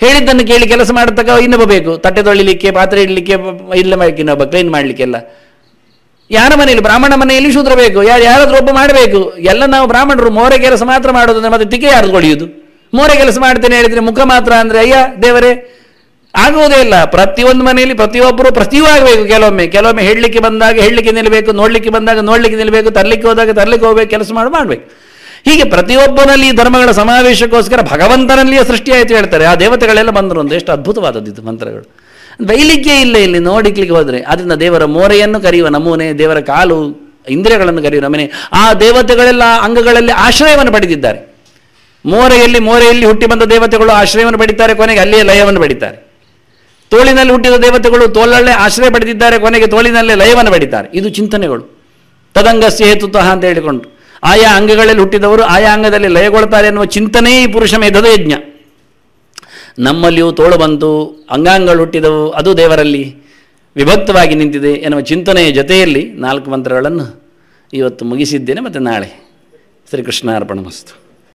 ಹೇಳಿದ್ದನ್ನು ಕೇಳಿ ಕೆಲಸ ಮಾಡತಕ್ಕ ಇನ್ನೊಬ್ಬ ಬೇಕು. ತಟ್ಟೆ ತೊಳಿಲಿಕ್ಕೆ, ಪಾತ್ರೆ ಇಡಲಿಕ್ಕೆ, ಇಲ್ಲ ಮಾಡಲಿಕ್ಕೆ ಇನ್ನೊಬ್ಬ, ಕ್ಲೀನ್ ಮಾಡಲಿಕ್ಕೆಲ್ಲ. ಯಾರ ಮನೆಯಲ್ಲಿ? ಬ್ರಾಹ್ಮಣ ಮನೆಯಲ್ಲಿ ಶೂದ್ರ ಬೇಕು. ಯಾರಾದರೂ ಒಬ್ಬ ಮಾಡಬೇಕು. ಎಲ್ಲ ನಾವು ಬ್ರಾಹ್ಮಣರು ಮೋರೆ ಕೆಲಸ ಮಾತ್ರ ಮಾಡೋದಂದ್ರೆ ಮತ್ತೆ ತಿಕ್ಕೆ ಯಾರು ಕೊಡಿಯುವುದು? ಮೋರೆ ಕೆಲಸ ಮಾಡ್ತೇನೆ ಹೇಳಿದರೆ ಮುಖ ಮಾತ್ರ ಅಂದರೆ ಅಯ್ಯ ದೇವರೇ ಆಗುವುದೇ ಇಲ್ಲ. ಪ್ರತಿಯೊಂದು ಮನೆಯಲ್ಲಿ ಪ್ರತಿಯೊಬ್ಬರು ಪ್ರತಿಯೂ ಆಗಬೇಕು. ಕೆಲವೊಮ್ಮೆ ಹೇಳಲಿಕ್ಕೆ ಬಂದಾಗ ಹೇಳಲಿಕ್ಕೆ ನಿಲ್ಲಬೇಕು, ನೋಡಲಿಕ್ಕೆ ಬಂದಾಗ ನೋಡಲಿಕ್ಕೆ ನಿಲ್ಲಬೇಕು, ತರಲಿಕ್ಕೆ ಹೋದಾಗ ತರಲಿಕ್ಕೆ ಹೋಗಬೇಕು, ಕೆಲಸ ಮಾಡಬೇಕು. ಹೀಗೆ ಪ್ರತಿಯೊಬ್ಬನಲ್ಲಿ ಧರ್ಮಗಳ ಸಮಾವೇಶಕ್ಕೋಸ್ಕರ ಭಗವಂತನಲ್ಲಿಯೇ ಸೃಷ್ಟಿಯಾಯಿತು ಹೇಳ್ತಾರೆ. ಆ ದೇವತೆಗಳೆಲ್ಲ ಬಂದರು ಅಂತ. ಎಷ್ಟು ಅದ್ಭುತವಾದದ್ದು ಮಂತ್ರಗಳು. ಬೈಲಿಕ್ಕೆ ಇಲ್ಲ ಇಲ್ಲಿ ನೋಡಿಕ್ಲಿಕ್ಕೆ ಹೋದರೆ. ಆದ್ದರಿಂದ ದೇವರ ಮೋರೆಯನ್ನು ಕರೆಯುವ ನಮೂನೆ, ದೇವರ ಕಾಲು ಇಂದ್ರಿಯಗಳನ್ನು ಕರೆಯುವ ನಮೂನೆ, ಆ ದೇವತೆಗಳೆಲ್ಲ ಅಂಗಗಳಲ್ಲಿ ಆಶ್ರಯವನ್ನು ಪಡೆದಿದ್ದಾರೆ. ಮೋರೆಯಲ್ಲಿ ಹುಟ್ಟಿ ಬಂದ ದೇವತೆಗಳು ಆಶ್ರಯವನ್ನು ಪಡಿತಾರೆ, ಕೊನೆಗೆ ಅಲ್ಲಿಯೇ ಲಯವನ್ನು ಪಡಿತಾರೆ. ತೋಳಿನಲ್ಲಿ ಹುಟ್ಟಿದ ದೇವತೆಗಳು ತೋಳಲ್ಲೇ ಆಶ್ರಯ ಪಡೆದಿದ್ದಾರೆ, ಕೊನೆಗೆ ತೋಳಿನಲ್ಲೇ ಲಯವನ್ನು ಪಡಿತಾರೆ. ಇದು ಚಿಂತನೆಗಳು. ತದಂಗಸ್ಯ ಹೇತುತಃ ಅಂತ ಹೇಳಿಕೊಂಡು ಆಯಾ ಅಂಗಗಳಲ್ಲಿ ಹುಟ್ಟಿದವರು ಆಯಾ ಅಂಗದಲ್ಲಿ ಲಯಗೊಳ್ತಾರೆ ಎನ್ನುವ ಚಿಂತನೆ ಈ ಪುರುಷ ಮೇಧದ ಯಜ್ಞ. ನಮ್ಮಲ್ಲಿಯೂ ತೋಳು ಬಂತು, ಅಂಗಾಂಗಗಳು ಹುಟ್ಟಿದವು, ಅದು ದೇವರಲ್ಲಿ ವಿಭಕ್ತವಾಗಿ ನಿಂತಿದೆ ಎನ್ನುವ ಚಿಂತನೆಯ ಜೊತೆಯಲ್ಲಿ 4 ಮಂತ್ರಗಳನ್ನು ಇವತ್ತು ಮುಗಿಸಿದ್ದೇನೆ. ಮತ್ತು ನಾಳೆ ಶ್ರೀಕೃಷ್ಣಾರ್ಪಣಮಸ್ತು.